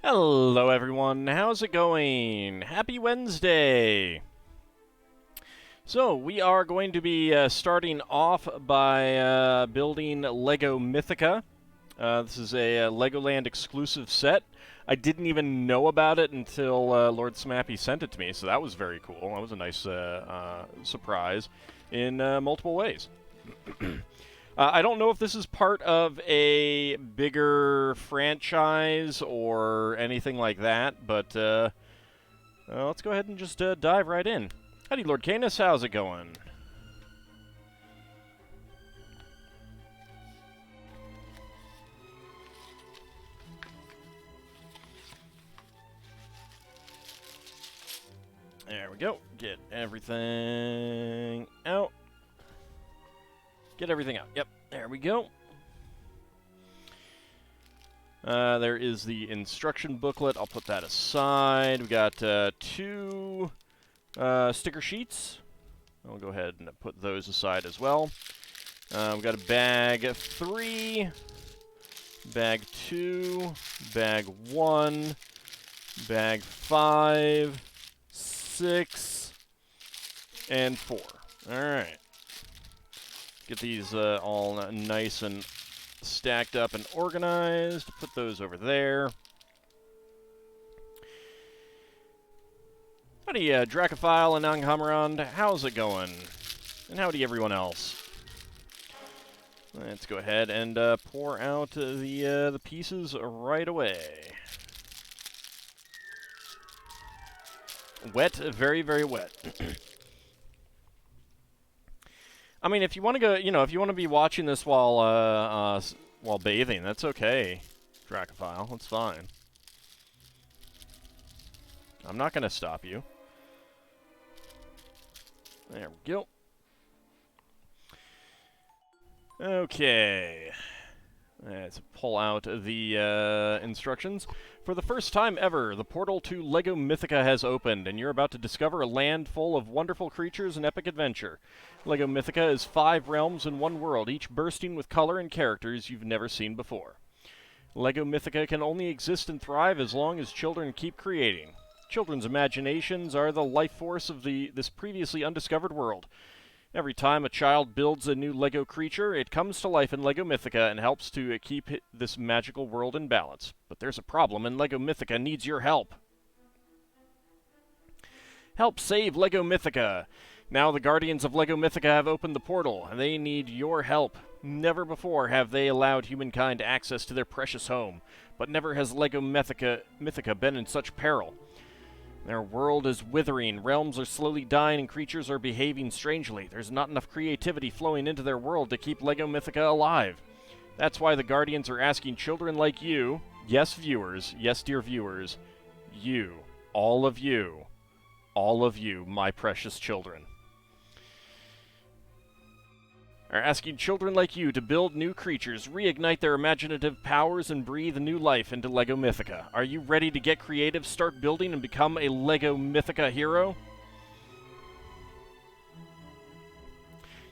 Hello everyone, how's it going? Happy Wednesday! So, we are going to be starting off by building Lego Mythica. This is a Legoland exclusive set. I didn't even know about it until Lord Smappy sent it to me, so that was very cool. That was a nice surprise in multiple ways. I don't know if this is part of a bigger franchise or anything like that, but let's go ahead and just dive right in. Howdy, Lord Canis. How's it going? There we go. Get everything out. Get everything out. Yep, there we go. There is the instruction booklet. I'll put that aside. We got two sticker sheets. I'll go ahead and put those aside as well. We've got a bag 3, bag 2, bag 1, bag 5, 6, and 4. Alright. Get these all nice and stacked up and organized. Put those over there. Howdy, Dracophile and Anghammerond. How's it going? And howdy, everyone else. Let's go ahead and pour out the pieces right away. Wet, very, very wet. I mean, if you want to go, if you want to be watching this while bathing, that's okay, Dracophile. That's fine. I'm not going to stop you. There we go. Okay. Let's pull out the instructions. For the first time ever, the portal to Lego Mythica has opened, and you're about to discover a land full of wonderful creatures and epic adventure. Lego Mythica is 5 realms in one world, each bursting with color and characters you've never seen before. Lego Mythica can only exist and thrive as long as children keep creating. Children's imaginations are the life force of this previously undiscovered world. Every time a child builds a new Lego creature, it comes to life in Lego Mythica and helps to keep this magical world in balance. But there's a problem, and Lego Mythica needs your help. Help save Lego Mythica! Now the Guardians of Lego Mythica have opened the portal, and they need your help. Never before have they allowed humankind access to their precious home, but never has Lego Mythica been in such peril. Their world is withering, realms are slowly dying, and creatures are behaving strangely. There's not enough creativity flowing into their world to keep Lego Mythica alive. That's why the Guardians are asking children like you, yes viewers, yes dear viewers, you, all of you, my precious children, are asking children like you to build new creatures, reignite their imaginative powers, and breathe new life into Lego Mythica. Are you ready to get creative, start building, and become a Lego Mythica hero?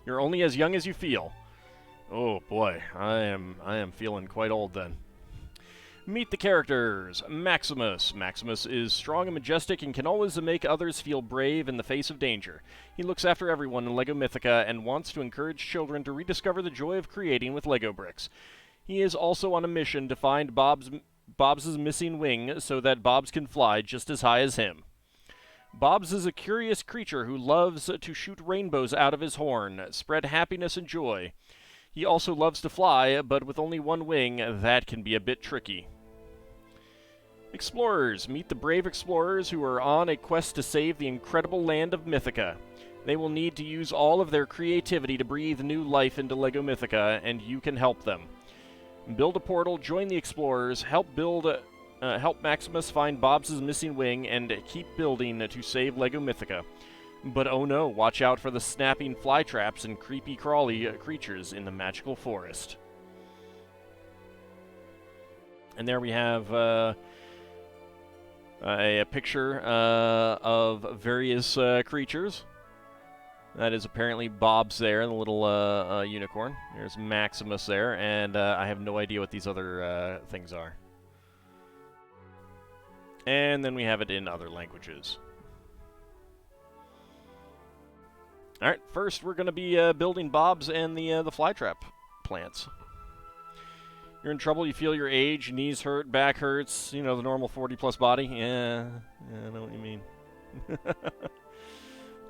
You're only as young as you feel. Oh boy, I am feeling quite old then. Meet the characters. Maximus. Maximus is strong and majestic and can always make others feel brave in the face of danger. He looks after everyone in Lego Mythica and wants to encourage children to rediscover the joy of creating with Lego bricks. He is also on a mission to find Bob's missing wing so that Bobs can fly just as high as him. Bobs is a curious creature who loves to shoot rainbows out of his horn, spread happiness and joy. He also loves to fly, but with only one wing, that can be a bit tricky. Explorers. Meet the brave explorers who are on a quest to save the incredible land of Mythica. They will need to use all of their creativity to breathe new life into Lego Mythica, and you can help them. Build a portal, join the explorers, help Maximus find Bob's missing wing, and keep building to save Lego Mythica. But oh no, watch out for the snapping fly traps and creepy crawly creatures in the magical forest. And there we have a picture of various creatures. That is apparently Bob's there, the little unicorn. There's Maximus there, and I have no idea what these other things are. And then we have it in other languages. Alright, first we're going to be building Bob's and the flytrap plants. You're in trouble, you feel your age, your knees hurt, back hurts, you know, the normal 40-plus body. Yeah, I know what you mean.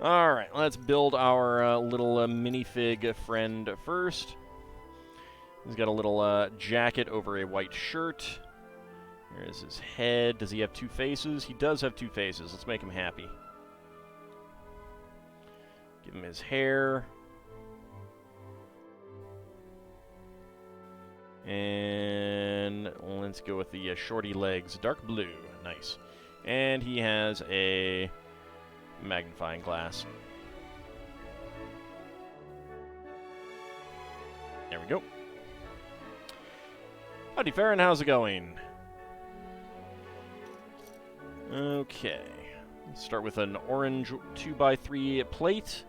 Alright, let's build our little minifig friend first. He's got a little jacket over a white shirt. There's his head. Does he have two faces? He does have two faces. Let's make him happy. Give him his hair. And let's go with the shorty legs. Dark blue. Nice. And he has a magnifying glass. There we go. Howdy, Farron. How's it going? Okay. Let's start with an orange 2x3 plate.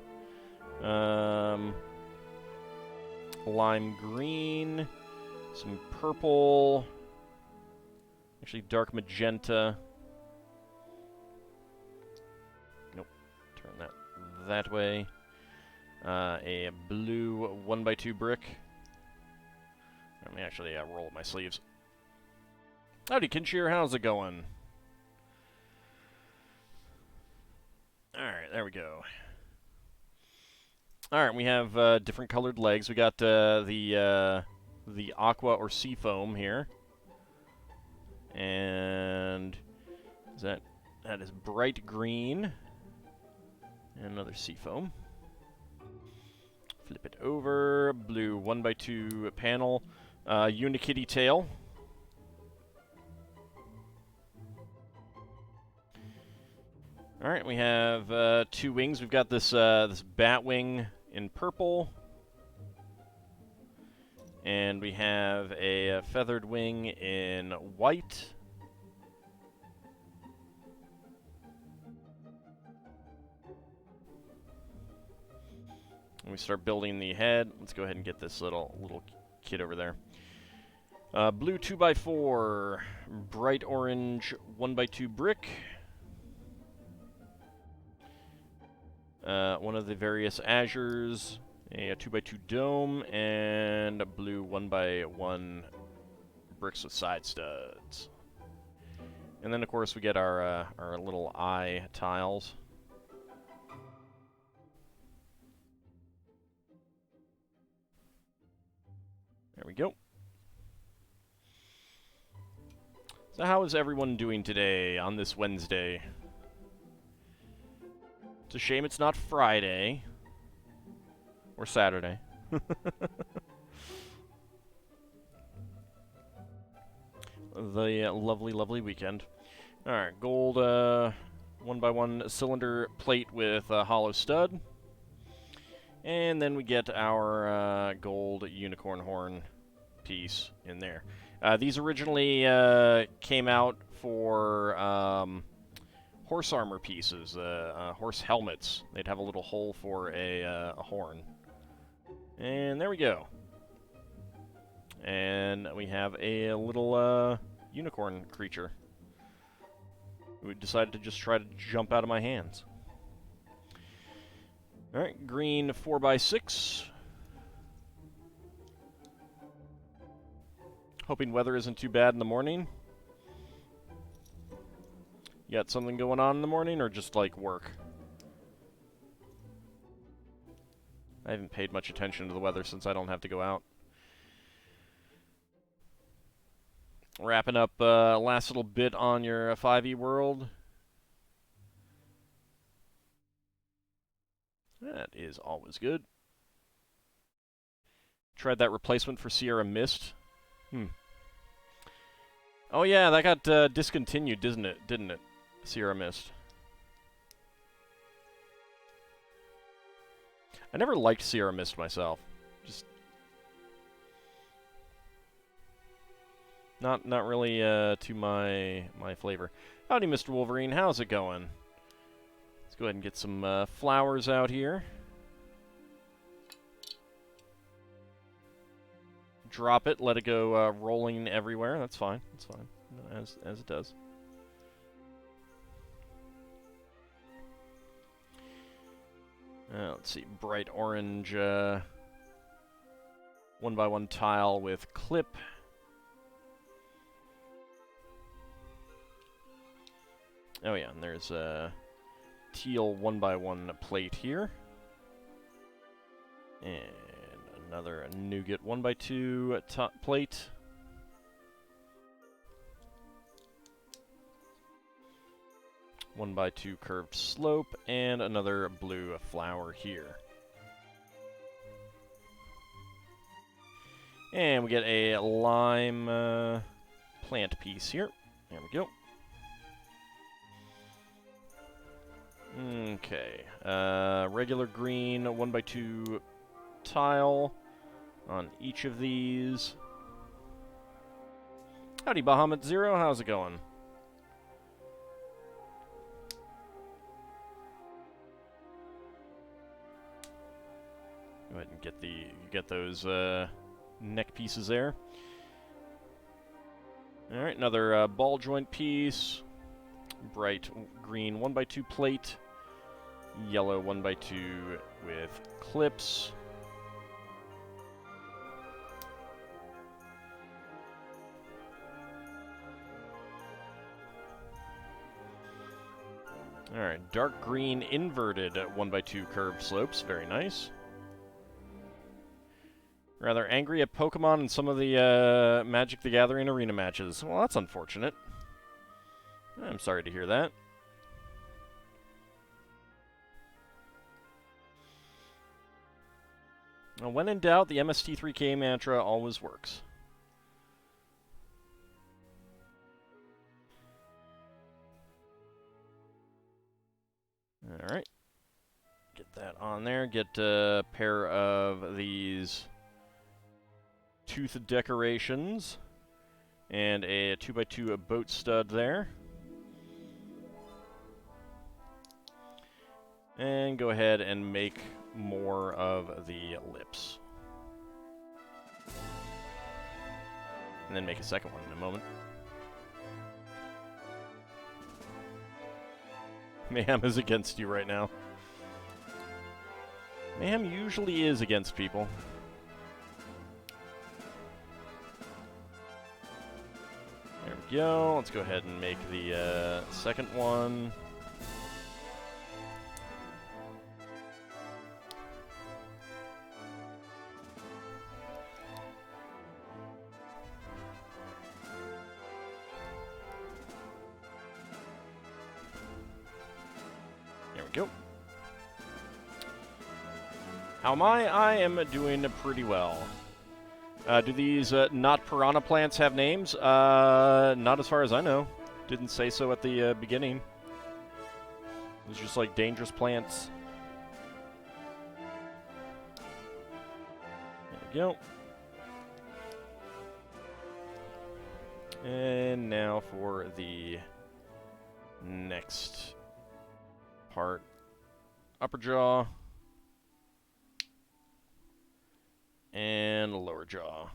Lime green. Some purple. Actually, dark magenta. Nope. Turn that way. A blue 1x2 brick. Let me actually roll up my sleeves. Howdy, Kinshir. How's it going? Alright, there we go. Alright, we have different colored legs. We got the aqua or sea foam here. And that is bright green. And another sea foam. Flip it over. Blue 1x2 panel. Unikitty tail. Alright, we have two wings. We've got this this bat wing in purple. And we have a feathered wing in white. And we start building the head. Let's go ahead and get this little kid over there. Blue 2x4, bright orange 1x2 brick. One of the various azures, a 2x2 dome, and a blue 1x1 bricks with side studs. And then, of course, we get our little eye tiles. There we go. So how is everyone doing today on this Wednesday? It's a shame it's not Friday. Or Saturday. The lovely, lovely weekend. Alright, gold 1x1 cylinder plate with a hollow stud. And then we get our gold unicorn horn piece in there. These originally came out for horse armor pieces, horse helmets. They'd have a little hole for a horn. And there we go. And we have a little unicorn creature. We decided to just try to jump out of my hands. Alright, green 4x6. Hoping weather isn't too bad in the morning. You got something going on in the morning, or just, like, work? I haven't paid much attention to the weather since I don't have to go out. Wrapping up last little bit on your 5e world. That is always good. Tried that replacement for Sierra Mist. Oh yeah, that got discontinued, didn't it? Sierra Mist. I never liked Sierra Mist myself. Just not really to my flavor. Howdy, Mr. Wolverine. How's it going? Let's go ahead and get some flowers out here. Drop it, let it go rolling everywhere. That's fine. That's fine. As it does. Let's see, bright orange 1x1 tile with clip. Oh yeah, and there's a teal 1x1 plate here. And another nougat 1x2 plate. One by two curved slope, and another blue flower here. And we get a lime plant piece here. There we go. Okay. Regular green 1x2 tile on each of these. Howdy, Bahamut Zero. How's it going? Go ahead and get those neck pieces there. All right, another ball joint piece. Bright green 1x2 plate. Yellow 1x2 with clips. All right, dark green inverted 1x2 curved slopes. Very nice. Rather angry at Pokemon in some of the Magic the Gathering arena matches. Well, that's unfortunate. I'm sorry to hear that. Now, when in doubt, the MST3K mantra always works. Alright. Get that on there. Get a pair of these tooth decorations and a 2x2 boat stud there. And go ahead and make more of the lips. And then make a second one in a moment. Mayhem is against you right now. Mayhem usually is against people. There we go. Let's go ahead and make the second one. There we go. How am I? I am doing pretty well. Do these not piranha plants have names? Not as far as I know. Didn't say so at the beginning. It's just like dangerous plants. There we go. And now for the next part. Upper jaw. And lower jaw.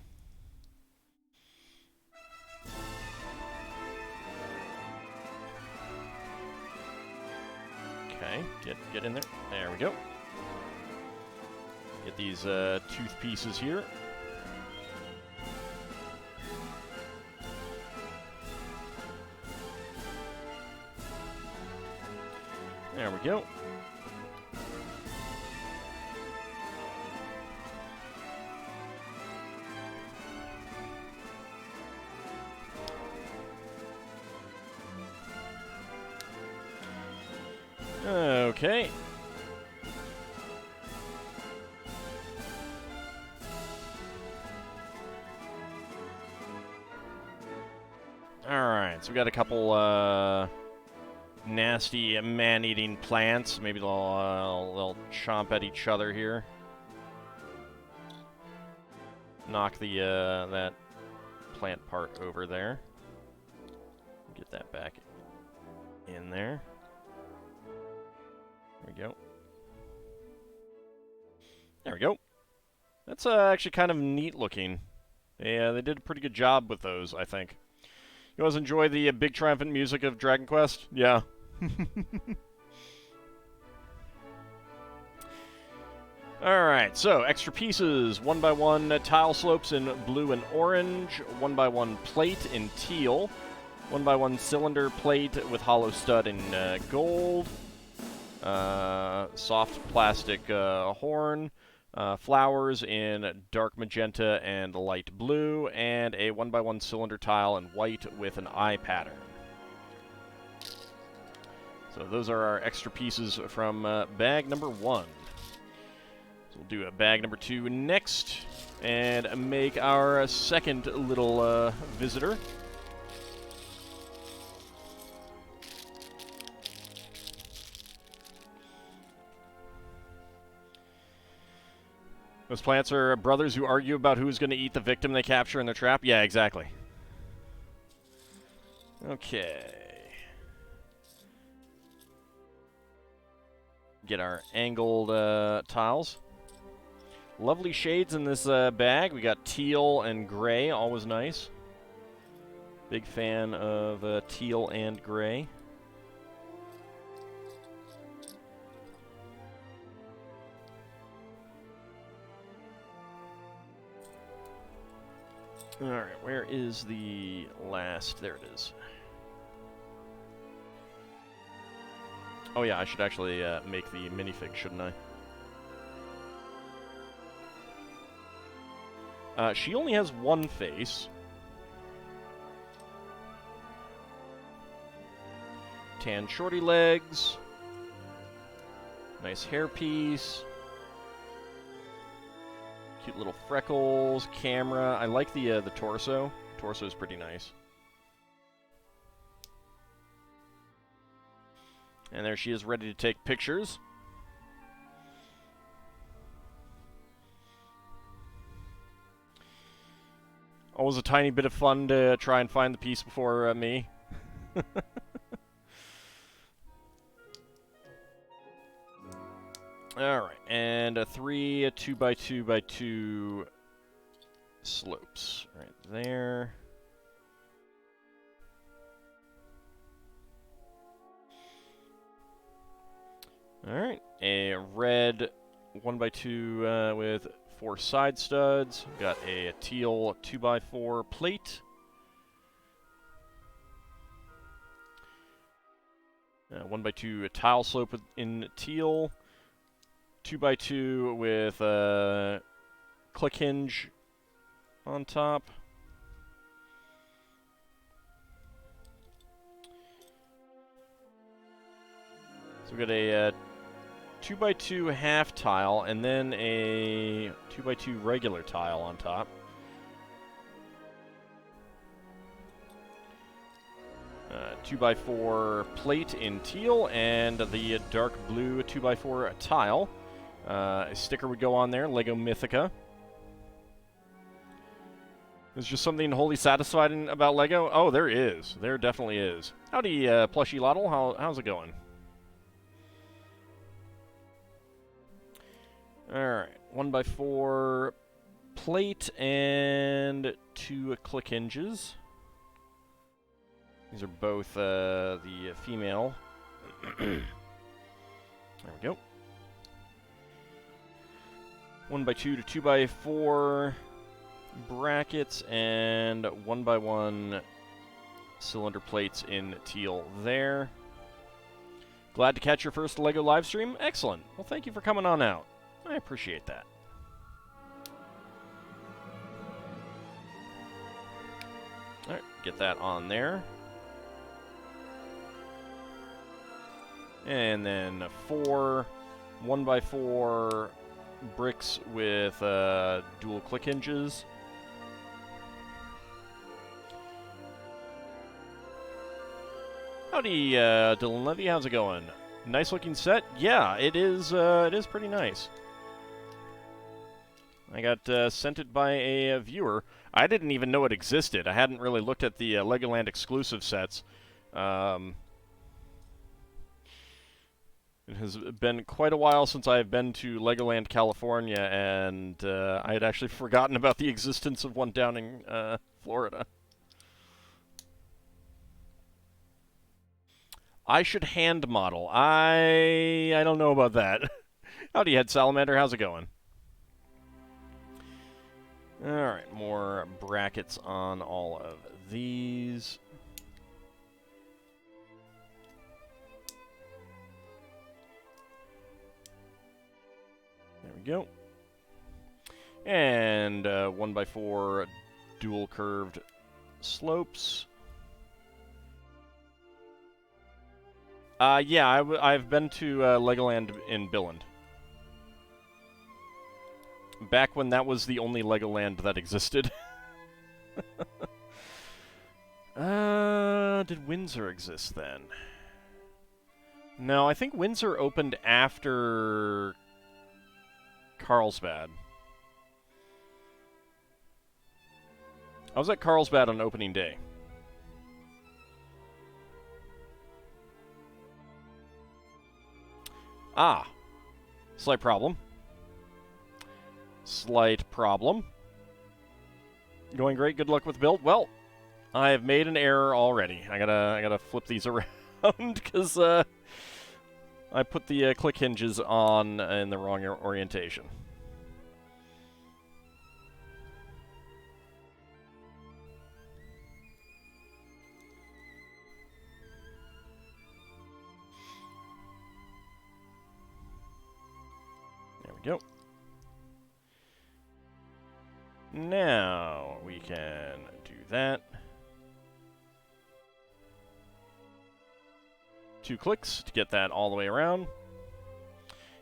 Okay, get in there. There we go. Get these tooth pieces here. There we go. Okay. Alright, so we got a couple nasty man-eating plants. Maybe they'll chomp at each other here. Knock the that plant part over there. Get that back in there. There we go. There we go. That's actually kind of neat looking. They did a pretty good job with those, I think. You guys enjoy the big triumphant music of Dragon Quest? Yeah. Alright, so extra pieces. 1x1 tile slopes in blue and orange. 1x1 plate in teal. 1x1 cylinder plate with hollow stud in gold. Soft plastic horn. Flowers in dark magenta and light blue. And a 1x1 cylinder tile in white with an eye pattern. So those are our extra pieces from bag number 1. So we'll do a bag number 2 next, and make our second little visitor. Those plants are brothers who argue about who's going to eat the victim they capture in their trap? Yeah, exactly. Okay. Get our angled tiles. Lovely shades in this bag. We got teal and gray, always nice. Big fan of teal and gray. Alright, where is the last? There it is. Oh yeah, I should actually make the minifig, shouldn't I? She only has one face. Tan shorty legs. Nice hairpiece. Cute little freckles. Camera. I like the torso. Torso is pretty nice. And there she is, ready to take pictures. Always a tiny bit of fun to try and find the piece before me. Alright, and 3 2x2x2 slopes right there. Alright, a red 1x2 with 4 side studs. Got a teal 2x4 plate. 1x2 tile slope in teal. 2x2 with a click hinge on top. So we got a 2x2 half tile, and then a 2x2 regular tile on top. Uh, 2x4 plate in teal, and the dark blue 2x4 tile. A sticker would go on there, Lego Mythica. There's just something wholly satisfying about Lego. Oh, there is. There definitely is. Howdy, Plushy Lottle. How's it going? Alright, 1x4 plate and 2 click hinges. These are both the female. There we go. 1x2 to 2x4 brackets and 1x1 cylinder plates in teal there. Glad to catch your first LEGO live stream? Excellent. Well, thank you for coming on out. I appreciate that. Alright, get that on there. And then 4 1x4 bricks with dual click hinges. Howdy, Dylan Levy, how's it going? Nice looking set? Yeah, it is pretty nice. I got sent it by a viewer. I didn't even know it existed. I hadn't really looked at the Legoland exclusive sets. It has been quite a while since I've been to Legoland, California, and I had actually forgotten about the existence of one down in Florida. I should hand model. I don't know about that. Howdy, Head Salamander. How's it going? Alright, more brackets on all of these. There we go. And 1x4 dual curved slopes. Yeah, I've been to Legoland in Billund. Back when that was the only Legoland that existed. Did Windsor exist then? No, I think Windsor opened after Carlsbad. I was at Carlsbad on opening day. Ah. Slight problem. Slight problem. Going great. Good luck with build. Well, I have made an error already. I gotta flip these around because I put the click hinges on in the wrong orientation. There we go. Now we can do that. 2 clicks to get that all the way around.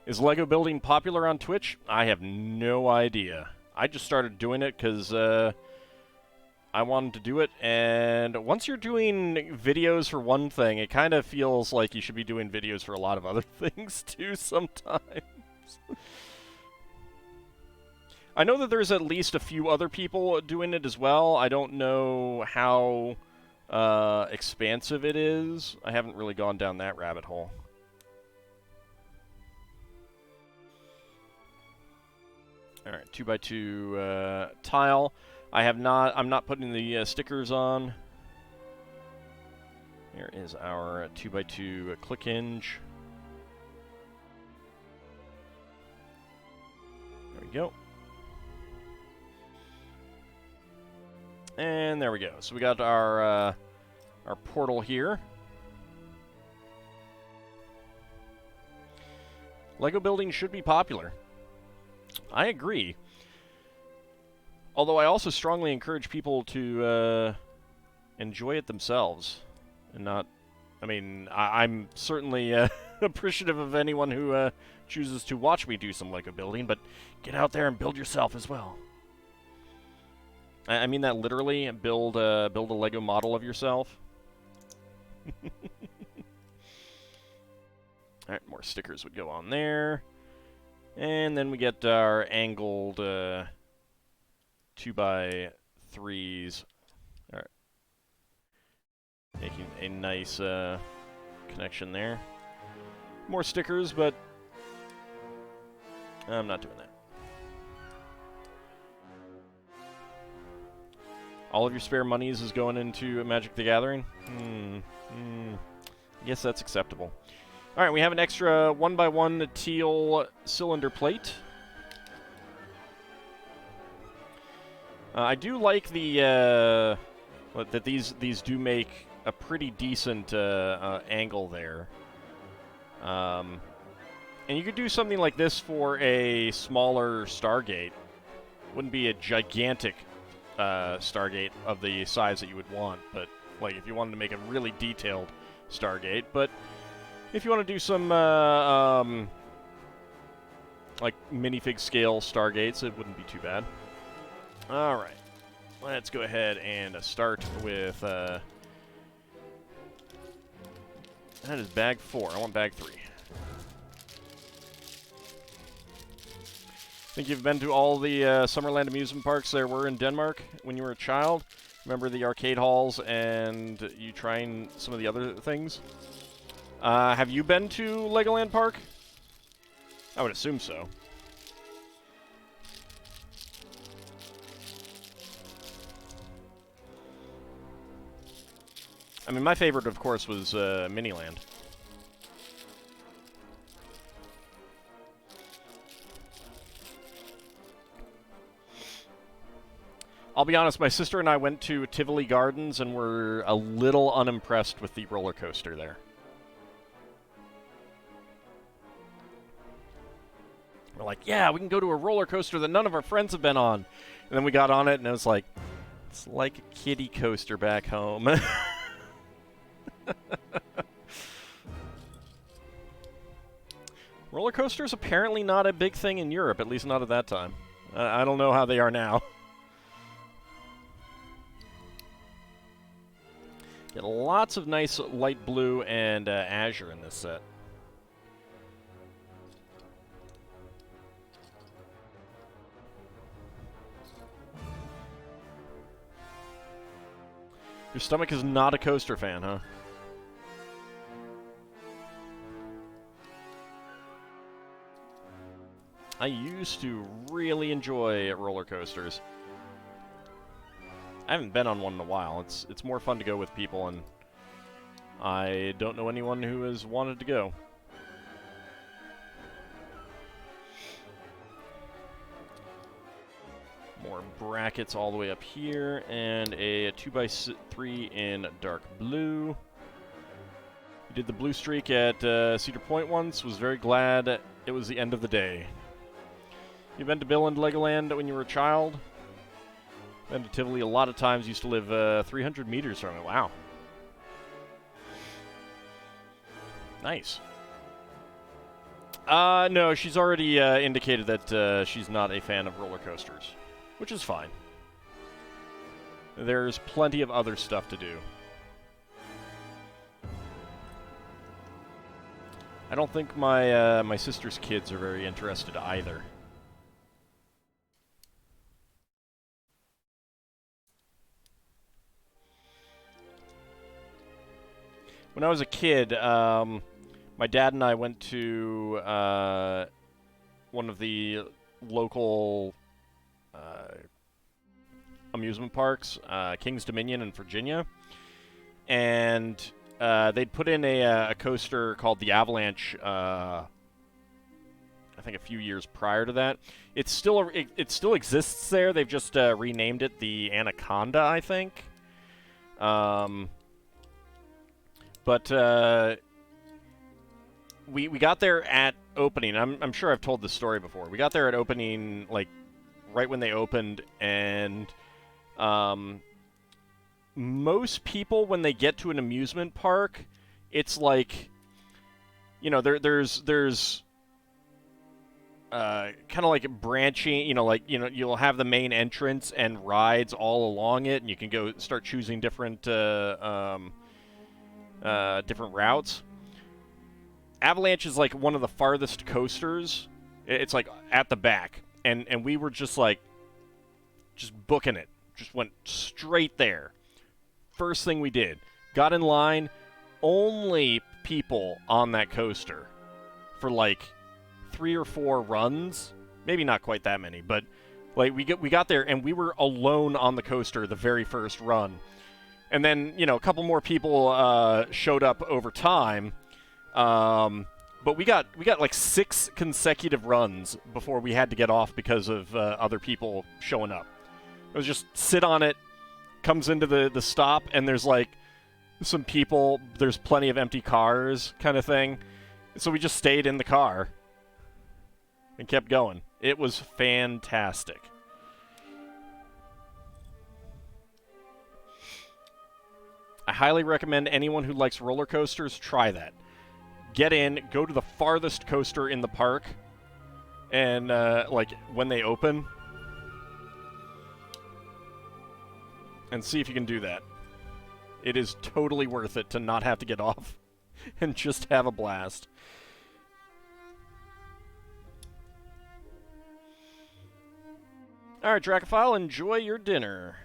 Is Lego building popular on Twitch? I have no idea. I just started doing it because I wanted to do it, and once you're doing videos for one thing, it kind of feels like you should be doing videos for a lot of other things too sometimes. I know that there's at least a few other people doing it as well. I don't know how expansive it is. I haven't really gone down that rabbit hole. All right, 2x2 tile. I'm not putting the stickers on. Here is our 2x2 click hinge. There we go. And there we go. So we got our portal here. Lego building should be popular. I agree. Although I also strongly encourage people to enjoy it themselves and not... I mean, I'm certainly appreciative of anyone who chooses to watch me do some Lego building, but get out there and build yourself as well. I mean that literally. Build a Lego model of yourself. Alright, more stickers would go on there. And then we get our angled 2x3s. Alright. Making a nice connection there. More stickers, but I'm not doing that. All of your spare monies is going into Magic the Gathering? I guess that's acceptable. Alright, we have an extra 1x1 teal cylinder plate. I do like the that these do make a pretty decent angle there. And you could do something like this for a smaller Stargate. Wouldn't be a gigantic Stargate of the size that you would want, but like if you wanted to make a really detailed Stargate. But if you want to do some like minifig scale Stargates, it wouldn't be too bad. All right, let's go ahead and start with that is bag 4. I want bag 3. Think you've been to all the Summerland amusement parks there were in Denmark when you were a child? Remember the arcade halls and you trying some of the other things? Have you been to Legoland Park? I would assume so. I mean, my favorite, of course, was Miniland. I'll be honest, my sister and I went to Tivoli Gardens and were a little unimpressed with the roller coaster there. We're like, yeah, we can go to a roller coaster that none of our friends have been on. And then we got on it, and it was like, it's like a kiddie coaster back home. Roller coasters apparently not a big thing in Europe, at least not at that time. I don't know how they are now. Get lots of nice light blue and azure in this set. Your stomach is not a coaster fan, huh? I used to really enjoy roller coasters. I haven't been on one in a while. It's more fun to go with people, and I don't know anyone who has wanted to go. More brackets all the way up here, and a 2x3 in dark blue. We did the blue streak at Cedar Point once. Was very glad it was the end of the day. You been to Bill and Legoland when you were a child? Been to Tivoli a lot of times. Used to live 300 meters from it. Wow. Nice. No, she's already indicated that she's not a fan of roller coasters, which is fine. There's plenty of other stuff to do. I don't think my my sister's kids are very interested either. When I was a kid, my dad and I went to one of the local amusement parks, King's Dominion in Virginia, and they'd put in a coaster called the Avalanche. I think a few years prior to that. It still exists there. They've just renamed it the Anaconda, I think. But we got there at opening. I'm sure I've told this story before. We got there at opening, like, right when they opened, and most people, when they get to an amusement park, it's like, you know, there's kind of like branching, you know, like, you know, you'll have the main entrance and rides all along it, and you can go start choosing different different routes. Avalanche is like one of the farthest coasters. It's like at the back, and we were just like, just booking it. Just went straight there. First thing we did, got in line. Only people on that coaster for like 3 or 4 runs. Maybe not quite that many, but like we got there and we were alone on the coaster the very first run. And then, you know, a couple more people showed up over time. But we got like 6 consecutive runs before we had to get off because of other people showing up. It was just sit on it, comes into the stop, and there's like some people, there's plenty of empty cars kind of thing. So we just stayed in the car and kept going. It was fantastic. I highly recommend anyone who likes roller coasters try that. Get in, go to the farthest coaster in the park, and like when they open, and see if you can do that. It is totally worth it to not have to get off and just have a blast. Alright, Dracophile, enjoy your dinner.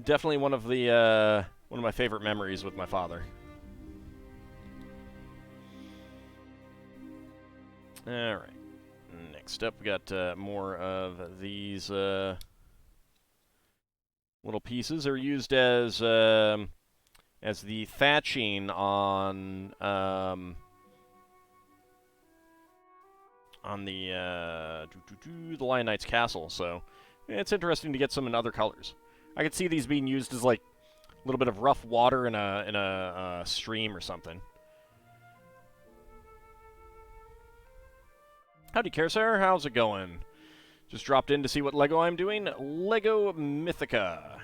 Definitely one of my favorite memories with my father. All right. Next up, we got more of these little pieces. They're used as the thatching on on the Lion Knight's castle. So it's interesting to get some in other colors. I could see these being used as like a little bit of rough water in a stream or something. Howdy, Carousel. How's it going? Just dropped in to see what Lego I'm doing. Lego Mythica.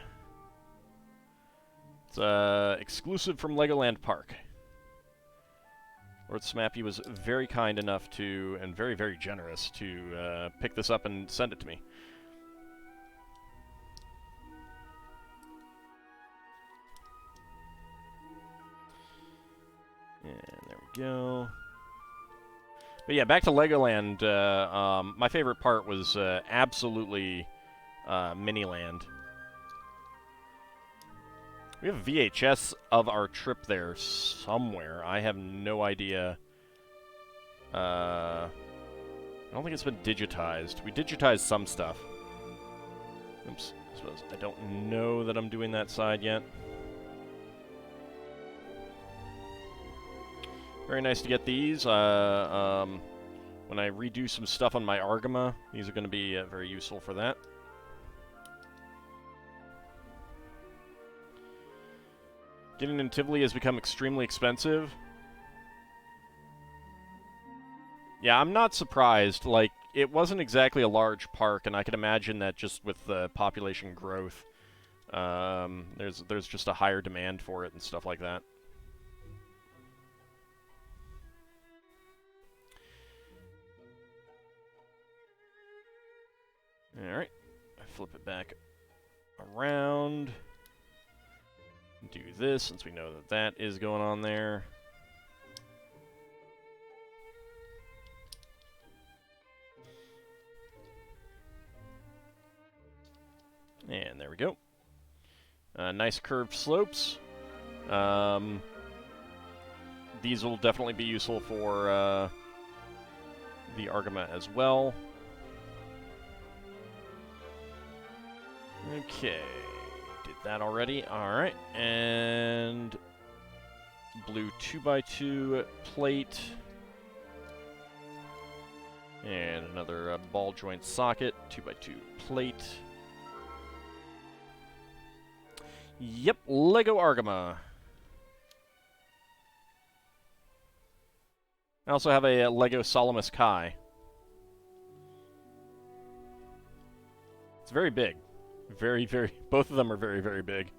It's exclusive from Legoland Park. Lord Smappy was very kind enough to, and very, very generous, to pick this up and send it to me. And there we go. But yeah, back to Legoland. My favorite part was absolutely Miniland. We have VHS of our trip there somewhere. I have no idea. I don't think it's been digitized. We digitized some stuff. Oops. I suppose I don't know that I'm doing that side yet. Very nice to get these. When I redo some stuff on my Argama, these are going to be very useful for that. Getting in Tivoli has become extremely expensive. Yeah, I'm not surprised. Like, it wasn't exactly a large park, and I can imagine that just with the population growth, there's just a higher demand for it and stuff like that. Alright, flip it back around. Do this, since we know that that is going on there. And there we go. Nice curved slopes. These will definitely be useful for the Argama as well. Okay, did that already. Alright, and blue 2x2 plate. And another ball joint socket, 2x2 plate. Yep, Lego Argama. I also have a Lego Salamis Kai. It's very big. Very, very... Both of them are very, very big.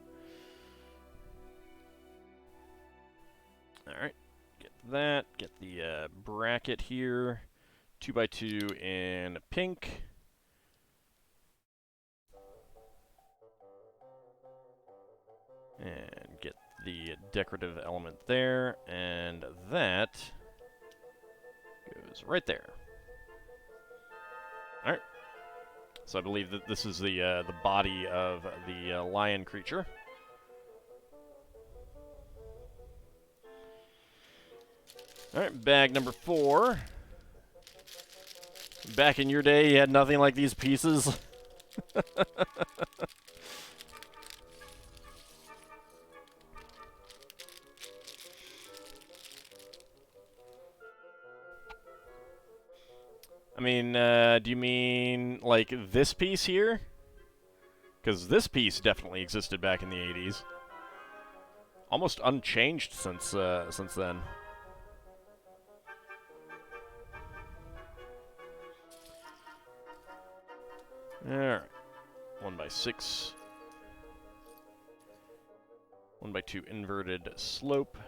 Alright. Get that. Get the bracket here. 2x2 in pink. And get the decorative element there. And that goes right there. Alright. So I believe that this is the body of the lion creature. Alright, bag number 4. Back in your day, you had nothing like these pieces. I mean, do you mean, like, this piece here? Because this piece definitely existed back in the 80s. Almost unchanged since then. Alright. 1x6. 1x2 inverted slope.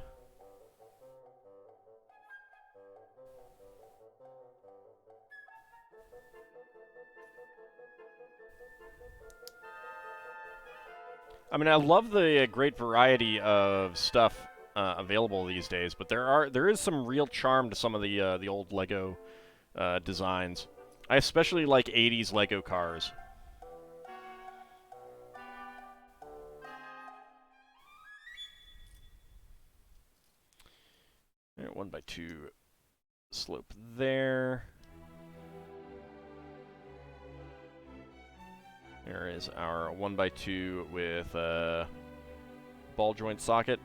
I mean, I love the great variety of stuff available these days, but there is some real charm to some of the old Lego designs. I especially like 80s Lego cars. Right, 1x2 slope there. There is our 1x2 with ball joint socket.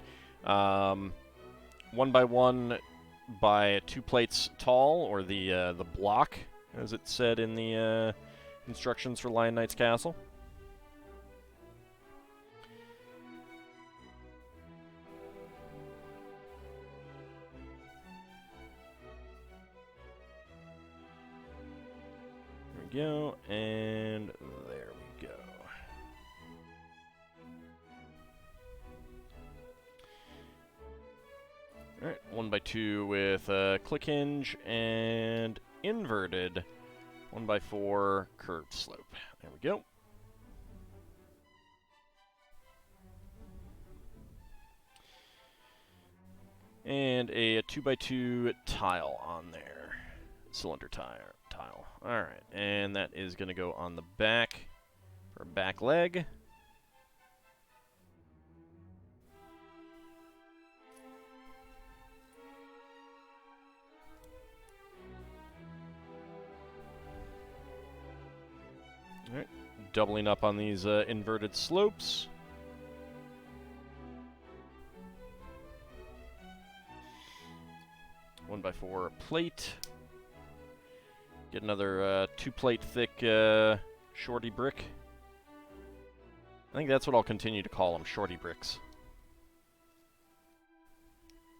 1x1 by 2 plates tall, or the block, as it said in the instructions for Lion Knight's Castle. There we go, and there we go. Alright, 1x2 with a click hinge and inverted 1x4 curved slope. There we go. And a 2x2 tile on there. Cylinder tile. Alright, and that is going to go on the back for a back leg. Alright, doubling up on these inverted slopes. One by 4 plate. Get another 2-plate thick shorty brick. I think that's what I'll continue to call them, shorty bricks.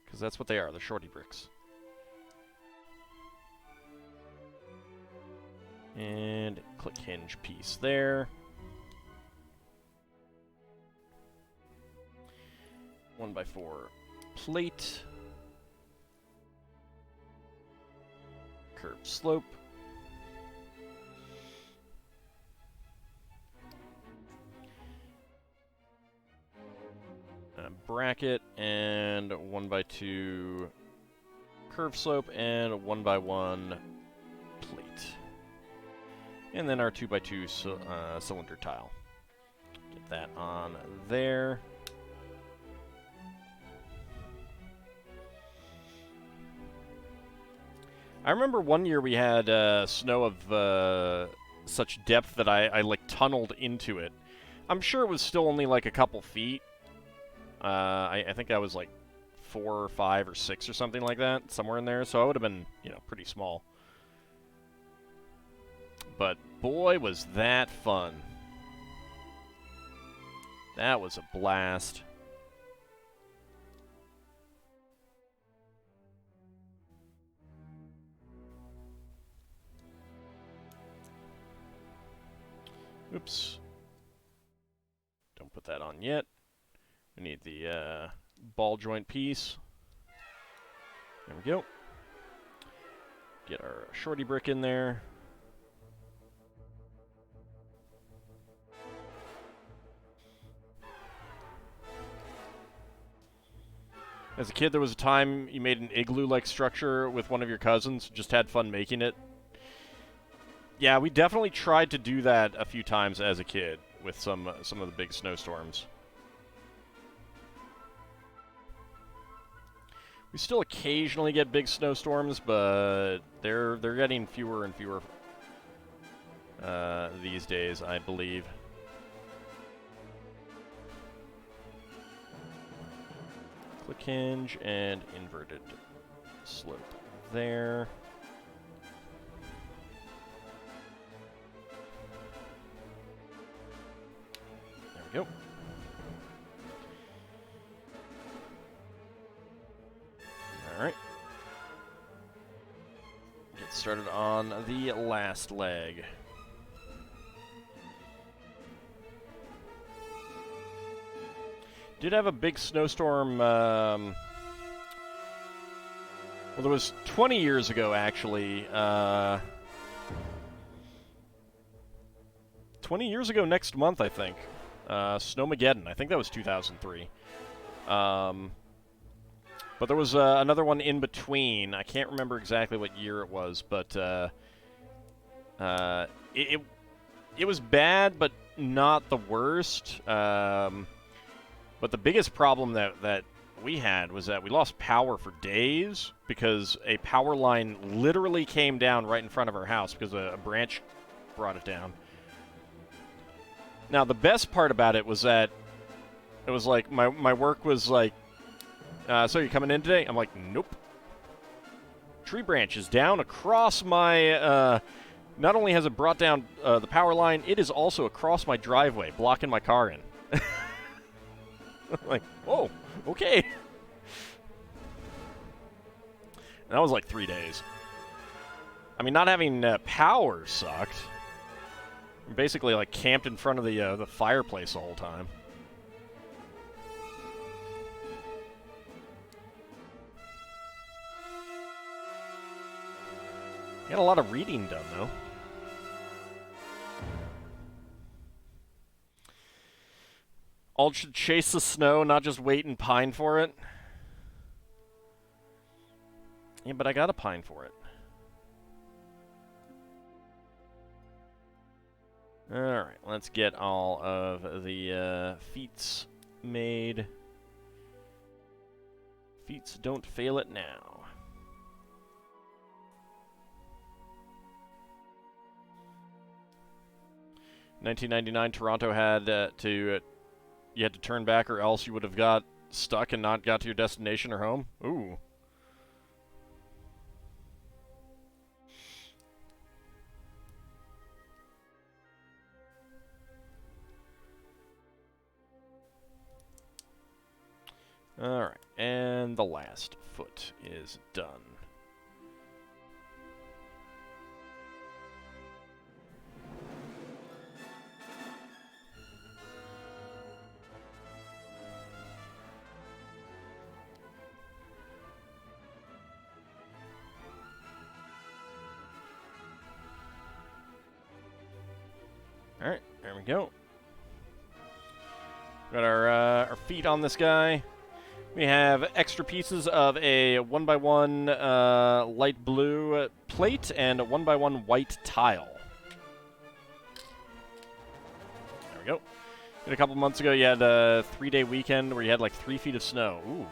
Because that's what they are, they're shorty bricks. And click hinge piece there. 1x4 plate. Curved slope. A bracket and 1x2 curved slope and a 1x1 plate. And then our 2x2 cylinder tile. Get that on there. I remember one year we had snow of such depth that I like tunneled into it. I'm sure it was still only like a couple feet. I think I was like 4 or 5 or 6 or something like that, somewhere in there. So I would have been, you know, pretty small. But boy, was that fun. That was a blast. Oops. Don't put that on yet. We need the ball joint piece. There we go. Get our shorty brick in there. As a kid, there was a time you made an igloo-like structure with one of your cousins. Just had fun making it. Yeah, we definitely tried to do that a few times as a kid with some of the big snowstorms. We still occasionally get big snowstorms, but they're getting fewer and fewer these days, I believe. Click hinge and inverted slope there. There we go. Alright. Get started on the last leg. Did have a big snowstorm, well, there was 20 years ago, actually. 20 years ago next month, I think. Snowmageddon. I think that was 2003. But there was another one in between. I can't remember exactly what year it was, but it was bad, but not the worst. But the biggest problem that we had was that we lost power for days because a power line literally came down right in front of our house because a branch brought it down. Now, the best part about it was that it was like my work was like, so you're coming in today? I'm like, nope. Tree branch is down across my, not only has it brought down the power line, it is also across my driveway, blocking my car in. Like, whoa, okay. That was like 3 days. I mean, not having power sucked. I'm basically like camped in front of the fireplace the whole time. Got a lot of reading done, though. Ald should chase the snow, not just wait and pine for it. Yeah, but I gotta pine for it. Alright, let's get all of the feats made. Feats don't fail it now. In 1999, Toronto had you had to turn back or else you would have got stuck and not got to your destination or home. Ooh. Alright, and the last foot is done. Alright, there we go. Got our feet on this guy. We have extra pieces of a 1x1 light blue plate and a 1x1 white tile. There we go. And a couple months ago, you had a 3-day weekend where you had like 3 feet of snow. Ooh.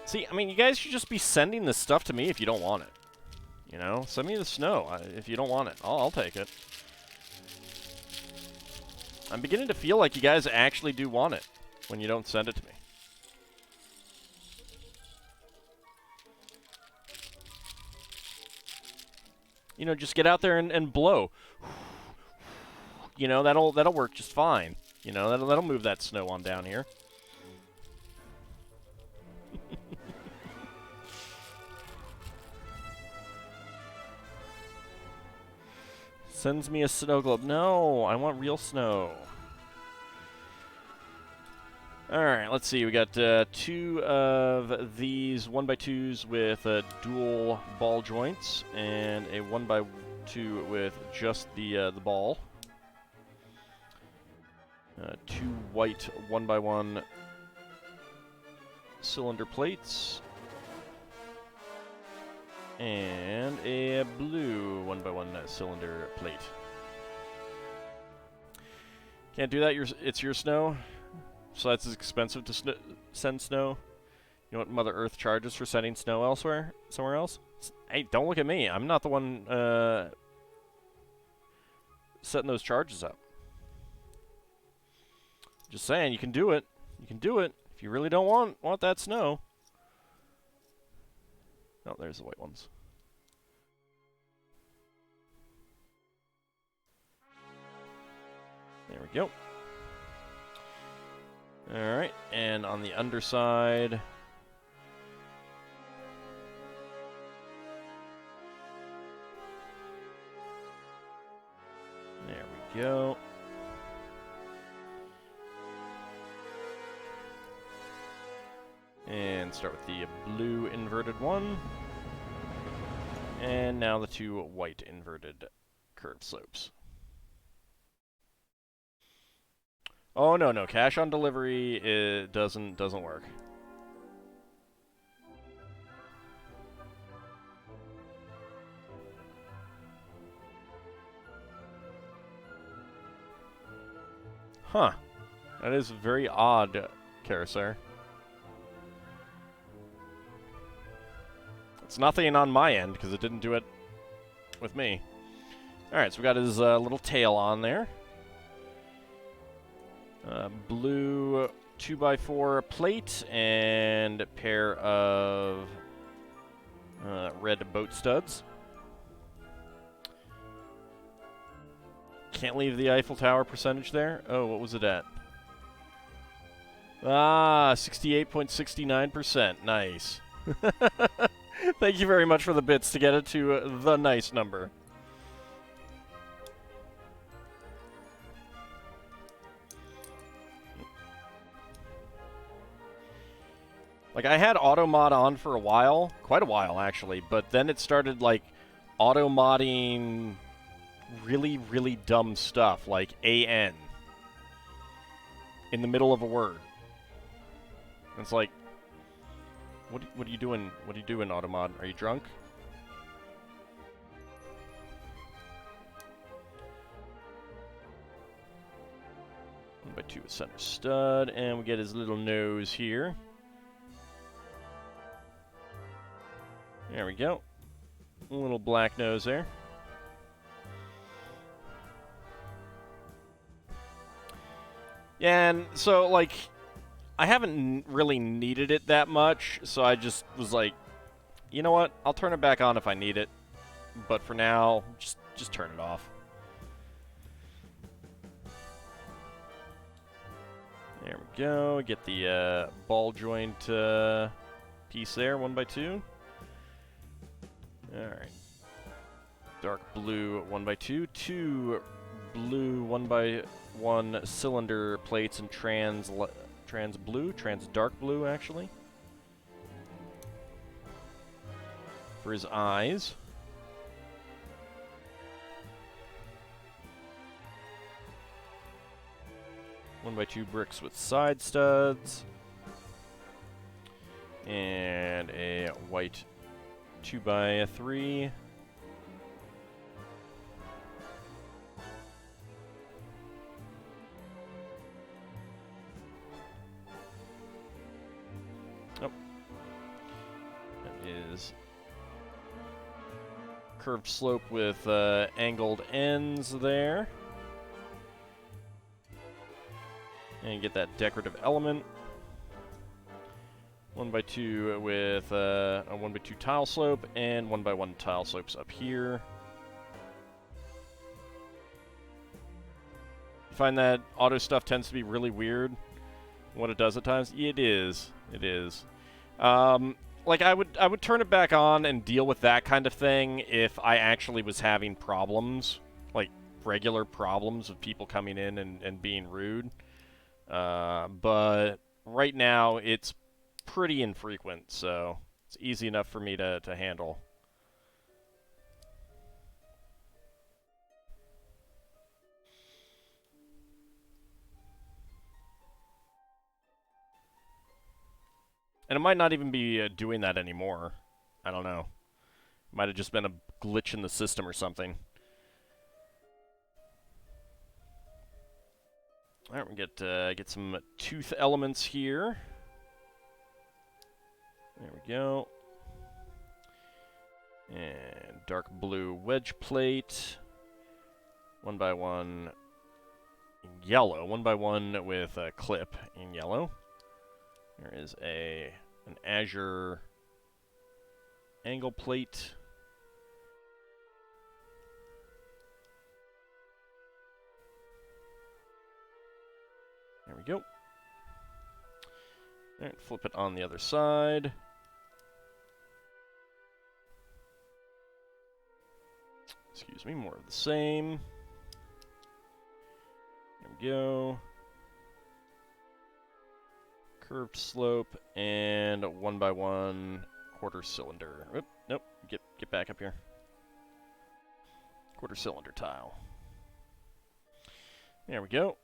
See, I mean, you guys should just be sending this stuff to me if you don't want it. You know, send me the snow if you don't want it. I'll take it. I'm beginning to feel like you guys actually do want it when you don't send it to me. You know, just get out there and blow. You know, that'll work just fine. You know, that'll move that snow on down here. Sends me a snow globe. No, I want real snow. Alright, let's see. We got 2 of these 1x2s with dual ball joints and a 1x2 with just the ball. 2 white 1x1 cylinder plates. And a blue 1x1 cylinder plate. Can't do that. It's your snow. So that's expensive to send snow. You know what Mother Earth charges for sending snow somewhere else? Hey, don't look at me. I'm not the one setting those charges up. Just saying, you can do it. You can do it if you really don't want that snow. Oh, there's the white ones. There we go. Alright, and on the underside... There we go. And start with the blue inverted one. And now the 2 white inverted curved slopes. Oh, no. Cash on delivery, it doesn't work. Huh. That is very odd, Carousel. It's nothing on my end, because it didn't do it with me. Alright, so we got his little tail on there. Blue 2x4 plate and a pair of red boat studs. Can't leave the Eiffel Tower percentage there. Oh, what was it at? Ah, 68.69%. Nice. Thank you very much for the bits to get it to the nice number. Like, I had auto-mod on for a while. Quite a while, actually. But then it started, like, auto-modding really, really dumb stuff, like AN in the middle of a word. It's like, what are you doing? What are you doing, automod? Are you drunk? One by two with center stud, and we get his little nose here. There we go. A little black nose there. And so, like, I haven't really needed it that much, so I just was like, you know what? I'll turn it back on if I need it. But for now, just turn it off. There we go. Get the ball joint piece there, 1x2. Alright. Dark blue 1x2. Two blue 1x1 cylinder plates and trans dark blue, actually. For his eyes. One by two bricks with side studs. And a white 2x3. Oh. That is curved slope with angled ends there. And you get that decorative element. 1x2 with a 1x2 tile slope and 1x1 tile slopes up here. You find that auto stuff tends to be really weird. What it does at times? It is. It is. Like, I would turn it back on and deal with that kind of thing if I actually was having problems. Like, regular problems of people coming in and being rude. But right now, it's pretty infrequent, so it's easy enough for me to handle. And it might not even be doing that anymore. I don't know. It might have just been a glitch in the system or something. Alright, we get some tooth elements here. There we go. And dark blue wedge plate. 1x1 in yellow. 1x1 with a clip in yellow. There is an azure angle plate. There we go. Alright, flip it on the other side. Excuse me, more of the same. There we go. Curved slope and 1x1 quarter cylinder. Oop, nope, get back up here. Quarter cylinder tile. There we go.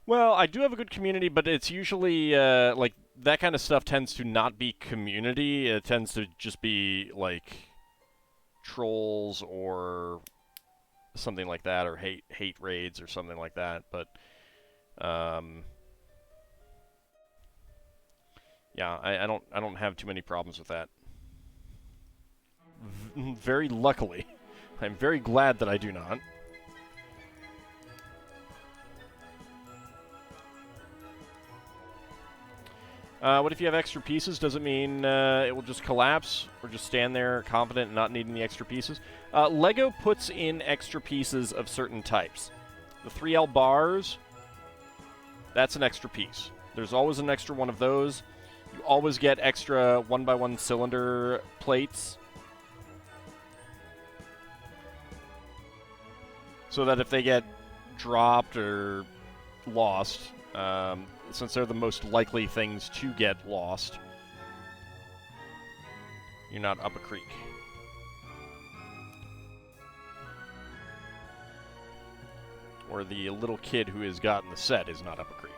Well, I do have a good community, but it's usually, like, that kind of stuff tends to not be community. It tends to just be, like, trolls or something like that, or hate raids or something like that, but, yeah, I don't have too many problems with that. Very luckily. I'm very glad that I do not. What if you have extra pieces? Does it mean it will just collapse or just stand there confident and not needing the extra pieces? Lego puts in extra pieces of certain types. The 3L bars, that's an extra piece. There's always an extra one of those. You always get extra 1x1 cylinder plates. So that if they get dropped or lost, since they're the most likely things to get lost, you're not up a creek. Or the little kid who has gotten the set is not up a creek.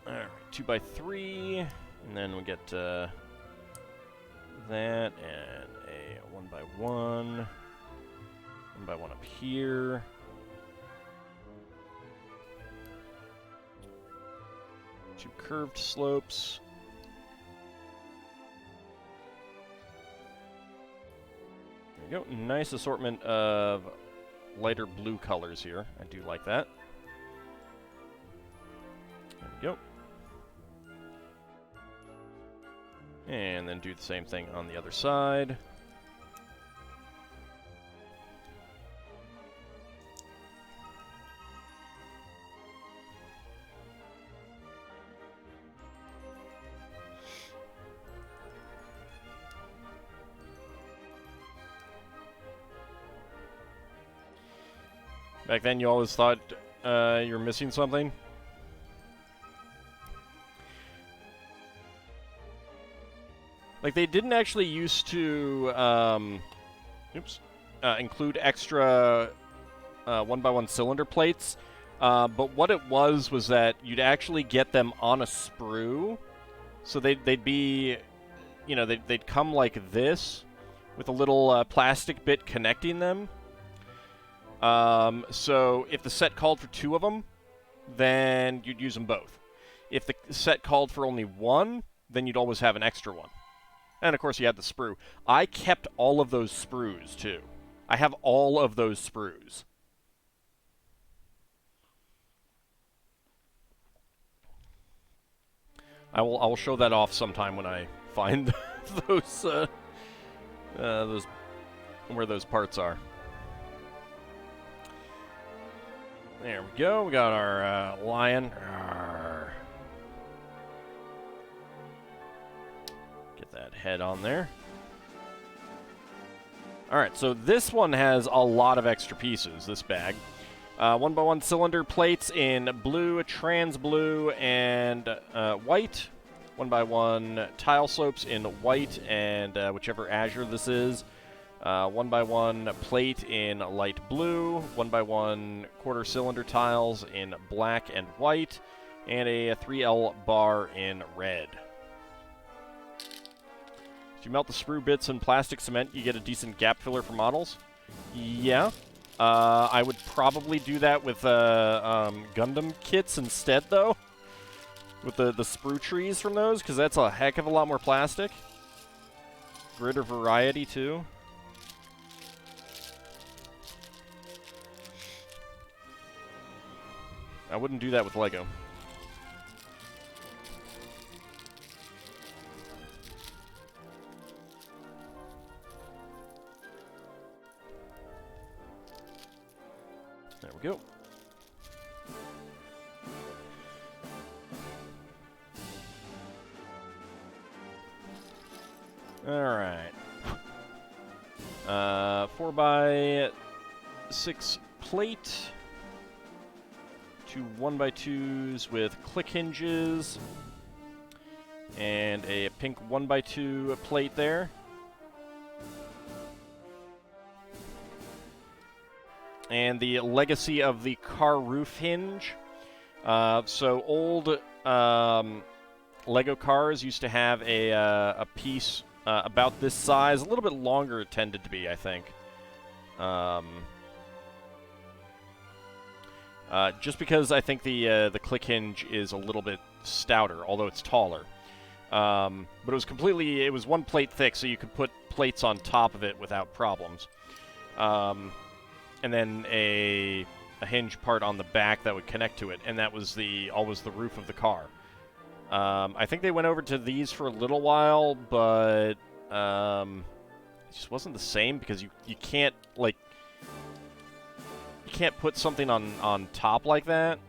Alright, 2x3, and then we get that, and a 1x1, 1x1 up here. Two curved slopes. There we go. Nice assortment of lighter blue colors here. I do like that. There we go. And then do the same thing on the other side. Back then you always thought you were missing something. Like, they didn't actually used to include extra 1x1 cylinder plates, but what it was that you'd actually get them on a sprue, so they'd be, you know, they'd come like this with a little plastic bit connecting them. So if the set called for 2 of them, then you'd use them both. If the set called for only 1, then you'd always have an extra one. And, of course, you had the sprue. I kept all of those sprues, too. I have all of those sprues. I will show that off sometime when I find those where those parts are. There we go. We got our lion. Get that head on there. Alright, so this one has a lot of extra pieces, this bag. 1x1 cylinder plates in blue, trans blue, and white. 1x1 tile slopes in white and whichever azure this is. 1x1 plate in light blue. 1x1 quarter cylinder tiles in black and white. And a 3L bar in red. If you melt the sprue bits in plastic cement, you get a decent gap filler for models. Yeah. I would probably do that with Gundam kits instead, though. With the sprue trees from those, because that's a heck of a lot more plastic. Greater variety, too. I wouldn't do that with Lego. There we go. Alright. 4x6 plate. 2 1x2s with click hinges. And a pink 1x2 plate there. And the legacy of the car roof hinge. So old Lego cars used to have a piece about this size, a little bit longer it tended to be, I think. Just because I think the click hinge is a little bit stouter, although it's taller. But it was one plate thick, so you could put plates on top of it without problems. and then a hinge part on the back that would connect to it, and that was always the roof of the car. I think they went over to these for a little while, but it just wasn't the same because you can't like you can't put something on top like that.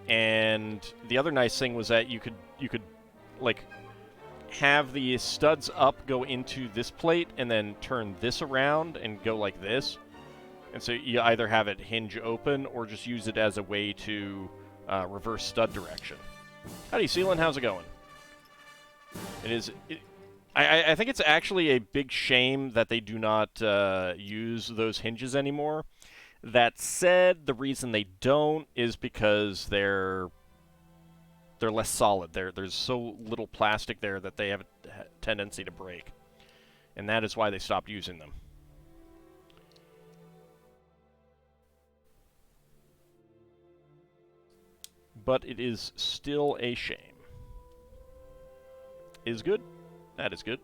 And the other nice thing was that you could like have the studs up go into this plate and then turn this around and go like this. And so you either have it hinge open or just use it as a way to reverse stud direction. Howdy, Sealand. How's it going? I think it's actually a big shame that they do not use those hinges anymore. That said, the reason they don't is because they're less solid. There's so little plastic there that they have a tendency to break. And that is why they stopped using them. But it is still a shame. Is good. That is good.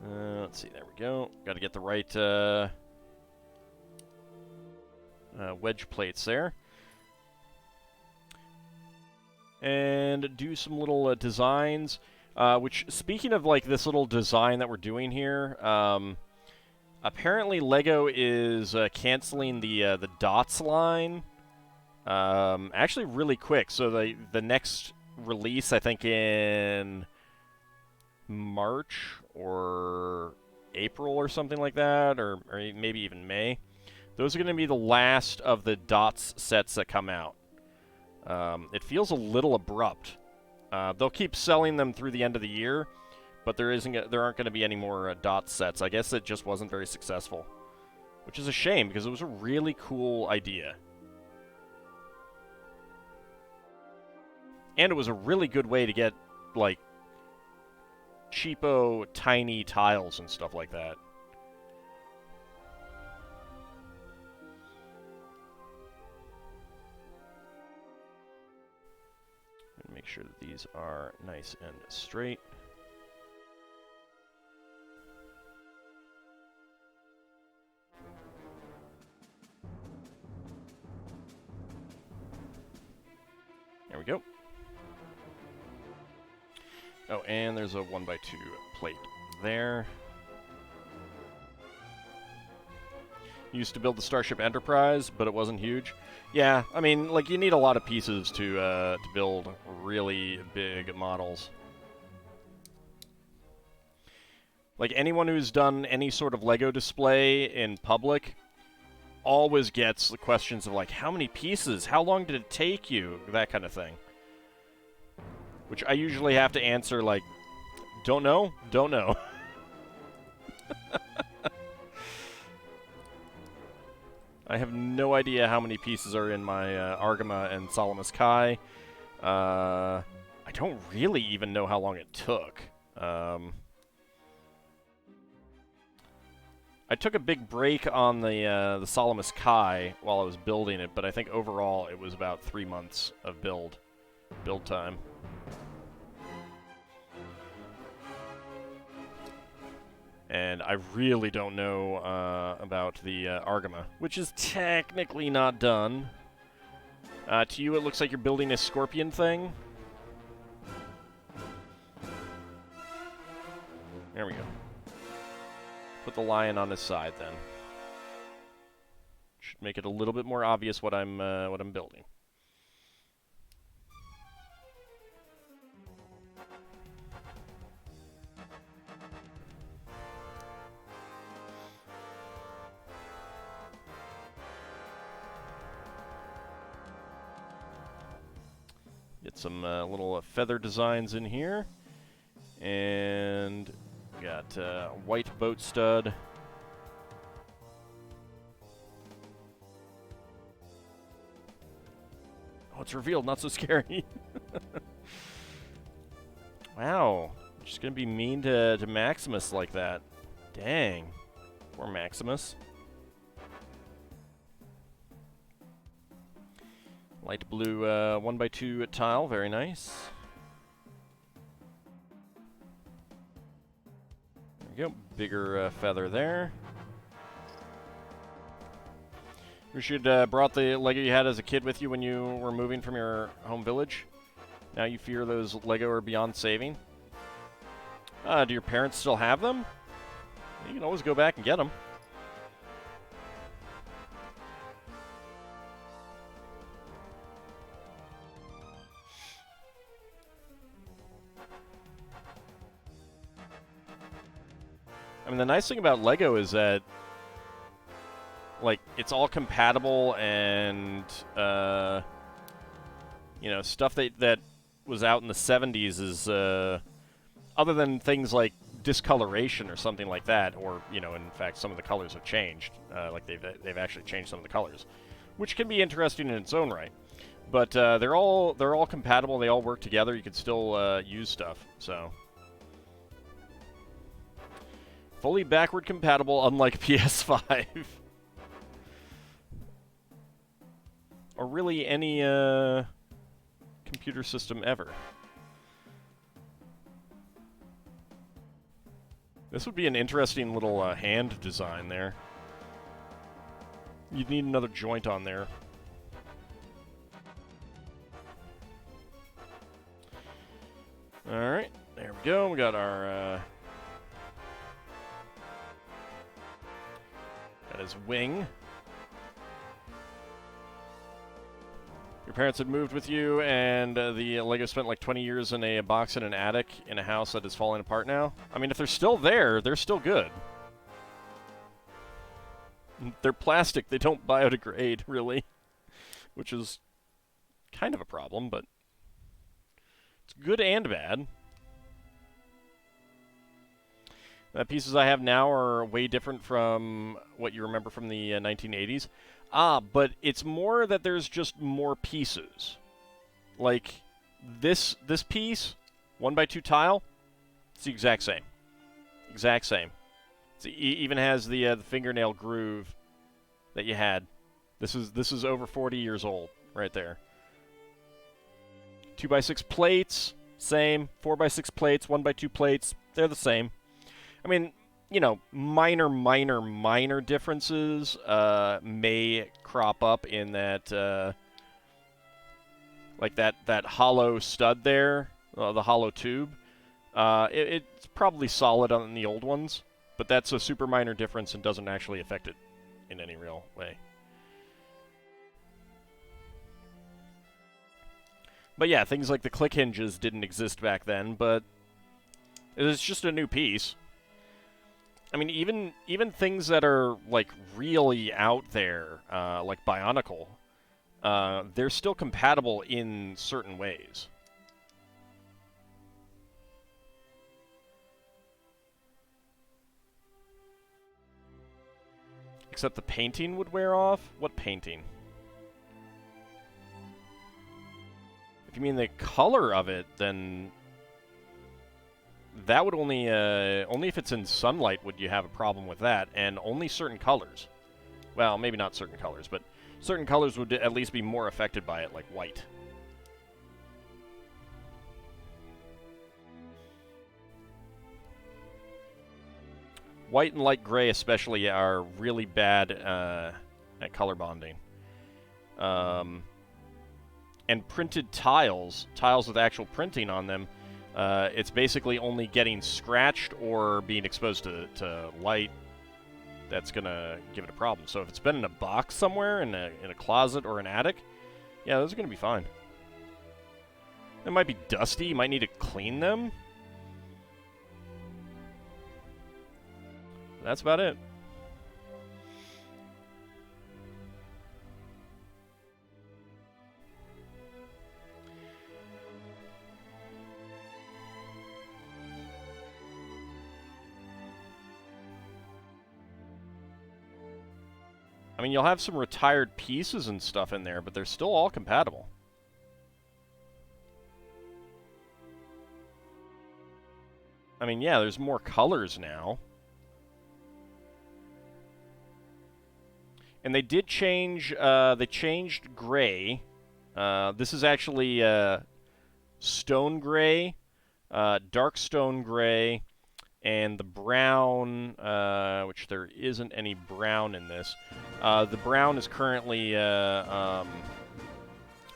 Let's see, there we go. Got to get the right wedge plates there. And do some little designs. Which, speaking of like this little design that we're doing here, apparently Lego is canceling the dots line. Actually really quick. So the next release, I think in March or April or something like that, or maybe even May. Those are going to be the last of the dots sets that come out. It feels a little abrupt. They'll keep selling them through the end of the year, but there aren't going to be any more dot sets. I guess it just wasn't very successful, which is a shame because it was a really cool idea. And it was a really good way to get, like, cheapo, tiny tiles and stuff like that. And make sure that these are nice and straight. There we go. Oh, and there's a 1x2 plate there. Used to build the Starship Enterprise, but it wasn't huge. Yeah, I mean, like, you need a lot of pieces to build really big models. Like, anyone who's done any sort of Lego display in public always gets the questions of, like, how many pieces? How long did it take you? That kind of thing. Which I usually have to answer, like, don't know, don't know. I have no idea how many pieces are in my Argama and Salamis Kai. I don't really even know how long it took. I took a big break on the Salamis Kai while I was building it, but I think overall it was about 3 months of build time. And I really don't know about the Argama, which is technically not done. To you, it looks like you're building a scorpion thing. There we go. Put the lion on his side, then. Should make it a little bit more obvious what I'm building. Get some little feather designs in here. And we got white boat stud. Oh, it's revealed, not so scary. Wow. Just gonna be mean to Maximus like that. Dang. Poor Maximus. Light blue 1x2 tile, very nice. bigger feather there. You should brought the Lego you had as a kid with you when you were moving from your home village. Now you fear those Lego are beyond saving. Do your parents still have them? You can always go back and get them. I mean, the nice thing about Lego is that, like, it's all compatible and, you know, stuff that was out in the 70s is, other than things like discoloration or something like that, or, you know, in fact, some of the colors have changed. Like, they've actually changed some of the colors, which can be interesting in its own right. But they're all compatible. They all work together. You can still use stuff, so... Fully backward compatible, unlike PS5. Or really any computer system ever. This would be an interesting little hand design there. You'd need another joint on there. Alright, there we go. We got our... got his wing. Your parents had moved with you, and the Lego spent like 20 years in a box in an attic in a house that is falling apart now. I mean, if they're still there, they're still good. They're plastic. They don't biodegrade, really. Which is kind of a problem, but it's good and bad. The pieces I have now are way different from what you remember from the 1980s. But it's more that there's just more pieces. Like, this piece, 1x2 tile, it's the exact same. Exact same. It even has the fingernail groove that you had. This is over 40 years old, right there. 2x6 plates, same. 4x6 plates, 1x2 plates, they're the same. I mean, you know, minor differences may crop up in that, like that hollow stud there, the hollow tube. It's probably solid on the old ones, but that's a super minor difference and doesn't actually affect it in any real way. But yeah, things like the click hinges didn't exist back then, but it's just a new piece. I mean, even things that are, like, really out there, like Bionicle, they're still compatible in certain ways. Except the painting would wear off? What painting? If you mean the color of it, then... that would only if it's in sunlight would you have a problem with that, and only certain colors. Well, maybe not certain colors, but certain colors would at least be more affected by it, like white. White and light gray especially are really bad at color bonding. And printed tiles with actual printing on them, it's basically only getting scratched or being exposed to light that's going to give it a problem. So if it's been in a box somewhere, in a closet or an attic, yeah, those are going to be fine. It might be dusty. You might need to clean them. That's about it. I mean, you'll have some retired pieces and stuff in there, but they're still all compatible. I mean, yeah, there's more colors now. And they did change, they changed gray. This is actually stone gray, dark stone gray, and the brown, which there isn't any brown in this. The brown is currently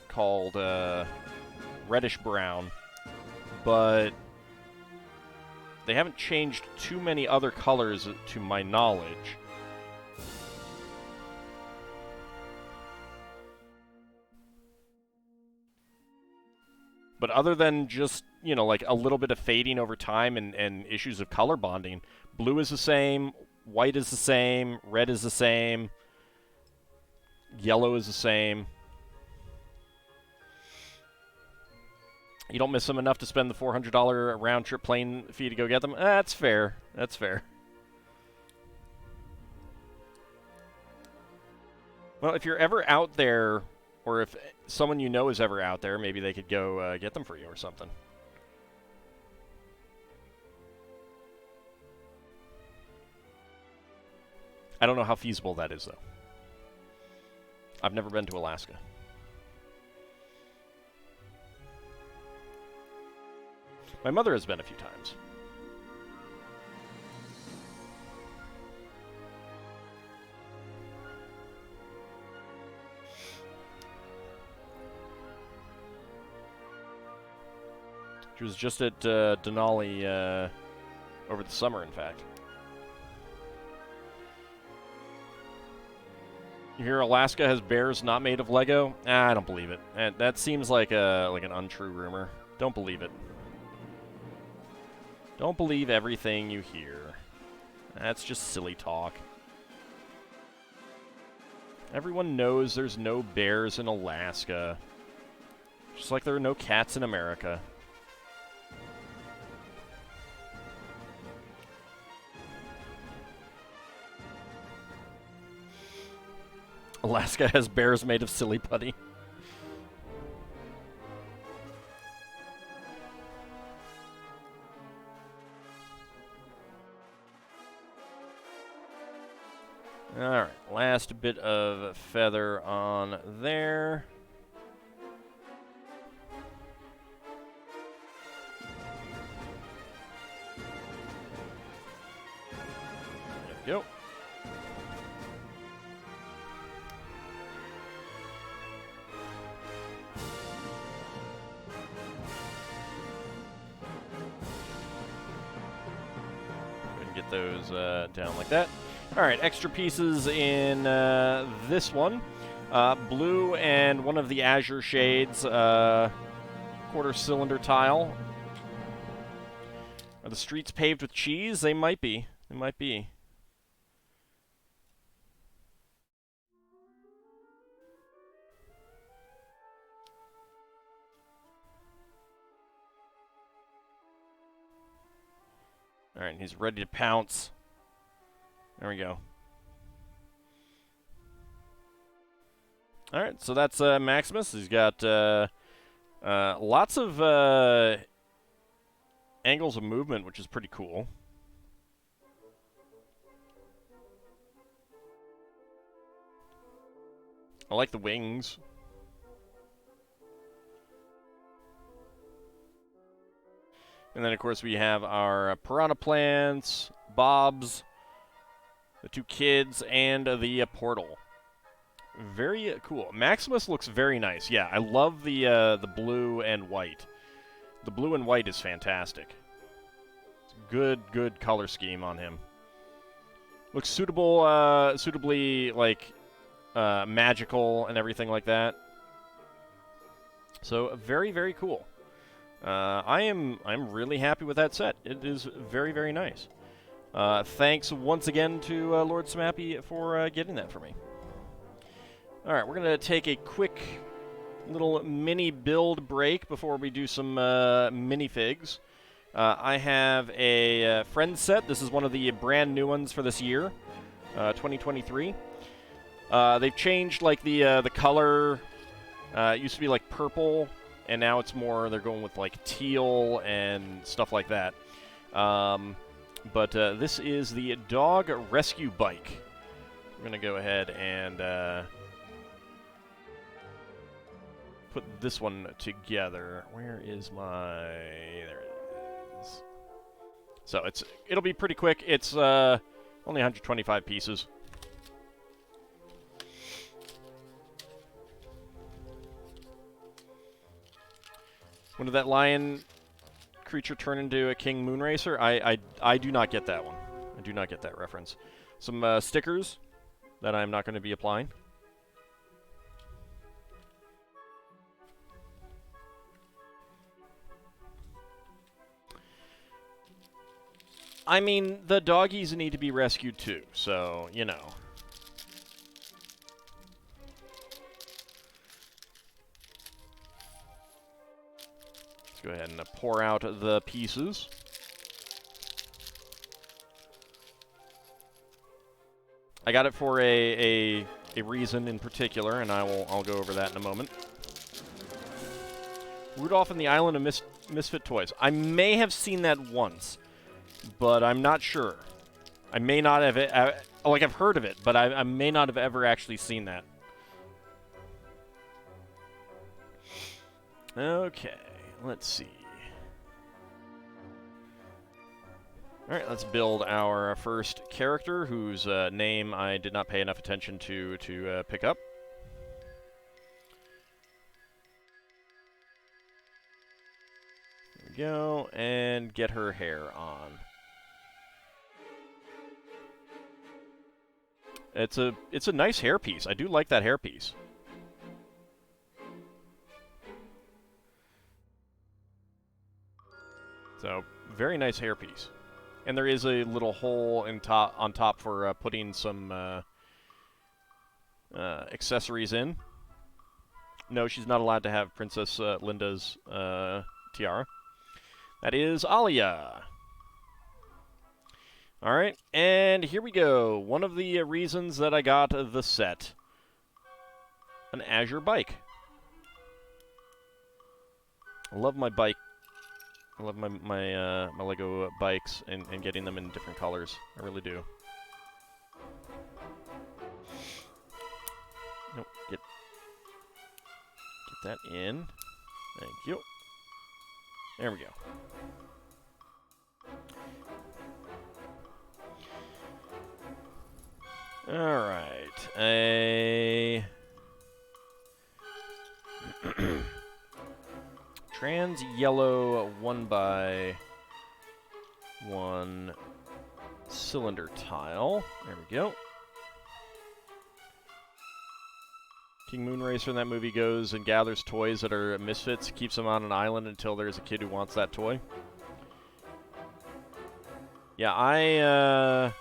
called reddish brown, but they haven't changed too many other colors to my knowledge. But other than just, you know, like a little bit of fading over time and issues of color bonding, blue is the same, white is the same, red is the same, yellow is the same. You don't miss them enough to spend the $400 round-trip plane fee to go get them? That's fair. That's fair. Well, if you're ever out there, or if someone you know is ever out there, maybe they could go get them for you or something. I don't know how feasible that is, though. I've never been to Alaska. My mother has been a few times. She was just at Denali over the summer, in fact. You hear Alaska has bears not made of Lego? I don't believe it. That seems like an untrue rumor. Don't believe it. Don't believe everything you hear. That's just silly talk. Everyone knows there's no bears in Alaska. Just like there are no cats in America. Alaska has bears made of silly putty. Alright, last bit of feather on there. There we go. Get those down like that. Alright, extra pieces in this one. Blue and one of the Azure Shades quarter cylinder tile. Are the streets paved with cheese? They might be. They might be. Alright, he's ready to pounce. There we go. Alright, so that's Maximus. He's got lots of angles of movement, which is pretty cool. I like the wings. And then, of course, we have our piranha plants, Bobs, the two kids, and the portal. Very cool. Maximus looks very nice. Yeah, I love the blue and white. The blue and white is fantastic. It's good color scheme on him. Looks suitably like magical and everything like that. So very cool. I'm really happy with that set. It is very nice. Thanks once again to Lord Smappy for getting that for me. All right, we're gonna take a quick little mini build break before we do some minifigs. I have a friend set. This is one of the brand new ones for this year, 2023. They've changed like the color. It used to be like purple, and now it's more, they're going with like teal and stuff like that. But this is the dog rescue bike. We're going to go ahead and put this one together. Where is my... There it is. So it'll be pretty quick. It's only 125 pieces. When did that lion creature turn into a king moonracer? I do not get that one. I do not get that reference. Some stickers that I'm not going to be applying. I mean, the doggies need to be rescued too, so, you know. Let's go ahead and pour out the pieces. I got it for a reason in particular, and I'll go over that in a moment. Rudolph and the Island of Misfit Toys. I may have seen that once, but I'm not sure. I may not have... like, I've heard of it, but I may not have ever actually seen that. Okay, let's see. Alright, let's build our first character, whose name I did not pay enough attention to pick up. There we go, and get her hair on. It's a nice hairpiece. I do like that hairpiece. So, very nice hairpiece. And there is a little hole on top for putting some accessories in. No, she's not allowed to have Princess Linda's tiara. That is Alia. Alright, and here we go. One of the reasons that I got the set. An Azure bike. I love my bike. I love my Lego bikes and getting them in different colors. I really do. Nope, get that in. Thank you. There we go. Alright, trans yellow 1x1 cylinder tile. There we go. King Moonracer in that movie goes and gathers toys that are misfits, keeps them on an island until there's a kid who wants that toy. Yeah,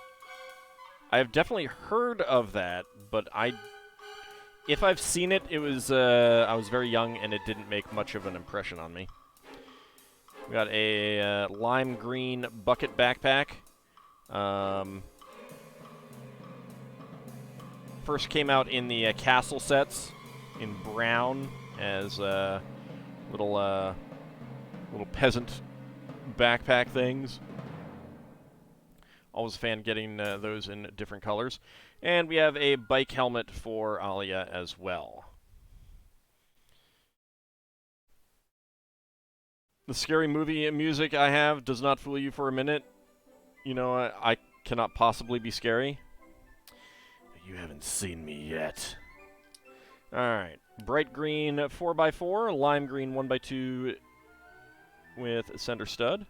I've definitely heard of that, but if I've seen it, it was I was very young and it didn't make much of an impression on me. We got a lime green bucket backpack. First came out in the castle sets in brown as little peasant backpack things. Always a fan getting those in different colors. And we have a bike helmet for Alia as well. The scary movie music I have does not fool you for a minute. You know, I cannot possibly be scary. You haven't seen me yet. Alright. Bright green 4x4, lime green 1x2 with a center stud.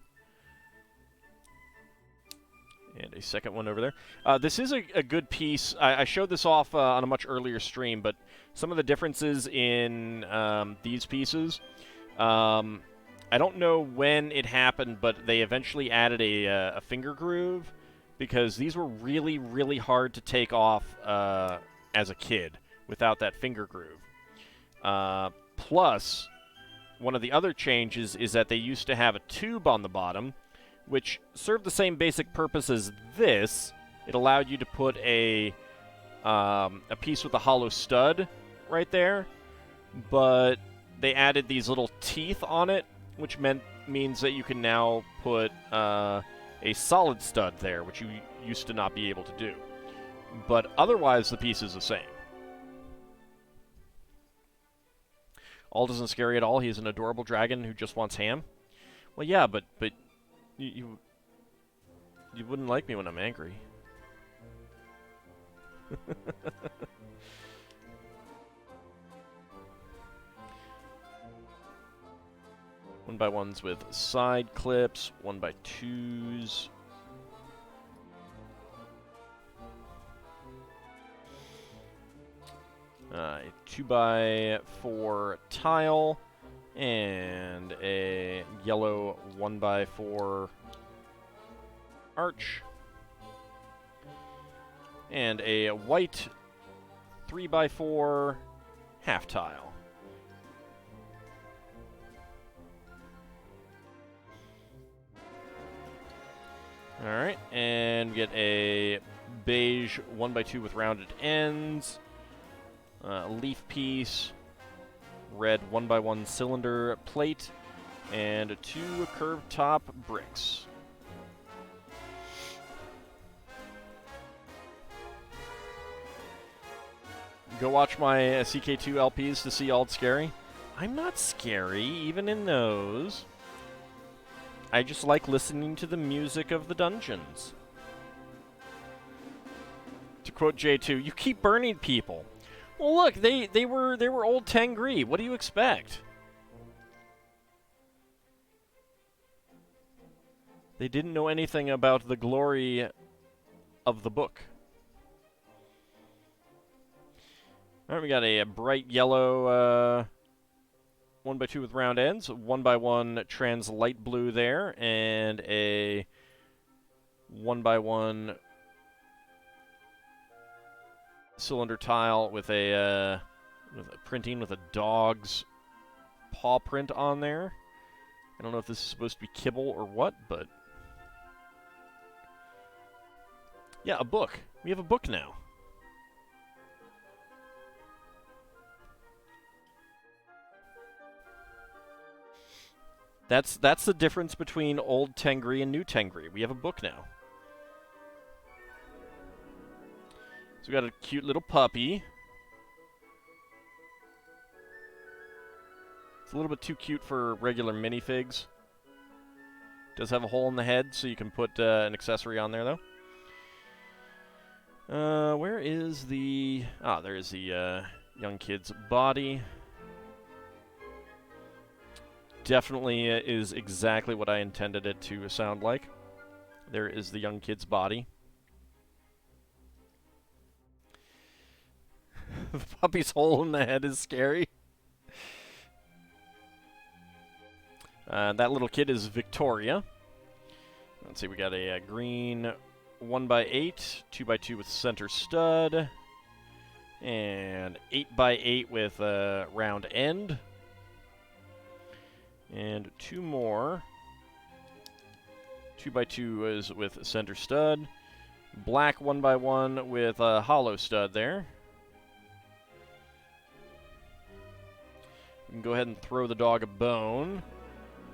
And a second one over there. This is a good piece. I showed this off on a much earlier stream, but some of the differences in these pieces, I don't know when it happened, but they eventually added a finger groove, because these were really, really hard to take off as a kid without that finger groove. Plus, one of the other changes is that they used to have a tube on the bottom, which served the same basic purpose as this. It allowed you to put a piece with a hollow stud right there, but they added these little teeth on it, which means that you can now put a solid stud there, which you used to not be able to do. But otherwise, the piece is the same. Ald isn't scary at all. He's an adorable dragon who just wants ham. Well, yeah, but You wouldn't like me when I'm angry. One by ones with side clips, 1x2s. A 2x4 tile, and a yellow 1x4 arch, and a white 3x4 half tile. Alright, and we get a beige 1x2 with rounded ends, leaf piece, red 1x1 cylinder plate, and 2 curved top bricks. Go watch my CK2 LPs to see Ald Scary. I'm not scary, even in those. I just like listening to the music of the dungeons. To quote J2, you keep burning people. Well, look, they were old Tengri. What do you expect? They didn't know anything about the glory of the book. All right, we got a bright yellow 1x2 with round ends, 1x1 trans light blue there, and a 1x1 cylinder tile with a printing with a dog's paw print on there. I don't know if this is supposed to be kibble or what, but yeah, a book. We have a book now. That's the difference between old Tengri and new Tengri. We have a book now. So we got a cute little puppy. It's a little bit too cute for regular minifigs. Does have a hole in the head, so you can put an accessory on there, though. Where is the... Ah, there is the young kid's body. Definitely is exactly what I intended it to sound like. There is the young kid's body. The puppy's hole in the head is scary. That little kid is Victoria. Let's see, we got a green 1x8, 2x2 with center stud, and 8x8 with a round end. And 2 more 2x2 is with center stud. Black 1x1 with a hollow stud there. You can go ahead and throw the dog a bone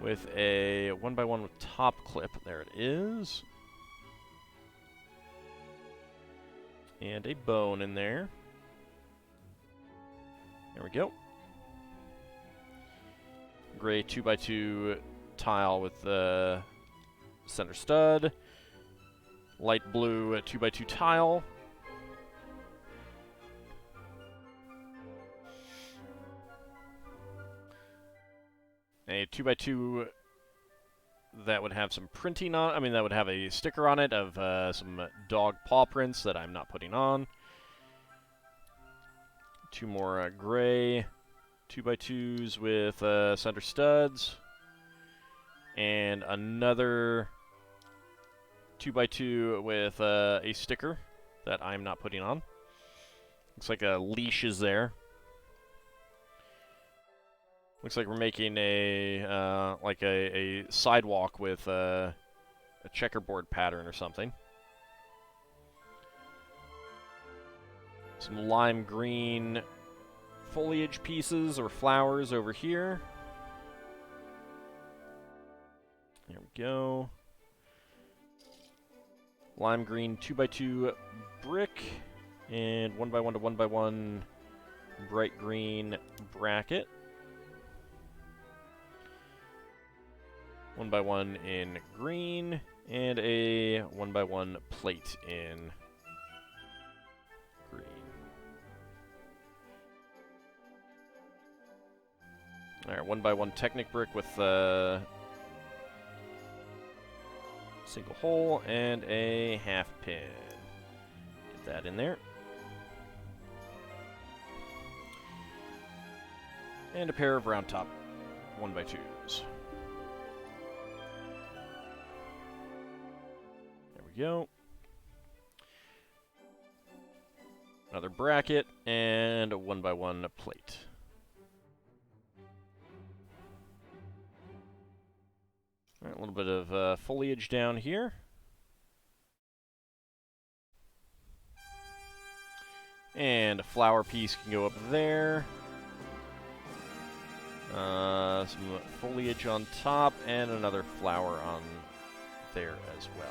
with a 1x1 with top clip. There it is. And a bone in there. There we go. Gray 2x2 tile with the center stud. Light blue 2x2 tile. A 2x2 that would have some printing on, I mean, that would have a sticker on it of some dog paw prints that I'm not putting on. 2 more gray 2x2s with center studs. And another 2x2 with a sticker that I'm not putting on. Looks like a leash is there. Looks like we're making a like a sidewalk with a checkerboard pattern or something. Some lime green foliage pieces or flowers over here. There we go. Lime green 2x2 brick and 1x1 to 1x1 bright green bracket. 1x1 in green And a 1x1 plate in green. Alright, 1x1 Technic brick with single hole and a half pin. Get that in there. And a pair of round top 1x2s. There we go. Another bracket and a 1x1 plate. All right, a little bit of foliage down here. And a flower piece can go up there. Some foliage on top and another flower on there as well.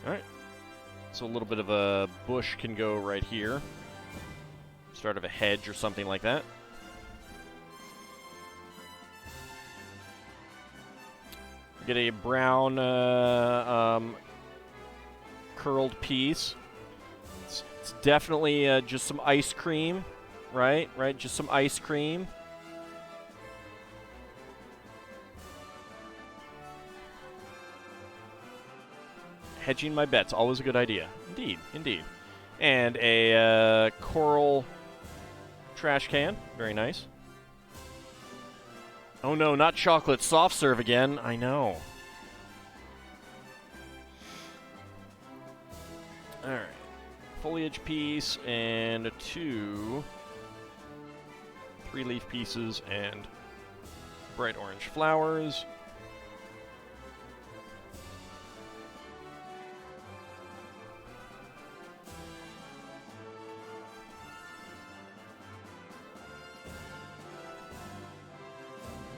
Alright, so a little bit of a bush can go right here. Start of a hedge or something like that. Get a brown curled piece. It's definitely just some ice cream, right? Right, just some ice cream. Hedging my bets, always a good idea. Indeed, indeed. And a coral trash can, very nice. Oh no, not chocolate soft serve again. I know. Alright. Foliage piece and 2 3-leaf pieces and bright orange flowers.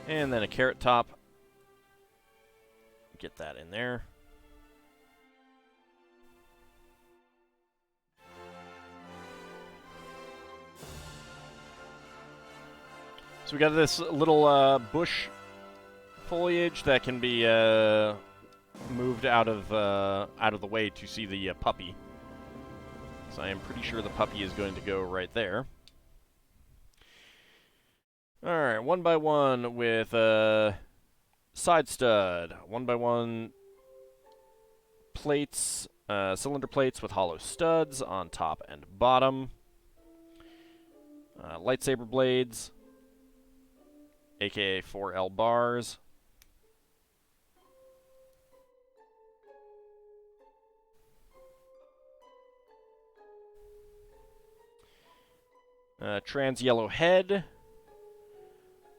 And then a carrot top. Get that in there. So we got this little bush foliage that can be moved out of the way to see the puppy. So I am pretty sure the puppy is going to go right there. Alright, 1x1 with side stud. 1x1 plates, cylinder plates with hollow studs on top and bottom. Lightsaber blades, aka 4L bars. Trans yellow head.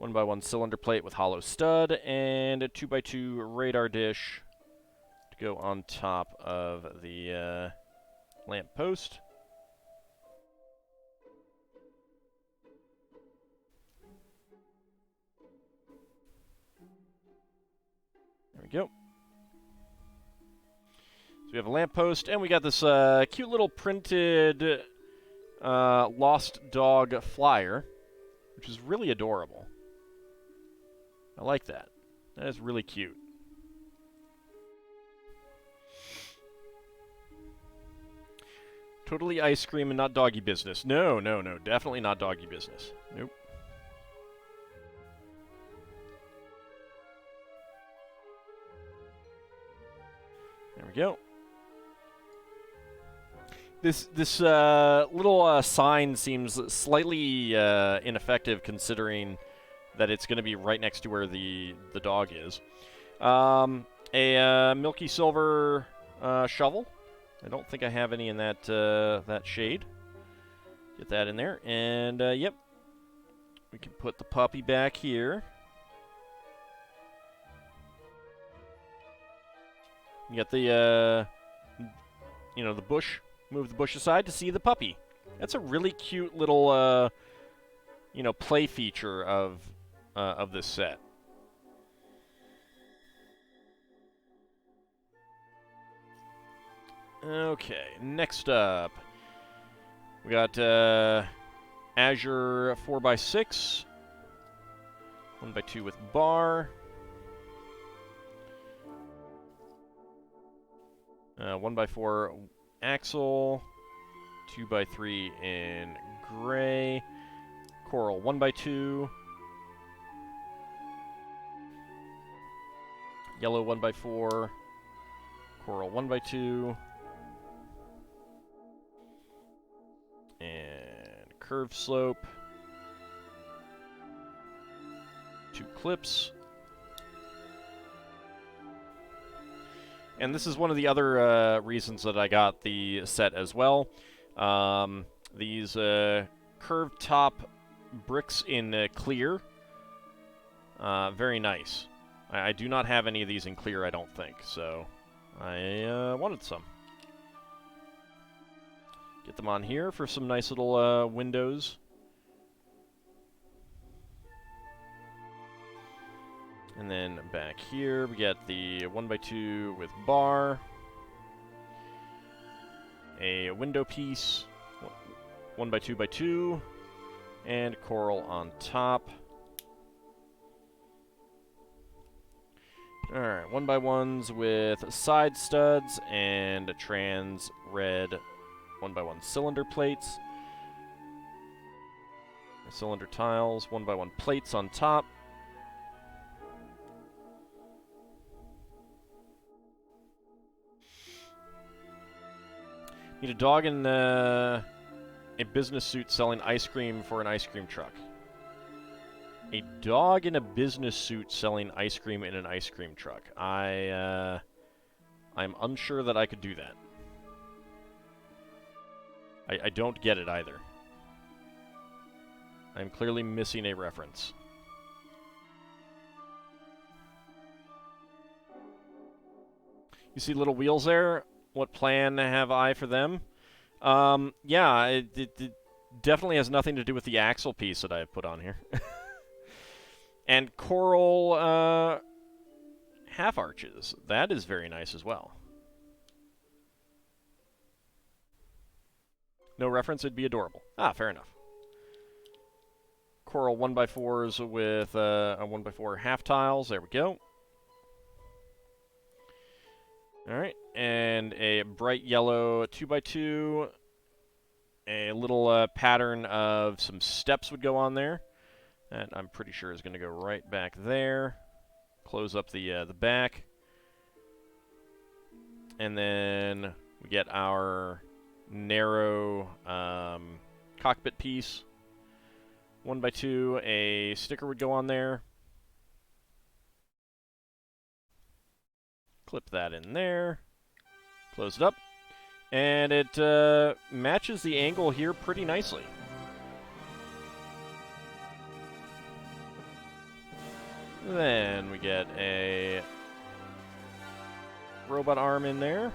1x1 cylinder plate with hollow stud, and a 2x2 radar dish to go on top of the lamp post. There we go. So we have a lamp post, and we got this cute little printed Lost Dog flyer, which is really adorable. I like that. That is really cute. Totally ice cream and not doggy business. No, no, no. Definitely not doggy business. Nope. There we go. This little sign seems slightly ineffective considering that it's going to be right next to where the dog is. A milky silver shovel. I don't think I have any in that that shade. Get that in there, and yep, we can put the puppy back here. You got the the bush. Move the bush aside to see the puppy. That's a really cute little play feature of this set. Okay, next up, we got Azure 4x6, 1x2 with bar. 1x4 axle, 2x3 in gray, coral 1x2, yellow 1x4, coral 1x2, and curved slope, 2 clips. And this is one of the other reasons that I got the set as well. These curved top bricks in clear. Very nice. I do not have any of these in clear, I don't think, so I wanted some. Get them on here for some nice little windows. And then back here, we get the 1x2 with bar, a window piece, 1x2x2, and coral on top. Alright, 1x1s with side studs and trans red 1x1 cylinder plates. Cylinder tiles, 1x1 plates on top. Need a dog in a business suit selling ice cream for an ice cream truck. A dog in a business suit selling ice cream in an ice cream truck. I'm unsure that I could do that. I don't get it either. I'm clearly missing a reference. You see little wheels there? What plan have I for them? Yeah, it definitely has nothing to do with the axle piece that I have put on here. And coral half arches. That is very nice as well. No reference, it'd be adorable. Ah, fair enough. Coral 1x4s with a 1x4 half tiles. There we go. Alright, and a bright yellow 2x2. A little pattern of some steps would go on there. That I'm pretty sure is going to go right back there. Close up the back. And then we get our narrow cockpit piece. 1x2, a sticker would go on there. Clip that in there. Close it up. And it matches the angle here pretty nicely. Then we get a robot arm in there.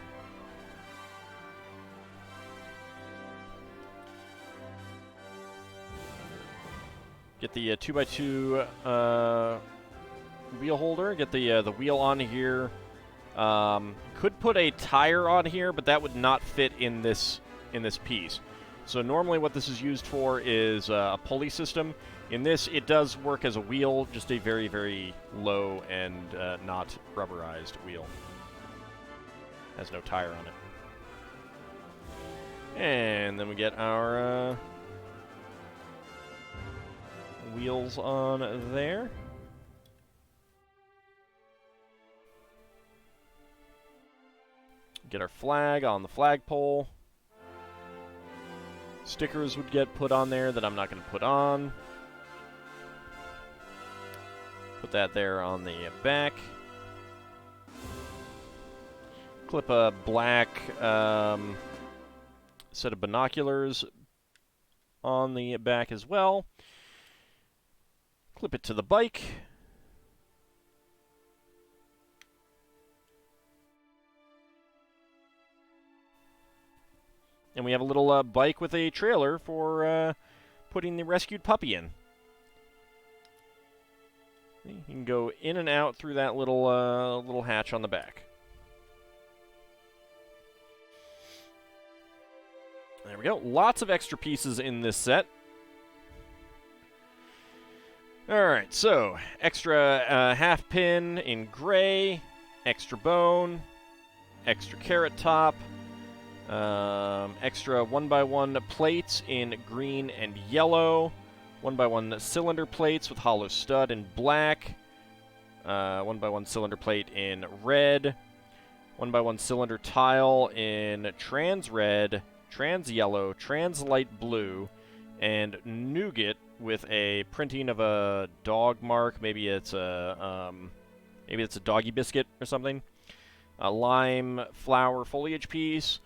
Get the 2x2 wheel holder. Get the wheel on here. Could put a tire on here, but that would not fit in this piece. So normally what this is used for is a pulley system. In this, it does work as a wheel, just a very, very low and not rubberized wheel. Has no tire on it. And then we get our wheels on there. Get our flag on the flagpole. Stickers would get put on there that I'm not going to put on. Put that there on the back. Clip a black set of binoculars on the back as well. Clip it to the bike. And we have a little bike with a trailer for putting the rescued puppy in. You can go in and out through that little hatch on the back. There we go. Lots of extra pieces in this set. Alright, so extra half pin in gray, extra bone, extra carrot top, extra 1x1 plates in green and yellow, 1x1 cylinder plates with hollow stud in black, 1x1 cylinder plate in red, 1x1 cylinder tile in trans red, trans yellow, trans light blue, and nougat with a printing of a dog mark. Maybe it's a doggy biscuit or something. A lime flower foliage piece,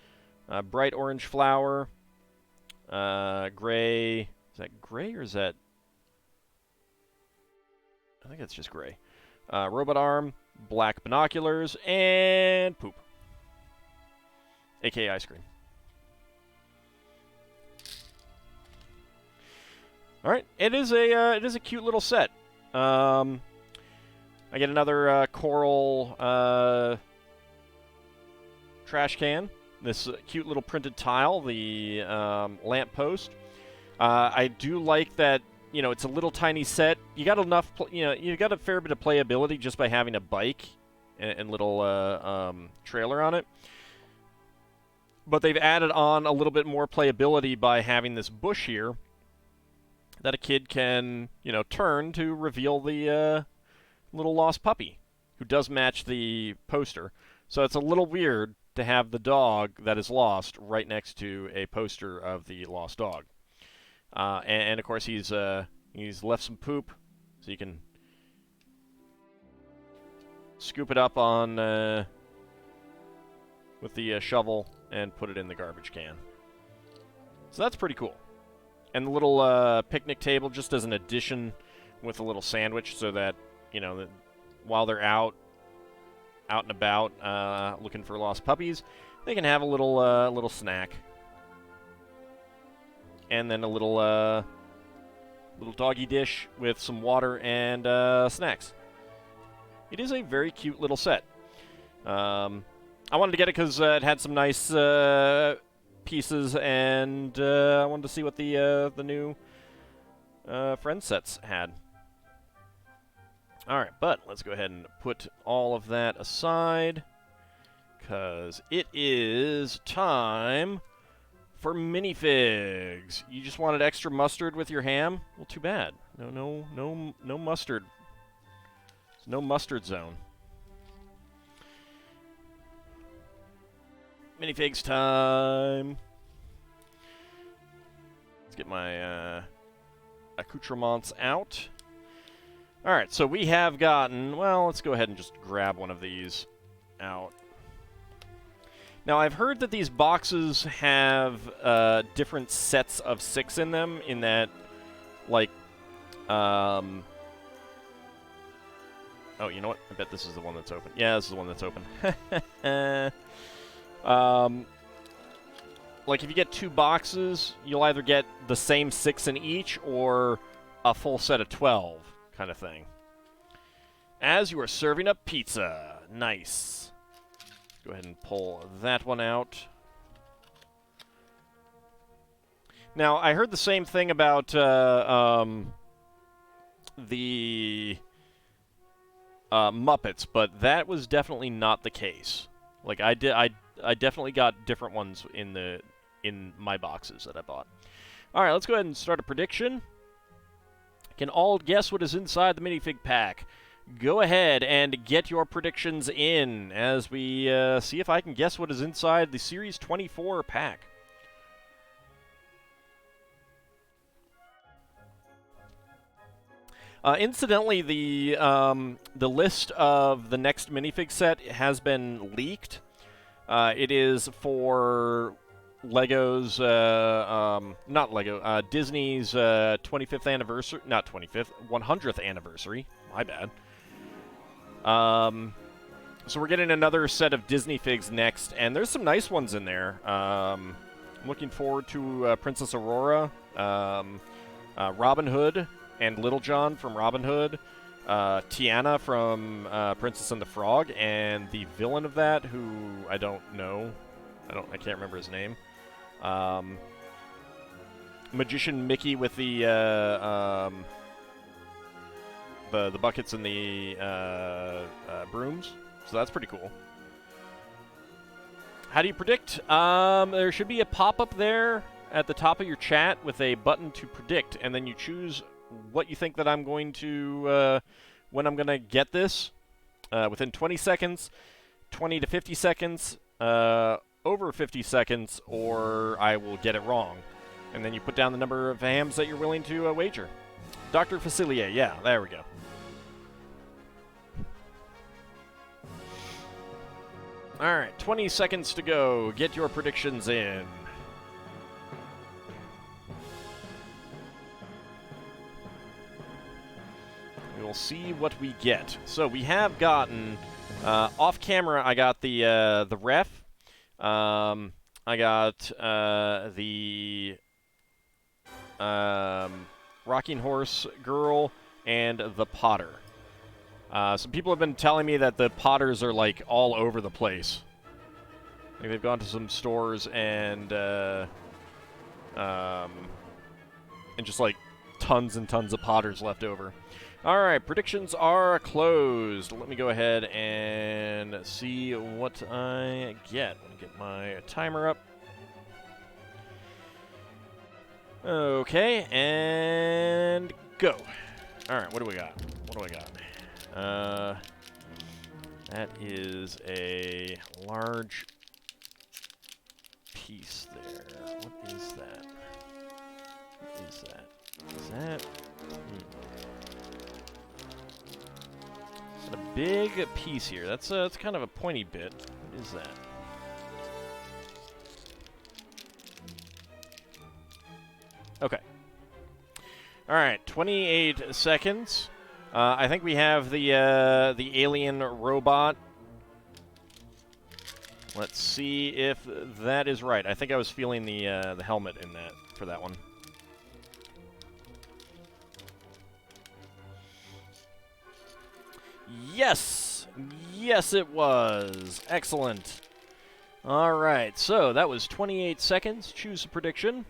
a bright orange flower, gray. Is that gray or is that? I think it's just gray. Robot arm, black binoculars, and poop. AKA ice cream. All right, it is a cute little set. I get another coral trash can. This cute little printed tile, the lamp post. I do like that. You know, it's a little tiny set. You got enough. You got a fair bit of playability just by having a bike and little trailer on it. But they've added on a little bit more playability by having this bush here that a kid can, turn to reveal the little lost puppy, who does match the poster. So it's a little weird to have the dog that is lost right next to a poster of the lost dog. And of course, he's left some poop, so you can scoop it up on with the shovel and put it in the garbage can. So that's pretty cool. And the little picnic table just as an addition with a little sandwich so that, that while they're out and about looking for lost puppies, they can have a little snack. And then a little doggy dish with some water and snacks. It is a very cute little set. I wanted to get it because it had some nice pieces, and I wanted to see what the new Friends sets had. All right, but let's go ahead and put all of that aside, because it is time for minifigs. You just wanted extra mustard with your ham? Well, too bad. No mustard. There's no mustard zone. Minifigs time. Let's get my accoutrements out. Alright, so we have gotten... Well, let's go ahead and just grab one of these out. Now, I've heard that these boxes have different sets of 6 in them, in that, like... Oh, you know what? I bet this is the one that's open. Yeah, this is the one that's open. Like, if you get 2 boxes, you'll either get the same 6 in each, or a full set of 12, kind of thing. As you are serving up pizza. Nice. Go ahead and pull that one out. Now, I heard the same thing about the Muppets, but that was definitely not the case. Like, I definitely got different ones in my boxes that I bought. All right, let's go ahead and start a prediction. Can all guess what is inside the minifig pack? Go ahead and get your predictions in as we see if I can guess what is inside the Series 24 pack. Incidentally, the list of the next minifig set has been leaked. It is for Lego's, not Lego, Disney's 25th anniversary, not 25th, 100th anniversary. My bad. So we're getting another set of Disney figs next, and there's some nice ones in there. I'm looking forward to Princess Aurora, Robin Hood, and Little John from Robin Hood, Tiana from Princess and the Frog, and the villain of that, who I don't know. I can't remember his name. Magician Mickey with the buckets and the brooms. So that's pretty cool. how do you predict? There should be a pop-up there at the top of your chat with a button to predict, and then you choose what you think that I'm going to, when I'm going to get this, within 20 seconds, 20 to 50 seconds, over 50 seconds, or I will get it wrong. And then you put down the number of hams that you're willing to wager. Dr. Facilier, yeah, there we go. Alright, 20 seconds to go. Get your predictions in. We will see what we get. So we have gotten, off camera, I got the ref. I got the Rocking Horse Girl and the Potter. Some people have been telling me that the Potters are, like, all over the place. Like, they've gone to some stores and just, like, tons and tons of Potters left over. Alright, predictions are closed. Let me go ahead and see what I get. Let me get my timer up. Okay, and go. Alright, what do we got? What do I got? That is a large piece there. What is that? What is that? Is that? Is that a big piece here? That's kind of a pointy bit. What is that? Okay. All right, 28 seconds. I think we have the alien robot. Let's see if that is right. I think I was feeling the helmet in that for that one. Yes! Yes, it was. Excellent. All right, so that was 28 seconds. Choose a prediction.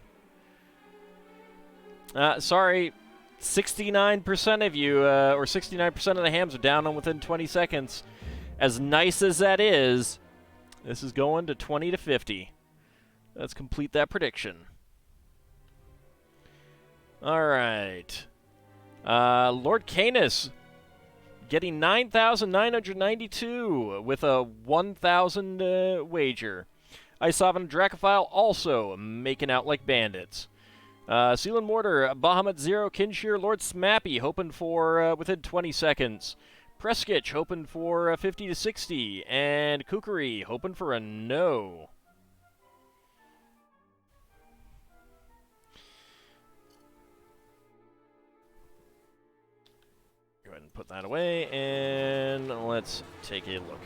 Sorry, 69% of you, or 69% of the hams are down on within 20 seconds. As nice as that is, this is going to 20 to 50. Let's complete that prediction. All right. Lord Canis getting 9,992 with a 1,000 wager. Isovan and Dracophile also making out like bandits. Seal and Mortar, Bahamut Zero, Kinshir, Lord Smappy hoping for within 20 seconds. Preskitch hoping for 50 to 60. And Kukuri hoping for a no. Go ahead and put that away, and let's take a look.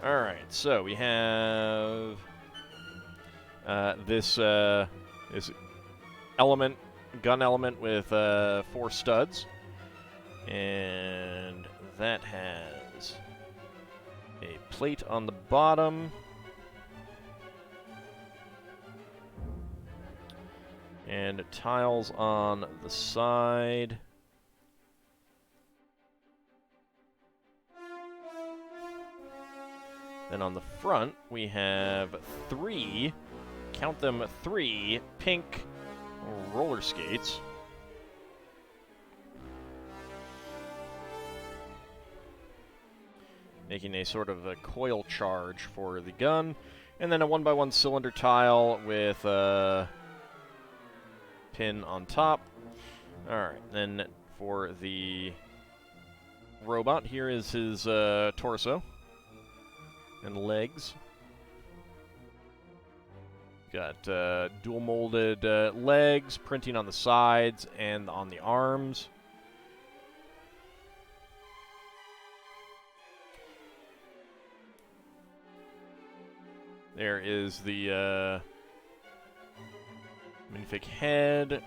Alright, so we have this element, gun element with 4 studs, and that has a plate on the bottom, and tiles on the side. Then on the front we have 3, count them, 3 pink roller skates. Making a sort of a coil charge for the gun. And then a 1x1 cylinder tile with a pin on top. Alright, then for the robot, here is his torso and legs. Got dual molded legs, printing on the sides and on the arms. There is the minifig head.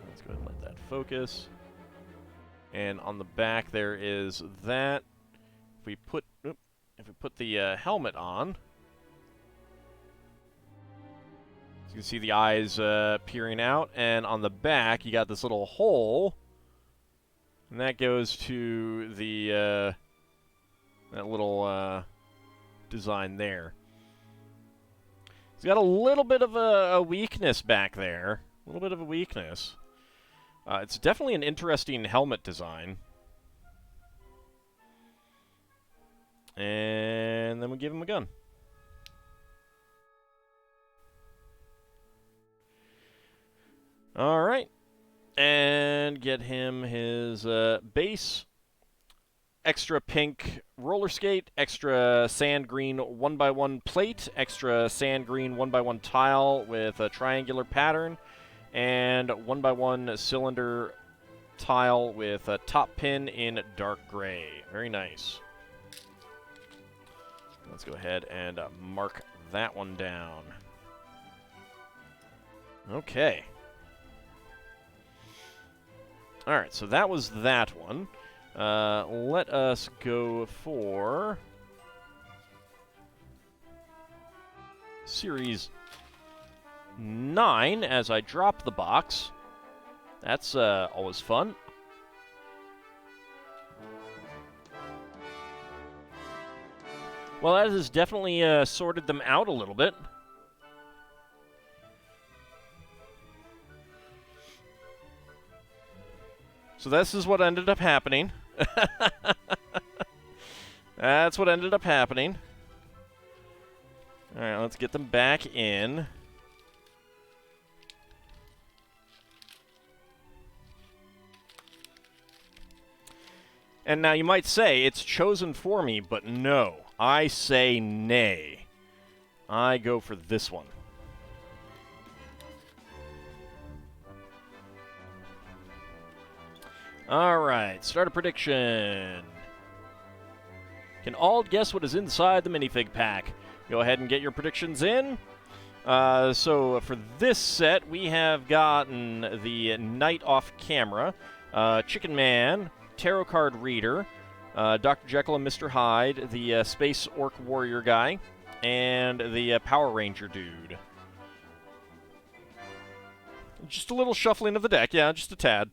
Let's go ahead and let that focus. And on the back there is that. If we put the helmet on, you can see the eyes peering out, and on the back you got this little hole, and that goes to the that little design there. He's got a little bit of a weakness back there. A little bit of a weakness. It's definitely an interesting helmet design. And then we give him a gun. Alright. And get him his base. Extra pink roller skate, extra sand green 1x1 plate, extra sand green 1x1 tile with a triangular pattern, and 1x1 cylinder tile with a top pin in dark gray. Very nice. Let's go ahead and mark that one down. Okay. Alright, so that was that one. Let us go for Series 9 as I drop the box. That's always fun. Well, that has definitely sorted them out a little bit. So this is what ended up happening. That's what ended up happening. Alright, let's get them back in. And now you might say, it's chosen for me, but no. I say nay. I go for this one. Alright, start a prediction. Can Ald guess what is inside the minifig pack? Go ahead and get your predictions in. So for this set, we have gotten the Knight off camera, Chicken Man, Tarot Card Reader, Dr. Jekyll and Mr. Hyde, the Space Orc Warrior guy, and the Power Ranger dude. Just a little shuffling of the deck, yeah, just a tad.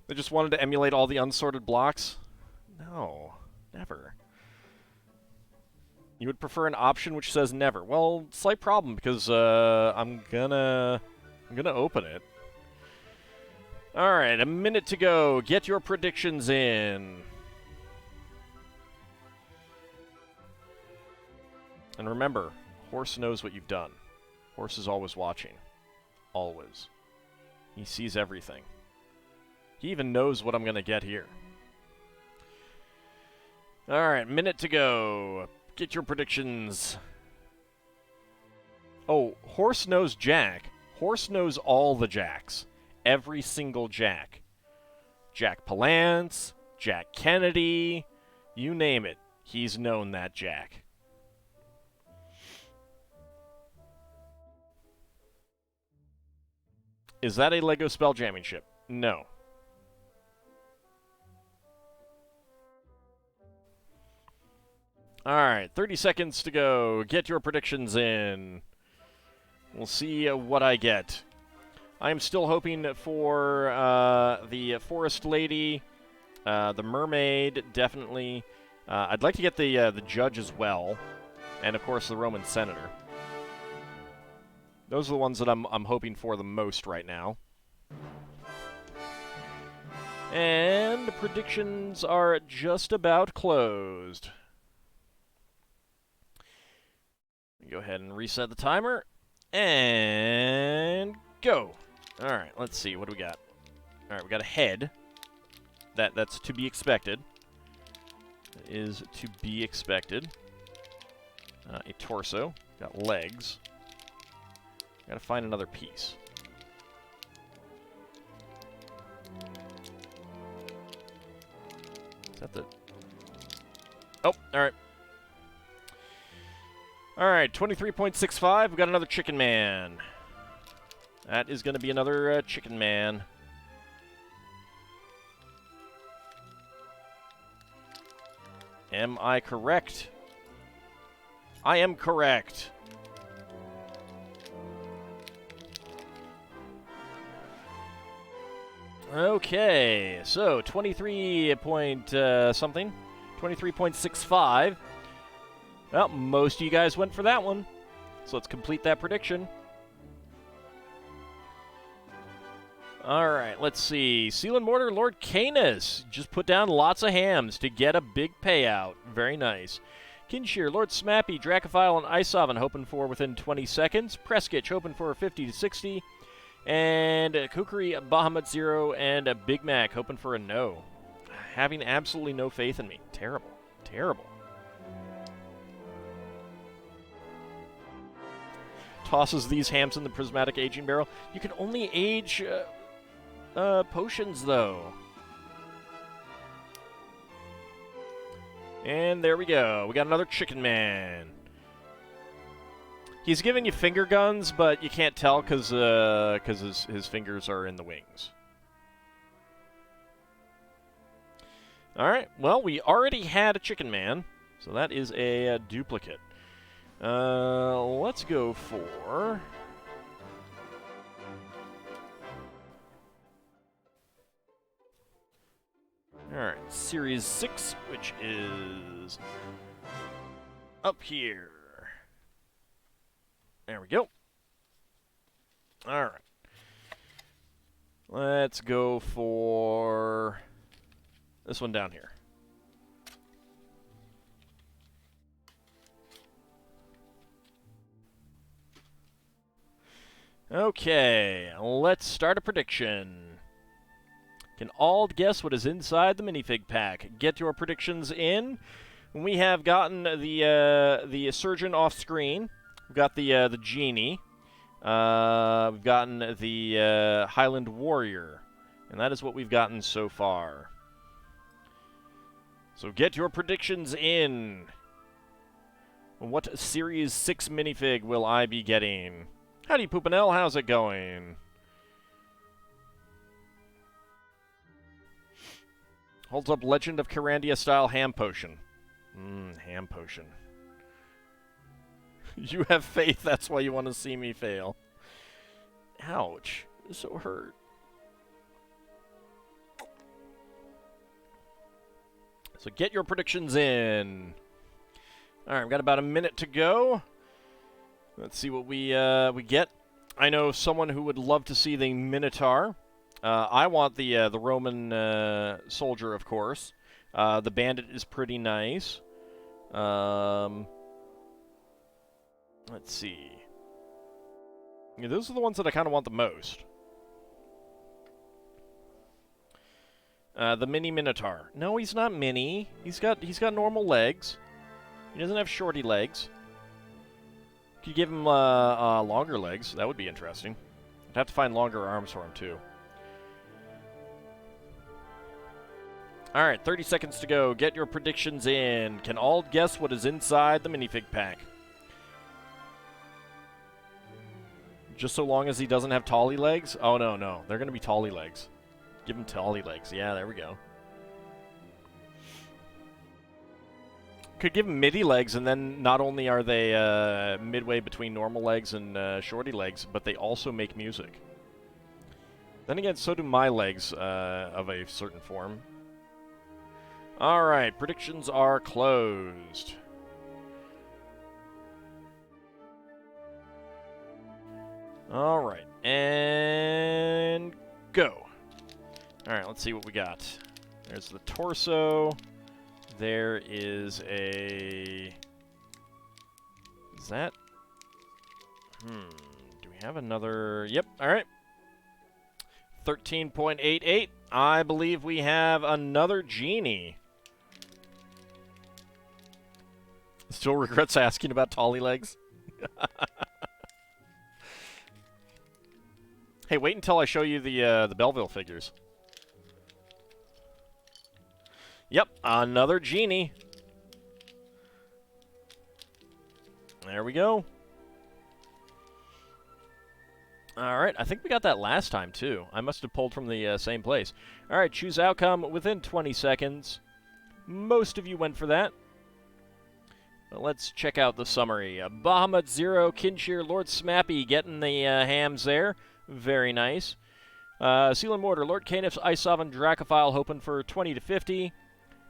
They just wanted to emulate all the unsorted blocks? No, never. You would prefer an option which says never. Well, slight problem because I'm gonna open it. All right, a minute to go. Get your predictions in. And remember, horse knows what you've done. Horse is always watching. Always. He sees everything. He even knows what I'm going to get here. Alright, minute to go. Get your predictions. Oh, Horse knows Jack. Horse knows all the Jacks. Every single Jack. Jack Palance, Jack Kennedy, you name it. He's known that Jack. Is that a Lego Spelljamming ship? No. Alright, 30 seconds to go. Get your predictions in. We'll see what I get. I am still hoping for the Forest Lady, the Mermaid, definitely. I'd like to get the Judge as well, and of course the Roman Senator. Those are the ones that I'm hoping for the most right now. And the predictions are just about closed. Go ahead and reset the timer. And go. Alright, let's see. What do we got? Alright, we got a head. That's to be expected. That is to be expected. A torso. Got legs. Gotta find another piece. Is that the... Oh, alright. Alright, 23.65. We got another Chicken Man. That is going to be another Chicken Man. Am I correct? I am correct. Okay, so 23 point something. 23.65. Well, most of you guys went for that one. So let's complete that prediction. Alright, let's see. Seal and Mortar, Lord Canis. Just put down lots of hams to get a big payout. Very nice. Kinshir, Lord Smappy, Dracophile, and Iceoven hoping for within 20 seconds. Preskitch hoping for 50 to 60. And Kukri, Bahamut Zero, and a Big Mac hoping for a no. Having absolutely no faith in me. Terrible. Terrible. Tosses these hams in the prismatic aging barrel. You can only age potions, though. And there we go. We got another Chicken Man. He's giving you finger guns, but you can't tell because his fingers are in the wings. Alright, well, we already had a Chicken Man, so that is a duplicate. Let's go for... Alright, Series 6, which is up here. There we go. Alright. Let's go for this one down here. Okay, let's start a prediction. Can all guess what is inside the minifig pack? Get your predictions in. We have gotten the surgeon off screen. We've got the genie. We've gotten the Highland warrior, and that is what we've gotten so far. So get your predictions in. What Series 6 minifig will I be getting? Howdy, Poopinell. How's it going? Holds up Legend of Kyrandia-style ham potion. Ham potion. You have faith, that's why you want to see me fail. Ouch. This so hurt. So get your predictions in. Alright, we've got about a minute to go. Let's see what we get. I know someone who would love to see the Minotaur. I want the Roman soldier, of course. The bandit is pretty nice. Let's see. Yeah, those are the ones that I kind of want the most. The mini Minotaur. No, he's not mini. He's got normal legs. He doesn't have shorty legs. Could give him longer legs. That would be interesting. I'd have to find longer arms for him too. Alright, 30 seconds to go. Get your predictions in. Can all guess what is inside the minifig pack? Just so long as he doesn't have tally legs? Oh, no, no. They're going to be tally legs. Give him tally legs. Yeah, there we go. Could give him midi legs, and then not only are they midway between normal legs and shorty legs, but they also make music. Then again, so do my legs of a certain form. Alright, predictions are closed. Alright, and go. Alright, let's see what we got. There's the torso. There is a... Is that... Do we have another... Yep, alright. 13.88. I believe we have another genie. Still regrets asking about tally legs. Hey, wait until I show you the Belleville figures. Yep, another genie. There we go. Alright, I think we got that last time, too. I must have pulled from the same place. Alright, choose outcome within 20 seconds. Most of you went for that. But let's check out the summary. Bahamut Zero, Kinshir, Lord Smappy getting the hams there. Very nice. Seal and Mortar, Lord Canis, Iceoven, Dracophile hoping for 20 to 50.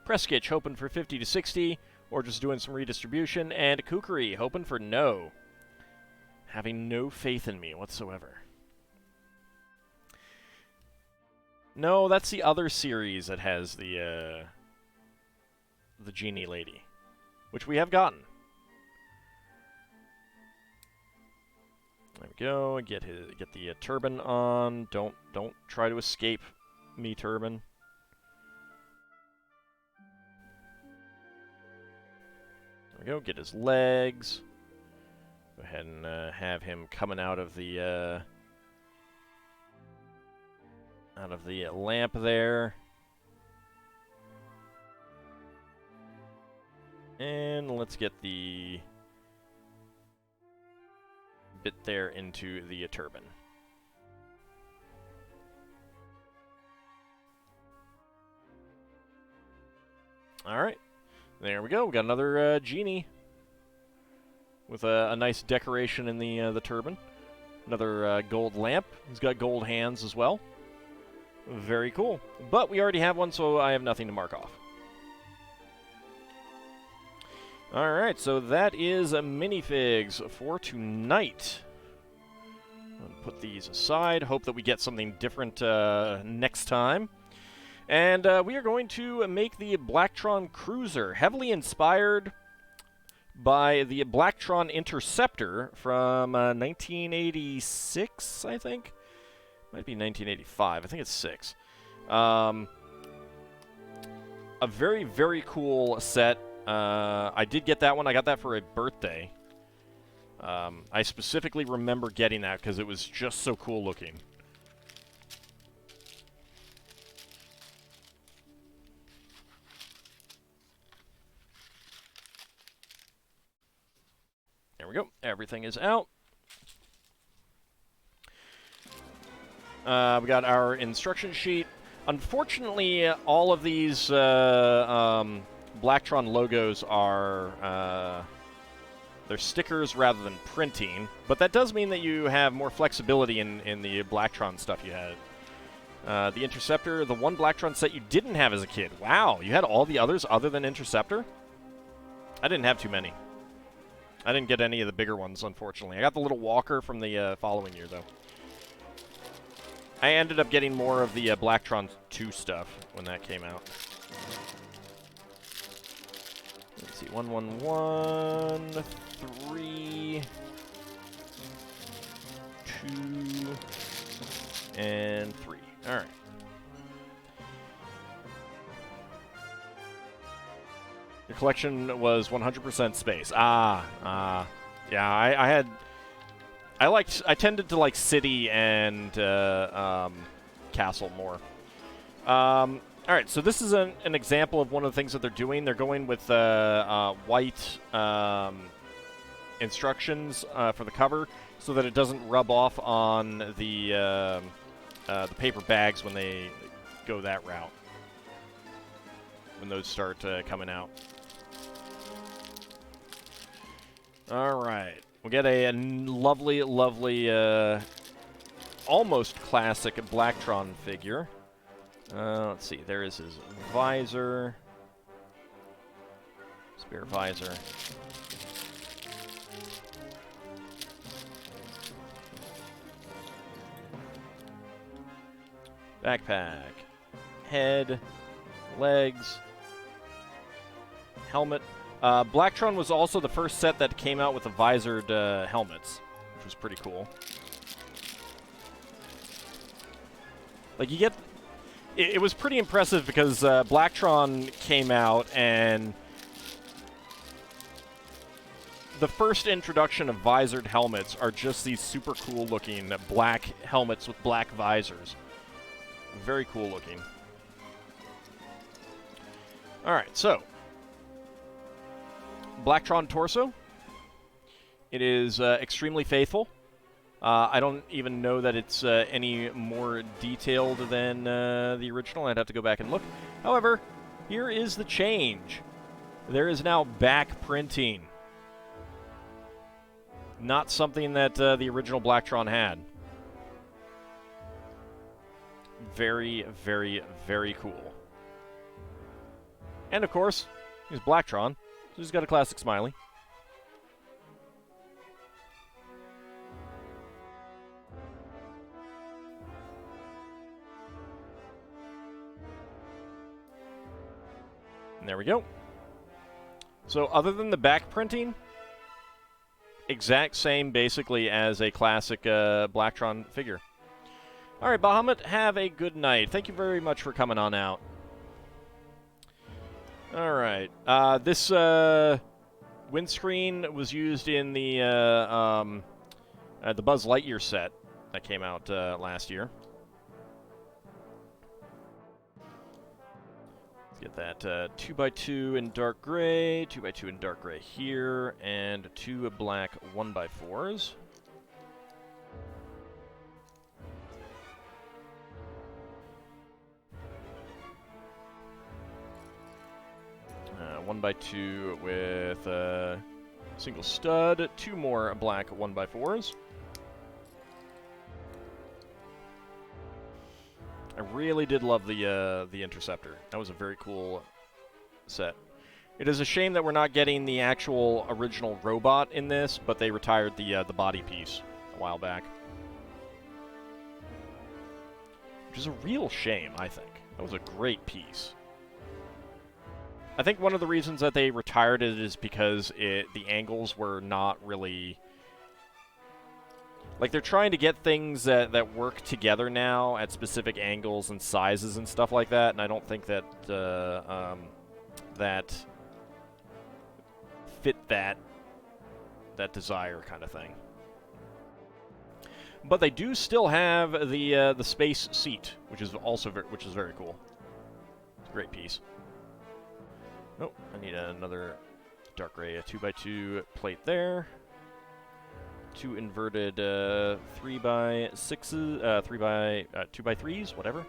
Preskitch hoping for 50 to 60. or just doing some redistribution. And Kukri, hoping for no. Having no faith in me whatsoever. No, that's the other series that has the genie lady, which we have gotten. There we go. Get the turban on. Don't try to escape me, turban. There we go. Get his legs. Go ahead and have him coming out of the lamp there. And let's get the bit there into the turban. Alright. There we go. We got another genie with a nice decoration in the turban. Another gold lamp. He's got gold hands as well. Very cool. But we already have one, so I have nothing to mark off. Alright, so that is minifigs for tonight. I'll put these aside. Hope that we get something different next time. And we are going to make the Blacktron Cruiser, heavily inspired by the Blacktron Interceptor from 1986, I think. Might be 1985. I think it's 6. A very, very cool set. I did get that one. I got that for a birthday. I specifically remember getting that because it was just so cool looking. There we go. Everything is out. We got our instruction sheet. Unfortunately, all of these Blacktron logos are they're stickers rather than printing, but that does mean that you have more flexibility in the Blacktron stuff you had. The Interceptor, the one Blacktron set you didn't have as a kid. Wow, you had all the others other than Interceptor? I didn't have too many. I didn't get any of the bigger ones, unfortunately. I got the little walker from the following year, though. I ended up getting more of the Blacktron 2 stuff when that came out. Let's see, 111, 3, 2, and 3. All right. Your collection was 100% space. Yeah, I tended to like city and castle more. All right, so this is an example of one of the things that they're doing. They're going with white instructions for the cover so that it doesn't rub off on the paper bags when they go that route, when those start coming out. All right. We'll get a lovely, lovely, almost classic Blacktron figure. Let's see. There is his visor. Spare visor. Backpack. Head. Legs. Helmet. Blacktron was also the first set that came out with the visored helmets, which was pretty cool. Like, you get... It was pretty impressive because Blacktron came out and the first introduction of visored helmets are just these super cool looking black helmets with black visors. Very cool looking. Alright, so Blacktron torso. It is extremely faithful. I don't even know that it's any more detailed than the original. I'd have to go back and look. However, here is the change. There is now back printing. Not something that the original Blacktron had. Very, very, very cool. And of course, here's Blacktron So he's got a classic smiley. And there we go. So other than the back printing, exact same basically as a classic Blacktron figure. All right, Bahamut, have a good night. Thank you very much for coming on out. All right. This windscreen was used in the Buzz Lightyear set that came out last year. Let's get that 2x2 in dark gray, 2x2 in dark gray here, and 2 black 1x4s. 1x2 with a single stud, 2 more black 1x4s. I really did love the Interceptor. That was a very cool set. It is a shame that we're not getting the actual original robot in this, but they retired the body piece a while back. Which is a real shame, I think. That was a great piece. I think one of the reasons that they retired it is because the angles were not really... Like, they're trying to get things that work together now at specific angles and sizes and stuff like that, and I don't think that that fit that desire kind of thing. But they do still have the space seat, which is also very cool. It's a great piece. Oh, I need another dark gray 2x2 plate there. 2 inverted 3x6s, 2x3s, whatever.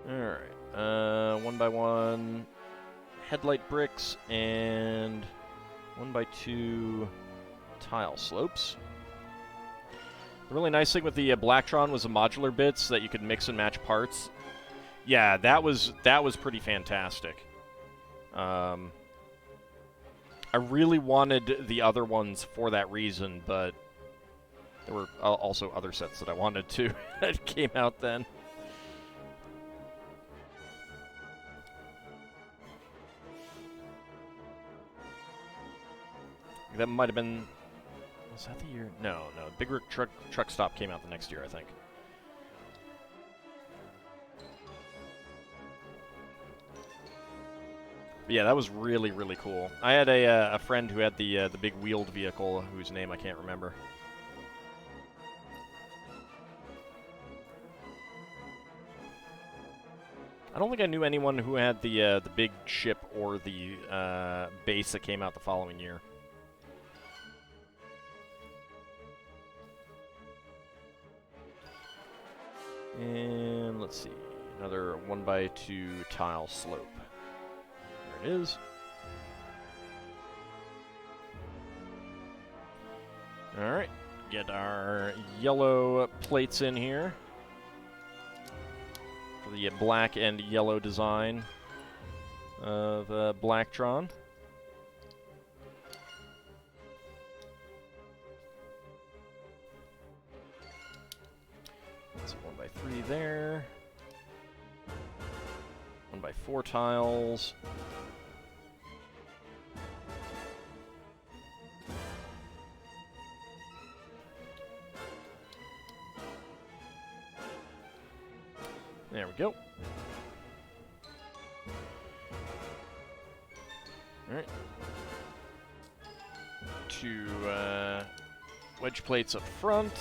Alright, 1x1 headlight bricks and 1x2 tile slopes. The really nice thing with the Blacktron was the modular bits that you could mix and match parts. Yeah, that was pretty fantastic. I really wanted the other ones for that reason, but there were also other sets that I wanted to that came out then. That might have been... Was that the year? No. Big Rick Truck Stop came out the next year, I think. But yeah, that was really, really cool. I had a friend who had the big wheeled vehicle, whose name I can't remember. I don't think I knew anyone who had the big ship or the base that came out the following year. And let's see, another 1x2 tile slope. There it is. Alright, get our yellow plates in here for the black and yellow design of Blacktron. That's 1x3 there. 1x4 tiles. There we go. Alright. 2 wedge plates up front.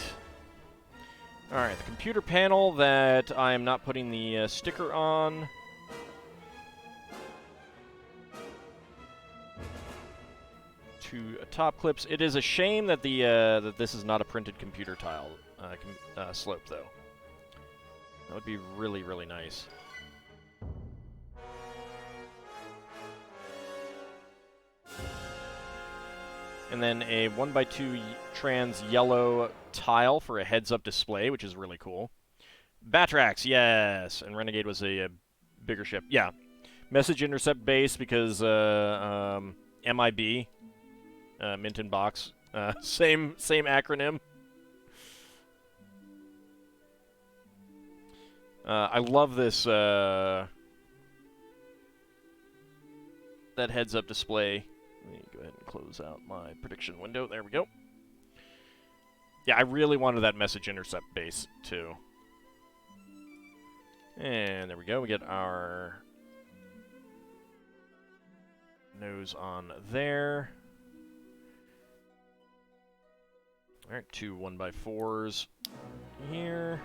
Alright, the computer panel that I am not putting the sticker on. Two top clips. It is a shame that that this is not a printed computer tile slope, though. That would be really, really nice. And then a 1x2 trans yellow tile for a heads-up display, which is really cool. Batrax, yes. And Renegade was a bigger ship. Yeah. Message intercept base because MIB, Mint in Box, same acronym. I love this that heads-up display. Let me go ahead and close out my prediction window. There we go. Yeah, I really wanted that message intercept base too. And there we go. We get our nose on there. Alright, 2 1x4s here.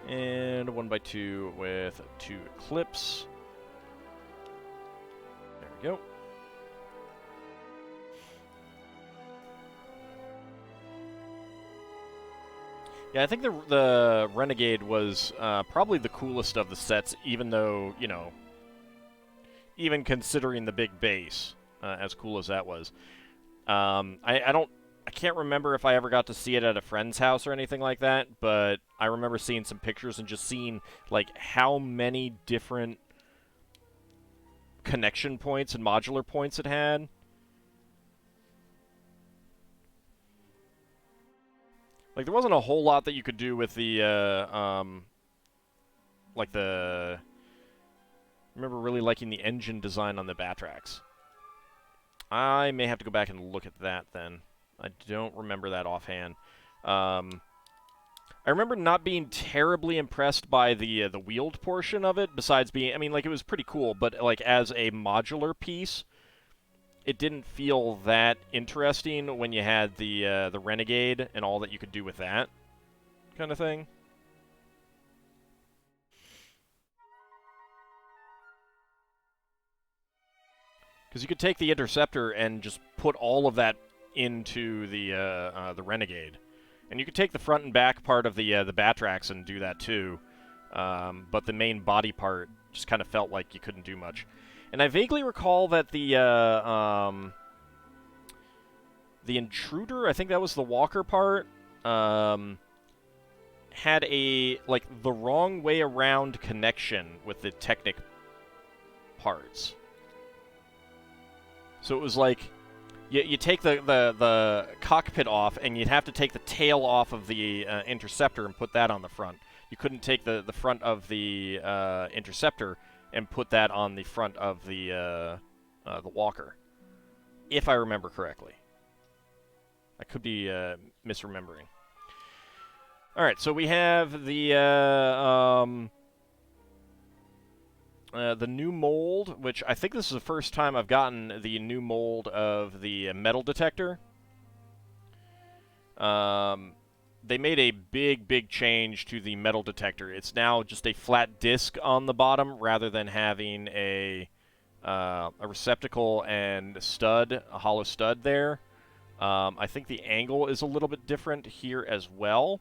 And 1x2 with 2 clips. There we go. Yeah, I think the Renegade was probably the coolest of the sets, even though, you know, even considering the big base, as cool as that was. I can't remember if I ever got to see it at a friend's house or anything like that, but I remember seeing some pictures and just seeing, like, how many different connection points and modular points it had. Like, there wasn't a whole lot that you could do with the, like the... I remember really liking the engine design on the Batrax. I may have to go back and look at that then. I don't remember that offhand. I remember not being terribly impressed by the wheeled portion of it, besides being... I mean, like, it was pretty cool, but, like, as a modular piece, it didn't feel that interesting when you had the Renegade and all that you could do with that kind of thing. Because you could take the Interceptor and just put all of that into the Renegade. And you could take the front and back part of the Batrax and do that too. But the main body part just kind of felt like you couldn't do much. And I vaguely recall that the Intruder, I think that was the Walker part, had a, like, the wrong way around connection with the Technic parts. So it was like, you take the cockpit off, and you'd have to take the tail off of the Interceptor and put that on the front. You couldn't take the front of the Interceptor and put that on the front of the Walker, if I remember correctly. I could be misremembering. All right, so we have the new mold, which I think this is the first time I've gotten the new mold of the metal detector. They made a big change to the metal detector. It's now just a flat disc on the bottom rather than having a receptacle and stud, a hollow stud there. I think the angle is a little bit different here as well,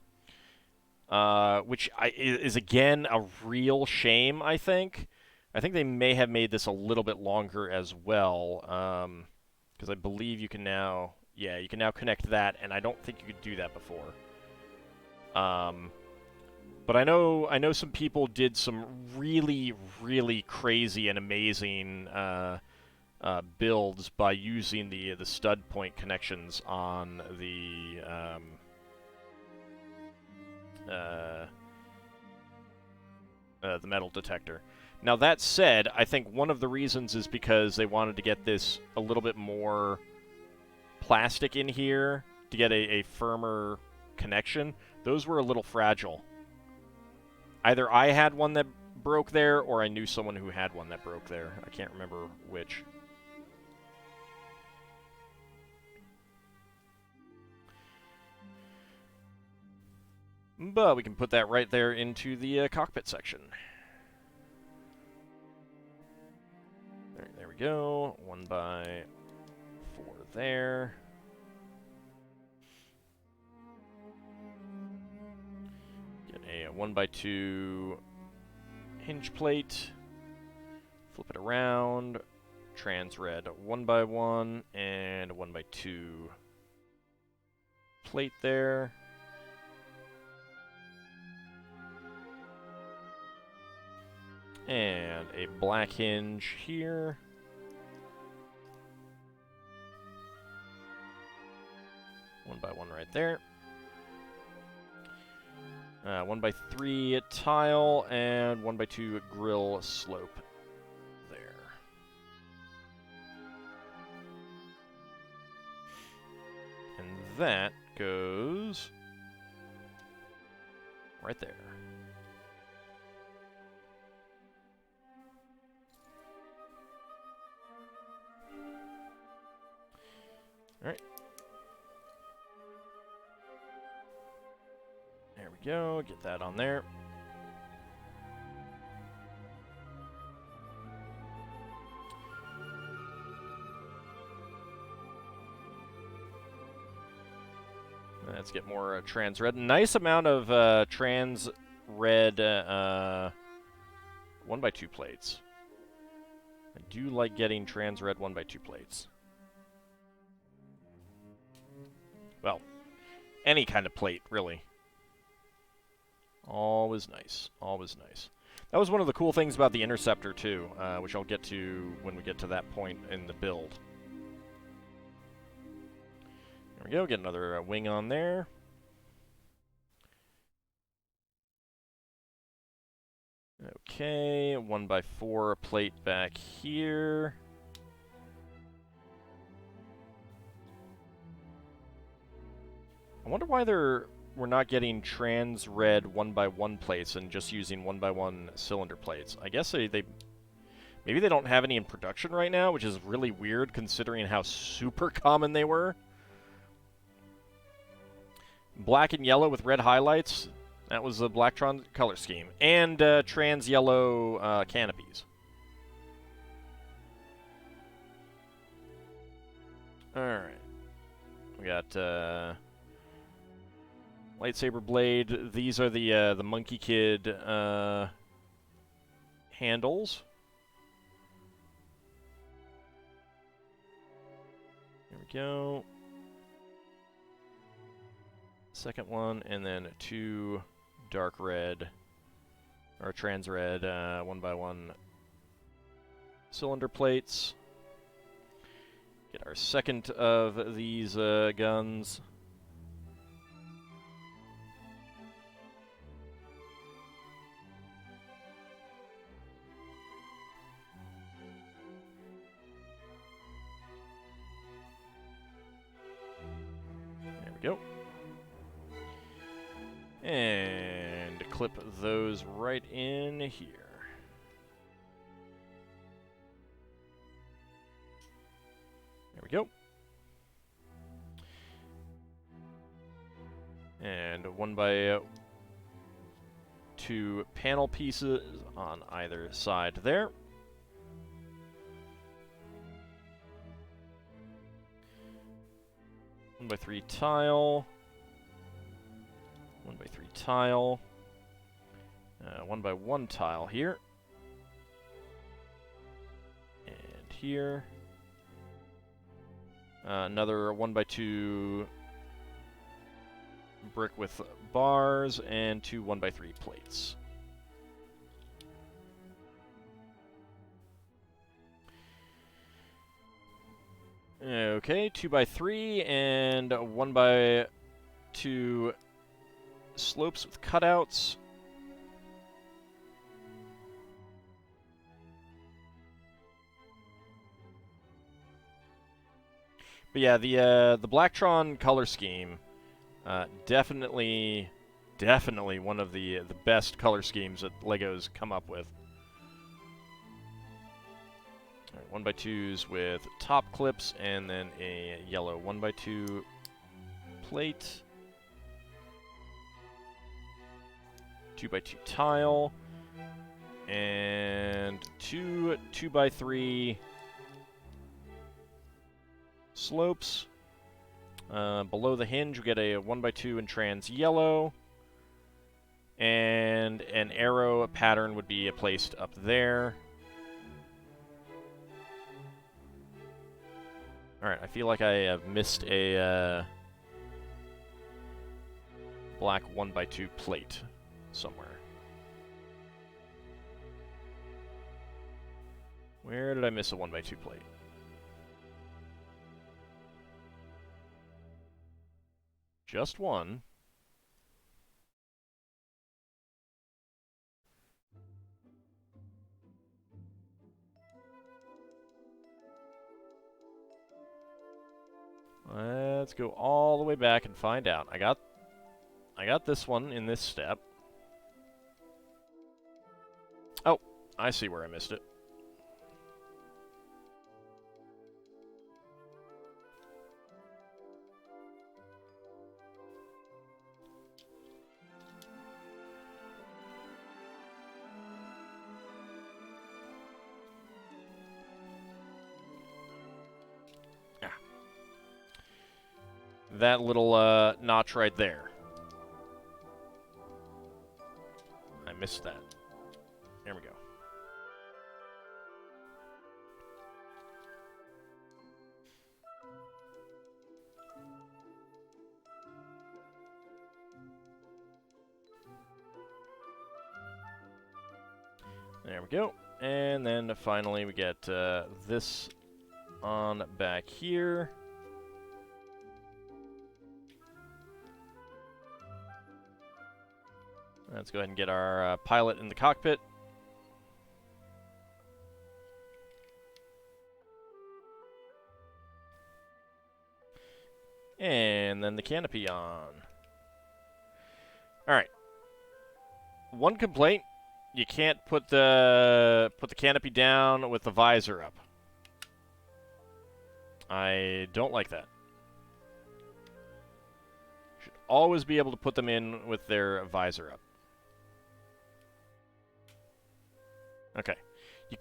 which is again a real shame, I think. I think they may have made this a little bit longer as well, because I believe you can now, yeah, you can now connect that, and I don't think you could do that before. But I know some people did some really crazy and amazing builds by using the stud point connections on the metal detector. Now, that said, I think one of the reasons is because they wanted to get this a little bit more plastic in here to get a firmer connection. Those were a little fragile. Either I had one that broke there, or I knew someone who had one that broke there. I can't remember which. But we can put that right there into the cockpit section. There we go. 1x4 there. Get a 1x2 hinge plate. Flip it around. Trans red 1x1 and 1x2 plate there. And a black hinge here. One by one right there. 1x3 tile and 1x2 grill slope there. And that goes right there. All right. There we go. Get that on there. Let's get more trans red. Nice amount of trans red 1x2 plates. I do like getting trans red 1x2 plates. Well, any kind of plate, really. Always nice. Always nice. That was one of the cool things about the Interceptor, too, which I'll get to when we get to that point in the build. There we go. Get another wing on there. Okay, 1x4 plate back here. I wonder why we're not getting trans red 1x1 plates and just using 1x1 cylinder plates. I guess maybe they don't have any in production right now, which is really weird considering how super common they were. Black and yellow with red highlights. That was the Blacktron color scheme. And trans yellow canopies. Alright. We got lightsaber blade. These are the Monkey Kid handles. There we go. Second one, and then two dark red, or trans red 1x1 cylinder plates. Get our second of these guns. There we go. And clip those right in here. There we go. And 1x2 panel pieces on either side there. One by 3 tile. 1x3 tile. 1x1 tile here. And here. Another 1x2 brick with bars and two 1x3 plates. Okay, 2x3 and 1x2 slopes with cutouts. But yeah, the Blacktron color scheme, definitely one of the best color schemes that LEGO's come up with. All right, 1x2s with top clips, and then a yellow 1x2 plate. 2x2 tile, and two 2x3 slopes. Below the hinge, we get a 1x2 in trans yellow, And an arrow pattern would be placed up there. Alright, I feel like I have missed a black 1x2 plate somewhere. Where did I miss a 1x2 plate? Just one. Let's go all the way back and find out. I got this one in this step. Oh, I see where I missed it. That little notch right there. I missed that. There we go. There we go. And then finally we get this on back here. Let's go ahead and get our pilot in the cockpit. And then the canopy on. Alright. One complaint. You can't put the canopy down with the visor up. I don't like that. Should always be able to put them in with their visor up. Okay. You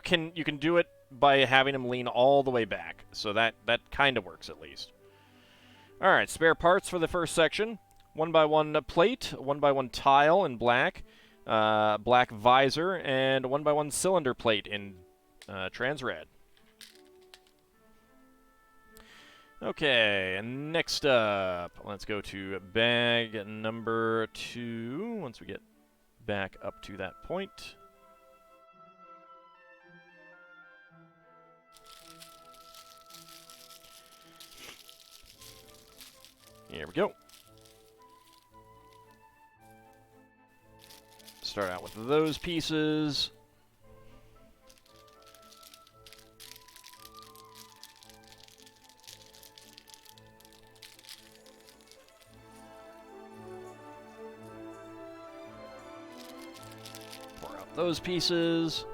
can do it by having them lean all the way back. So that kind of works at least. All right, spare parts for the first section. 1x1 plate, 1x1 tile in black, black visor, and 1x1 cylinder plate in trans red. Okay, and next up, let's go to bag number 2 once we get back up to that point. Here we go. Start out with those pieces. Pour out those pieces.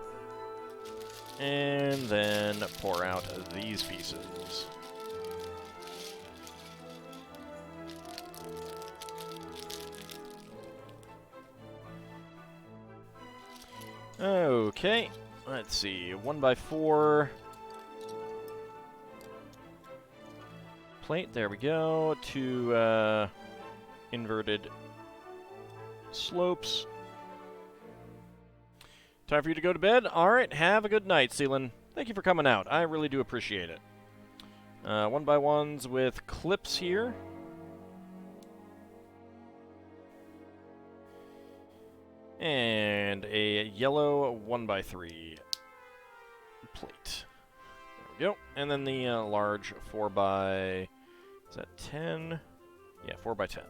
And then pour out these pieces. Okay, let's see, 1x4 plate, there we go, 2 inverted slopes. Time for you to go to bed? Alright, have a good night, Seelan. Thank you for coming out, I really do appreciate it. 1x1s with clips here. And a yellow 1x3 plate. There we go. And then the large 4x... Is that 10? Yeah, 4x10.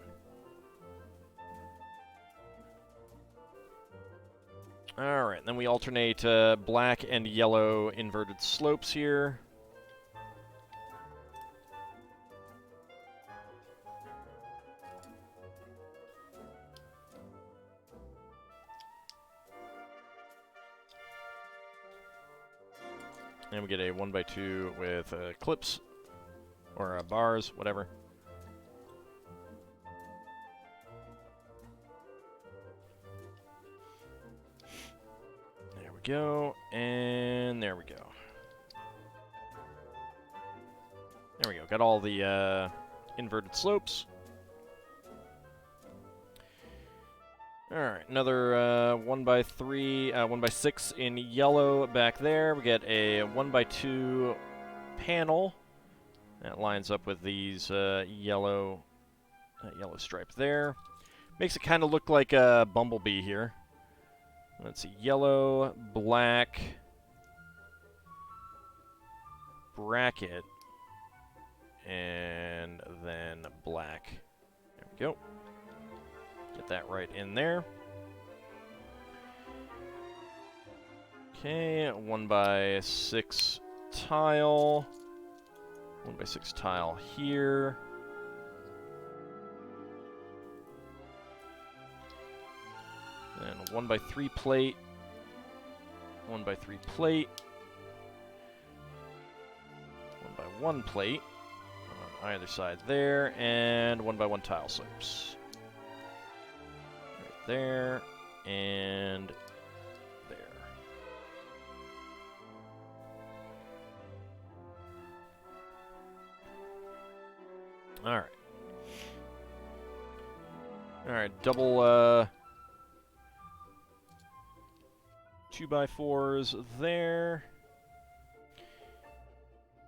Alright, then we alternate black and yellow inverted slopes here. And we get a 1x2 with clips, or bars, whatever. There we go, and there we go. There we go, got all the inverted slopes. Alright, another 1x3, 1x6 in yellow back there. We get a 1x2 panel. That lines up with these yellow stripe there. Makes it kind of look like a bumblebee here. Let's see, yellow, black, bracket, and then black. There we go. Get that right in there. Okay, 1x6 tile. 1x6 tile here. And 1x3 plate. 1x3 plate. 1x1 plate on either side there, and 1x1 tile slopes. Right there, and there. Alright. Alright, double 2x4s there.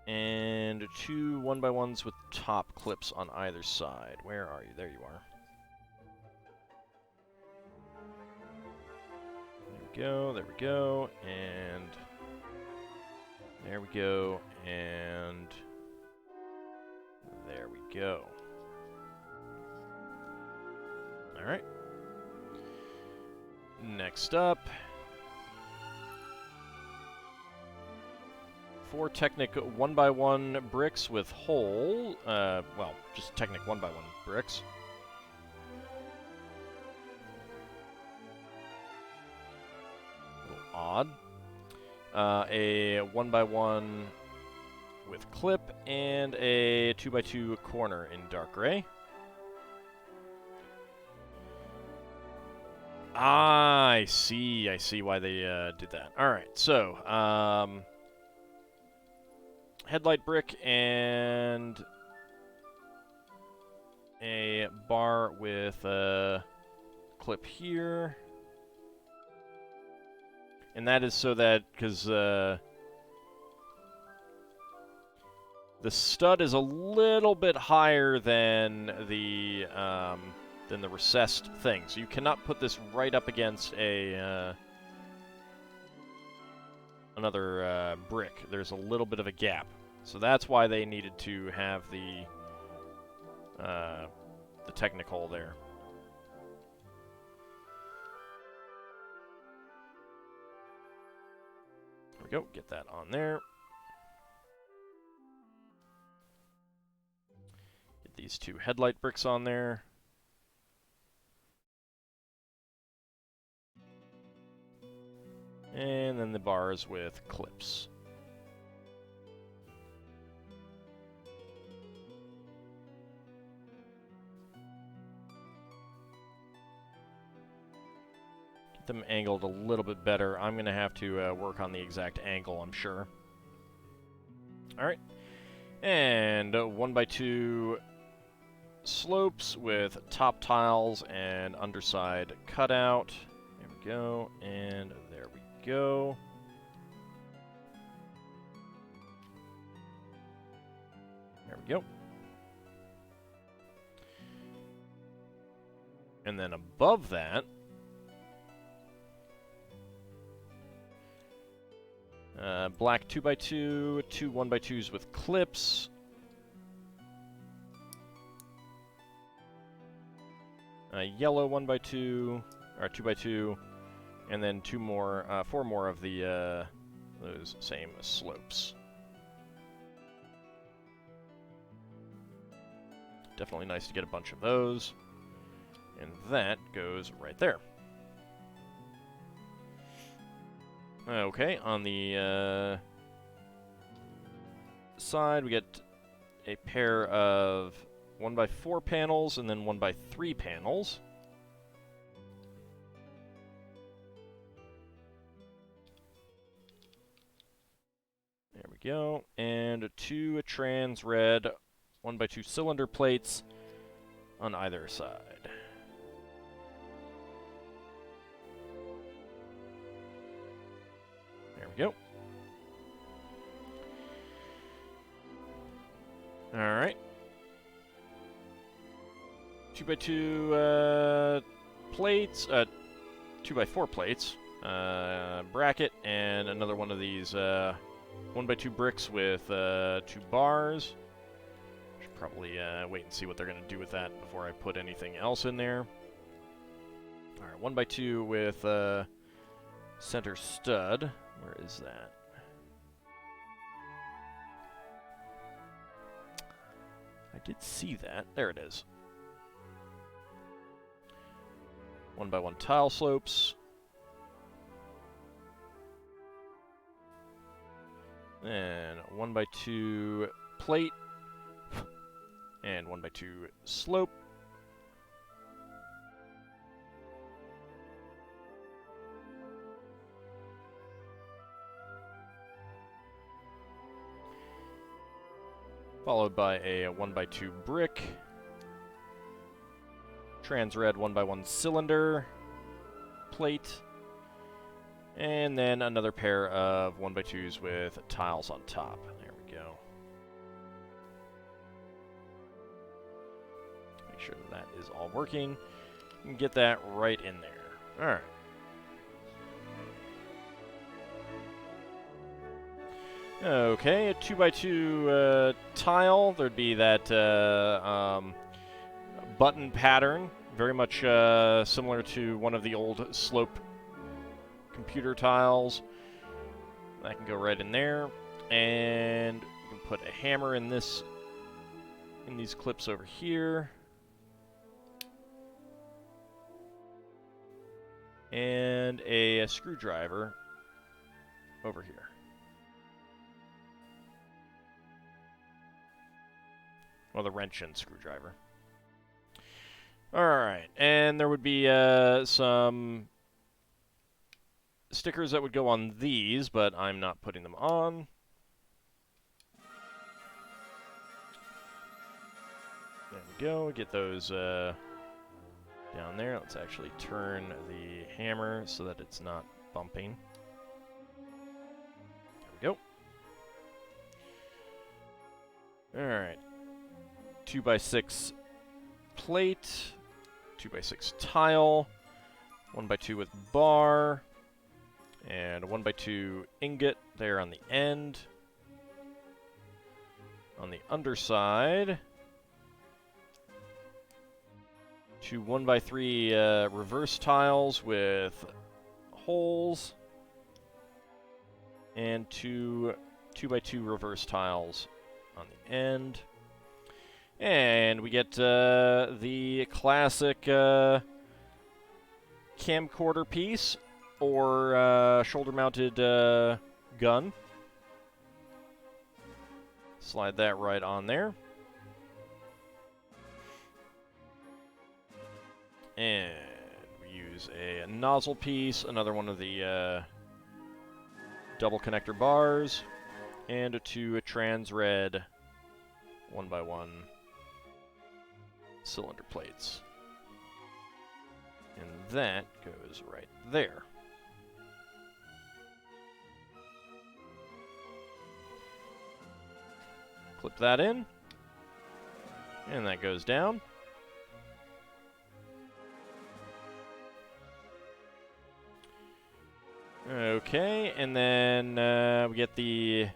And 2 1x1s with top clips on either side. Where are you? There you are. There we go, there we go, and there we go, and there we go. Alright. Next up, 4 Technic 1x1 bricks with hole. Well, just Technic 1x1 bricks. A little odd. A 1x1 with clip, and a 2x2 corner in dark gray. Ah, I see why they did that. Alright, so, headlight brick and a bar with a clip here. And that is so that, because the stud is a little bit higher than the recessed thing. So you cannot put this right up against a another brick. There's a little bit of a gap. So that's why they needed to have the technical there. There we go. Get that on there. Get these 2 headlight bricks on there. And then the bars with clips. Get them angled a little bit better. I'm going to have to work on the exact angle, I'm sure. Alright. And 1x2 slopes with top tiles and underside cutout. There we go. And there we go. There we go. And then above that, black 2x2, 2 1x2s with clips. Yellow 1x2, or 2x2, and then 4 more of the those same slopes. Definitely nice to get a bunch of those. And that goes right there. Okay, on the side we get a pair of 1x4 panels and then 1x3 panels. There we go. And 2 trans red 1x2 cylinder plates on either side. Alright. 2x2 plates, 2x4 plates, bracket, and another one of these 1x2 bricks with 2 bars. Should probably wait and see what they're going to do with that before I put anything else in there. Alright, 1x2 with center stud. Where is that? I did see that. There it is. 1x1 tile slopes. And 1x2 plate. And 1x2 slope. Followed by a 1x2 brick. Trans-red 1x1 cylinder. Plate. And then another pair of 1x2s with tiles on top. There we go. Make sure that is all working. You can get that right in there. Alright. Okay, a 2x2 tile. There'd be that button pattern, very much similar to one of the old slope computer tiles. That can go right in there, and we can put a hammer in these clips over here, and a screwdriver over here. Well, the wrench and screwdriver. Alright, and there would be some stickers that would go on these, but I'm not putting them on. There we go, get those down there. Let's actually turn the hammer so that it's not bumping. There we go. Alright. 2x6 plate, 2x6 tile, 1x2 with bar, and a 1x2 ingot there on the end. On the underside, 2 1x3 reverse tiles with holes, and 2 2x2 reverse tiles on the end. And we get the classic camcorder piece, or shoulder-mounted gun. Slide that right on there. And we use a nozzle piece, another one of the double connector bars, and 2 trans-red 1x1 cylinder plates. And that goes right there. Clip that in. And that goes down. Okay, and then we get the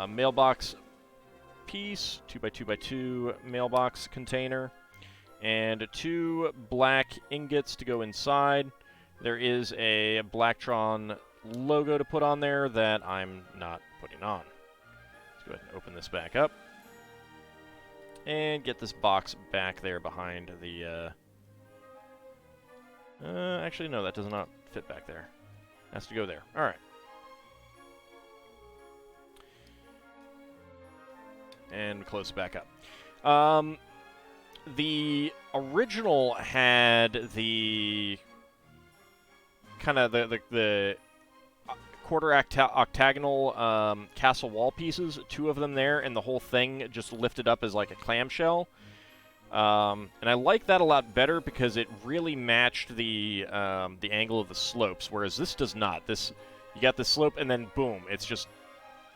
mailbox piece, 2x2x2 mailbox container, and 2 black ingots to go inside. There is a Blacktron logo to put on there that I'm not putting on. Let's go ahead and open this back up. And get this box back there behind the... actually, no, that does not fit back there. It has to go there. Alright. And close it back up. The original had the kind of the quarter octagonal castle wall pieces, 2 of them there, and the whole thing just lifted up as like a clamshell. And I like that a lot better because it really matched the angle of the slopes, whereas this does not. This, you got the slope and then boom, it's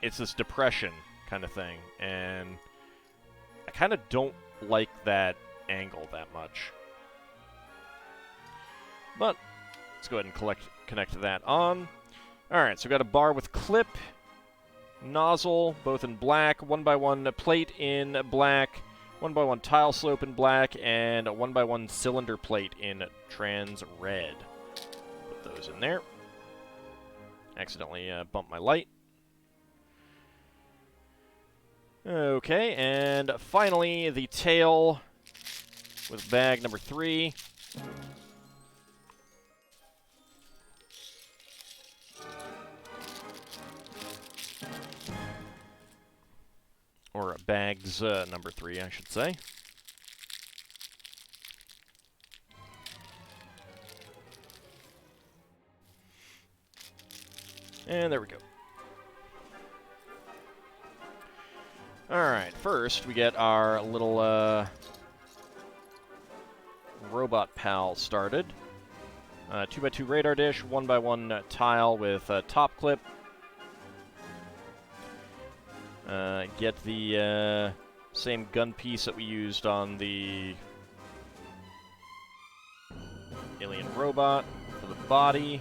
this depression kind of thing, and I kind of don't like that angle that much. But let's go ahead and connect that on. Alright, so we've got a bar with clip, nozzle, both in black, 1x1 plate in black, 1x1 tile slope in black, and a 1x1 cylinder plate in trans red. Put those in there. Accidentally bumped my light. Okay, and finally the tail with bag number 3. Or bags number 3, I should say. And there we go. Alright, first we get our little robot pal started. 2x2 radar dish, 1x1 tile with top clip. Get the same gun piece that we used on the alien robot for the body.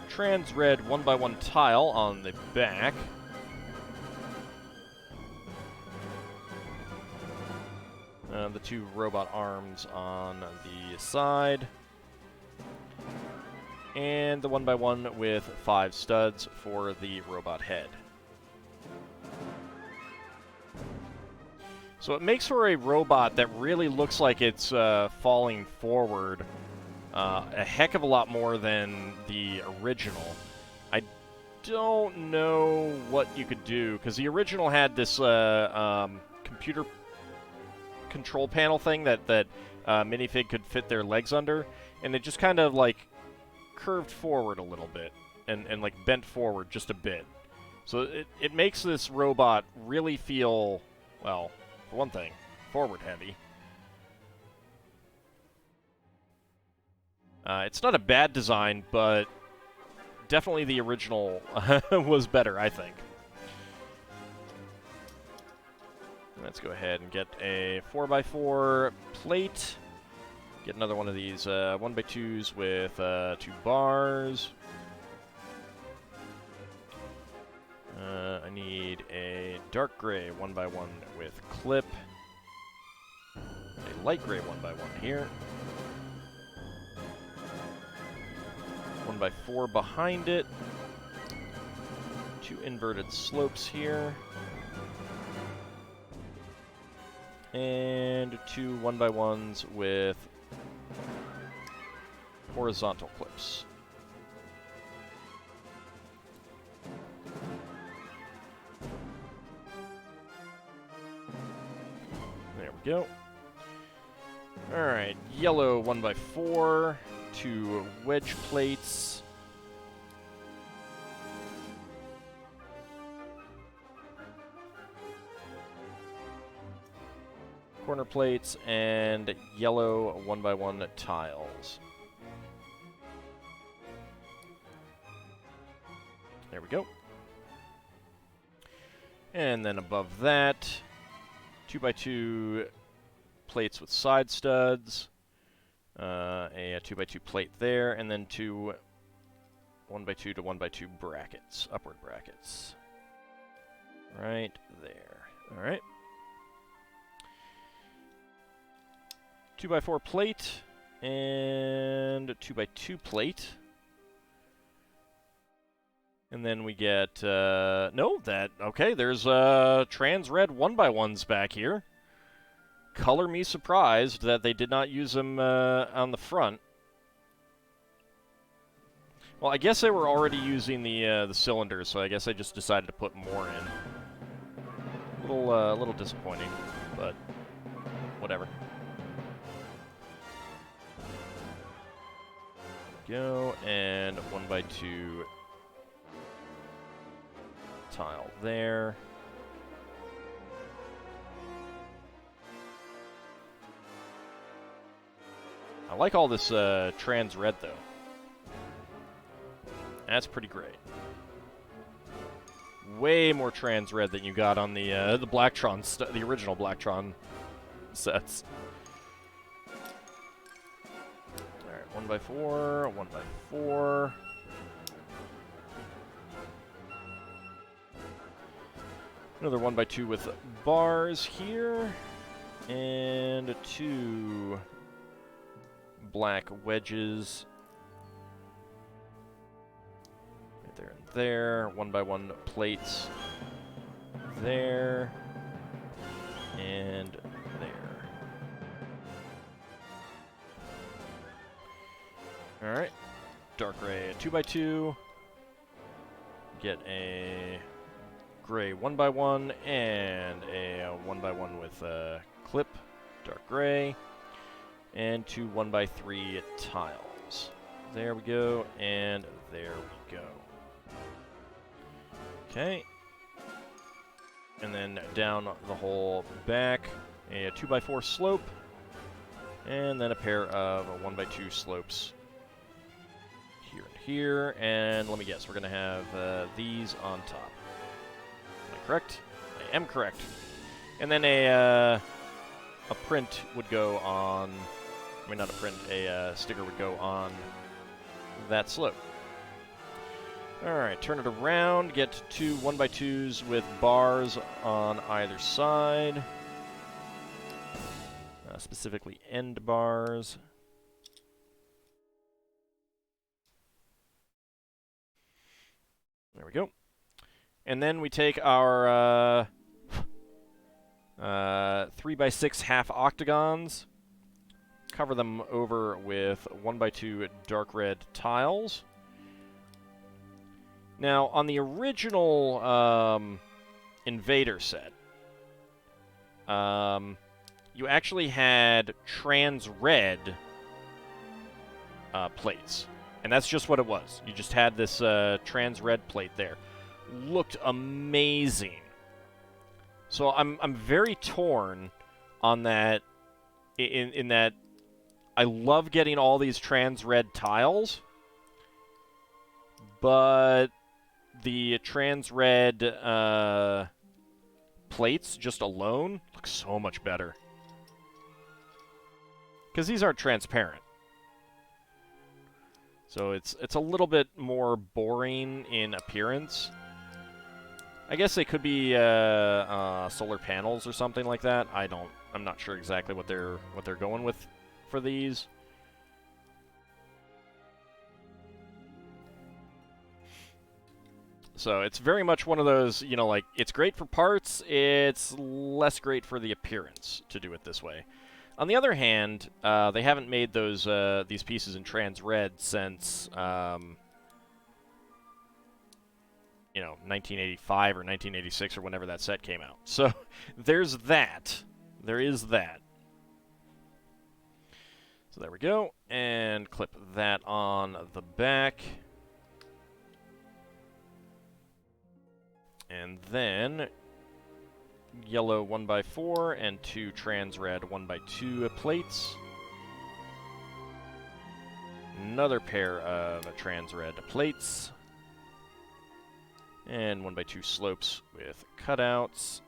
Trans red 1x1 tile on the back. The 2 robot arms on the side. And the 1x1 with 5 studs for the robot head. So it makes for a robot that really looks like it's falling forward a heck of a lot more than the original. I don't know what you could do, because the original had this computer control panel thing that minifig could fit their legs under, and it just kind of like curved forward a little bit and like bent forward just a bit. So it makes this robot really feel, well, for one thing, forward heavy. It's not a bad design, but definitely the original was better, I think. Let's go ahead and get a 4x4 plate. Get another one of these 1x2s with 2 bars. I need a dark gray 1x1 with clip. A light gray 1x1 here. 1x4 behind it. 2 inverted slopes here. And 2 1x1s with horizontal clips. There we go. Alright, yellow 1x4, 2 wedge plates. Corner plates, and yellow 1x1 tiles. There we go. And then above that, 2x2 plates with side studs, a 2x2 plate there, and then 2 1x2 to 1x2 brackets, upward brackets. Right there. All right. 2x4 plate and a 2x2 plate. And then we get, okay, there's trans red 1x1s back here. Color me surprised that they did not use them on the front. Well, I guess they were already using the cylinders, so I guess I just decided to put more in. A little disappointing, but whatever. Go, and 1x2 tile there. I like all this trans red, though. That's pretty great. Way more trans red than you got on the Blacktron, the original Blacktron sets. All right, 1x4, 1x4. Another 1x2 with bars here, and 2 black wedges. Right there and there. 1x1 plates. There. And there. Alright. Dark gray 2x2. Get a gray 1x1 and a 1x1 with a clip. Dark gray. And 2 1x3 tiles. There we go, and there we go. Okay. And then down the whole back, a 2x4 slope, and then a pair of 1x2 slopes here and here. And let me guess, we're going to have these on top. Am I correct? I am correct. And then a print would go on... I mean, not a print, a sticker would go on that slope. Alright, turn it around, get 2 1x2s with bars on either side. Specifically end bars. There we go. And then we take our 3x6 half octagons, cover them over with 1x2 dark red tiles. Now, on the original Invader set, you actually had trans red plates. And that's just what it was. You just had this trans red plate there. Looked amazing. So I'm very torn on that, in that I love getting all these trans red tiles, but the trans red plates just alone look so much better. Because these aren't transparent. So it's a little bit more boring in appearance. I guess they could be solar panels or something like that. I'm not sure exactly what they're going with for these. So it's very much one of those, you know, like, it's great for parts, it's less great for the appearance to do it this way. On the other hand, they haven't made these pieces in trans red since, 1985 or 1986 or whenever that set came out. So there's that. There is that. So there we go, and clip that on the back. And then yellow 1x4 and 2 trans red 1x2 plates. Another pair of trans red plates. And 1x2 slopes with cutouts.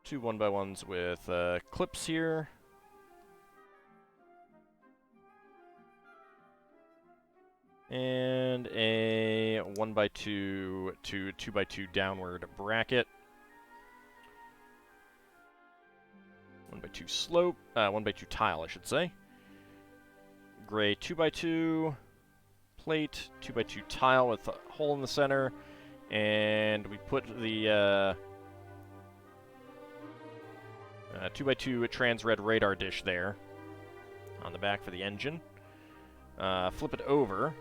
Two 1x1s with clips here. And a 1x2 to 2x2 downward bracket. 1x2 slope, 1x2 tile, I should say. Gray 2x2 plate, 2x2 tile with a hole in the center, and we put the 2x2 trans red radar dish there on the back for the engine. Flip it over.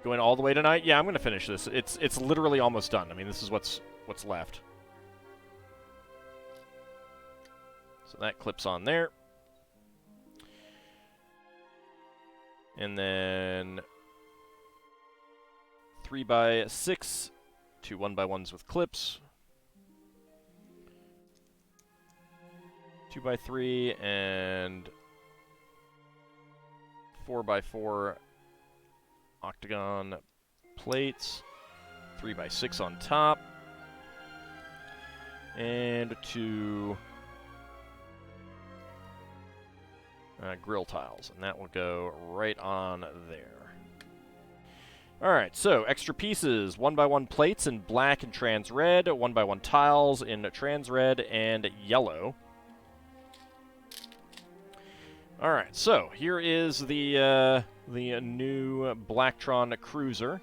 Going all the way tonight? Yeah, I'm going to finish this. It's literally almost done. I mean, this is what's left. So that clips on there. And then 3x6, 2 1x1s with clips. 2x3 and 4x4 octagon plates, 3x6 on top, and 2 grill tiles, and that will go right on there. Alright, so extra pieces, 1x1 plates in black and trans red, 1x1 tiles in trans red and yellow. Alright, so here is the new Blacktron Cruiser.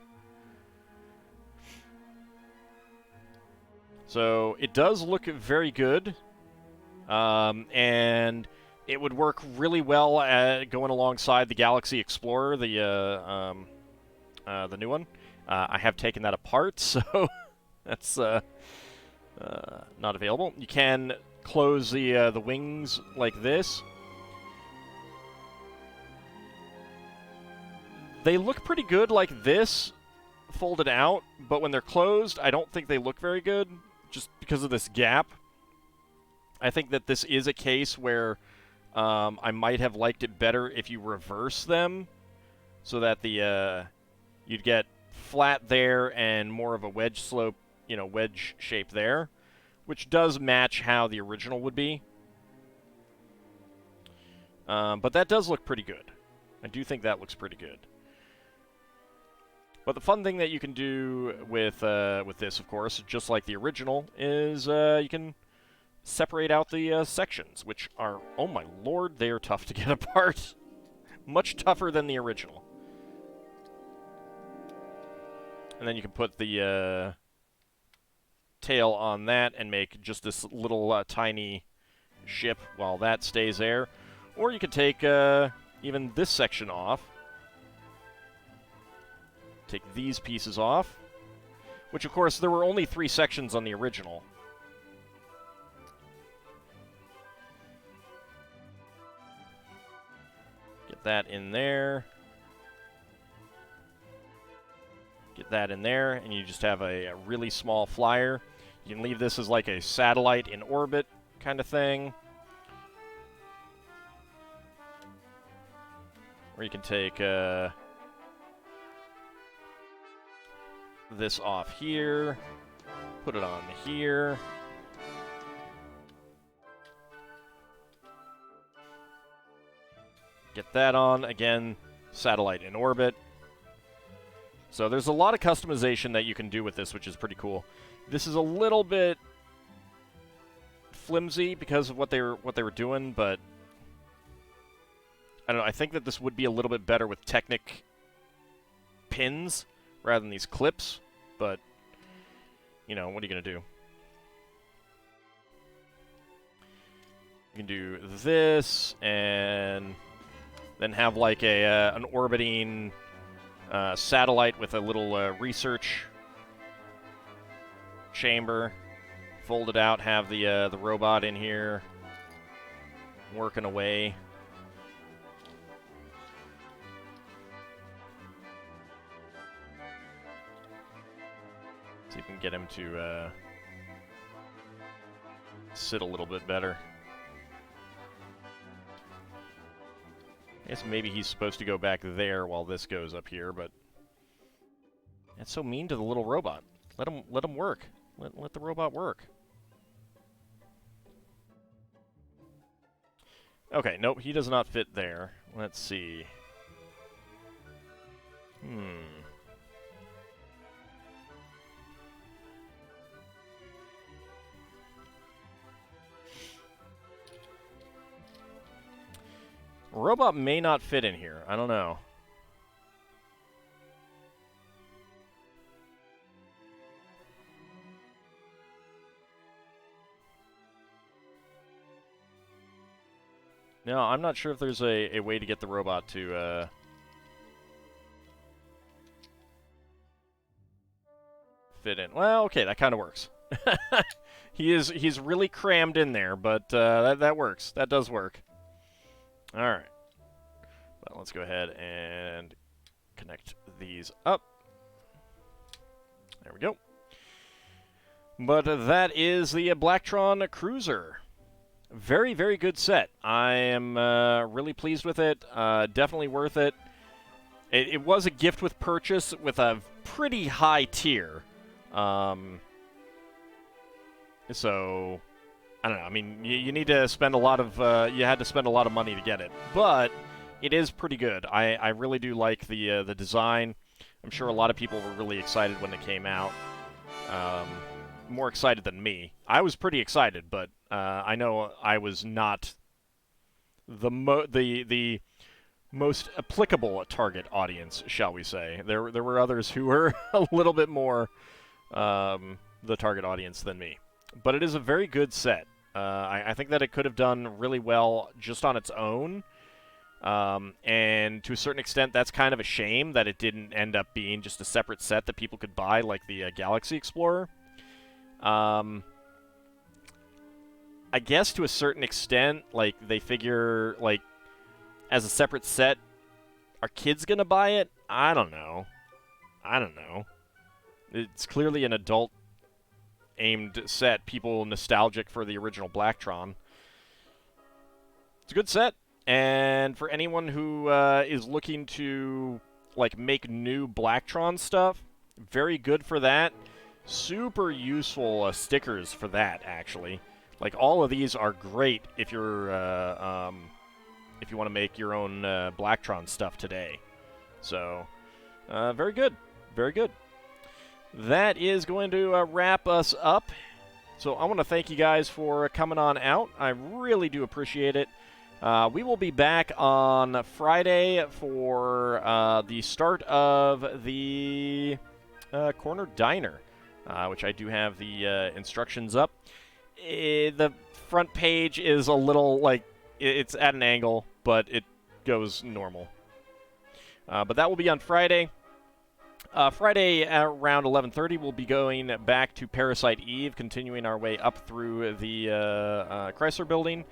So it does look very good, and it would work really well at going alongside the Galaxy Explorer, the new one. I have taken that apart, so that's not available. You can close the wings like this. They look pretty good like this, folded out, but when they're closed, I don't think they look very good, just because of this gap. I think that this is a case where I might have liked it better if you reverse them, so that the you'd get flat there and more of a wedge slope, wedge shape there, which does match how the original would be. But that does look pretty good. I do think that looks pretty good. But the fun thing that you can do with this, of course, just like the original, is you can separate out the sections, which are, oh my lord, they are tough to get apart. Much tougher than the original. And then you can put the tail on that and make just this little tiny ship while that stays there. Or you could take even this section off. Take these pieces off, which, of course, there were only 3 sections on the original. Get that in there. Get that in there, and you just have a really small flyer. You can leave this as like a satellite in orbit kind of thing. Or you can take this off here, put it on here. Get that on, again, satellite in orbit. So there's a lot of customization that you can do with this, which is pretty cool. This is a little bit flimsy because of what they were doing, but I don't know, I think that this would be a little bit better with Technic pins rather than these clips, but, what are you going to do? You can do this, and then have like an orbiting satellite with a little research chamber. Fold it out, have the robot in here working away. See if we can get him to sit a little bit better. I guess maybe he's supposed to go back there while this goes up here, but that's so mean to the little robot. Let him work. Let the robot work. Okay, nope, he does not fit there. Let's see. Robot may not fit in here. I don't know. No, I'm not sure if there's a way to get the robot to fit in. Well, okay, that kind of works. He's really crammed in there, but that works. That does work. All right. Well, let's go ahead and connect these up. There we go. But that is the Blacktron Cruiser. Very, very good set. I am really pleased with it. Definitely worth it. It was a gift with purchase with a pretty high tier. So, I don't know. I mean, you need to spend a lot of, you had to spend a lot of money to get it. But it is pretty good. I really do like the design. I'm sure a lot of people were really excited when it came out. More excited than me. I was pretty excited, but I know I was not the most applicable target audience, shall we say. There were others who were a little bit more the target audience than me. But it is a very good set. I think that it could have done really well just on its own. And to a certain extent, that's kind of a shame that it didn't end up being just a separate set that people could buy, like the Galaxy Explorer. I guess to a certain extent, like, they figure, like, as a separate set, are kids gonna buy it? I don't know. It's clearly an adult-aimed set, people nostalgic for the original Blacktron. It's a good set, and for anyone who is looking to, like, make new Blacktron stuff, very good for that. Super useful stickers for that, actually. Like, all of these are great if you're if you want to make your own Blacktron stuff today. So, very good. Very good. That is going to wrap us up. So I want to thank you guys for coming on out. I really do appreciate it. We will be back on Friday for the start of the Corner Diner, which I do have the instructions up. The front page is a little, like, it's at an angle, but it goes normal. But that will be on Friday. Friday at around 11:30, we'll be going back to Parasite Eve, continuing our way up through the Chrysler Building.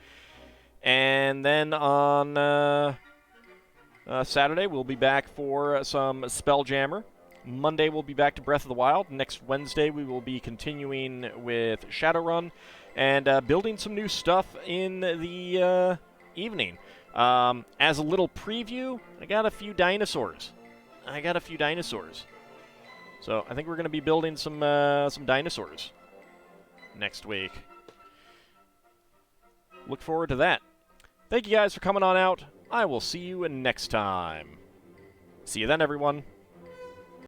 And then on Saturday, we'll be back for some Spelljammer. Monday, we'll be back to Breath of the Wild. Next Wednesday, we will be continuing with Shadowrun and building some new stuff in the evening. As a little preview, I got a few dinosaurs. So I think we're going to be building some dinosaurs next week. Look forward to that. Thank you guys for coming on out. I will see you next time. See you then, everyone.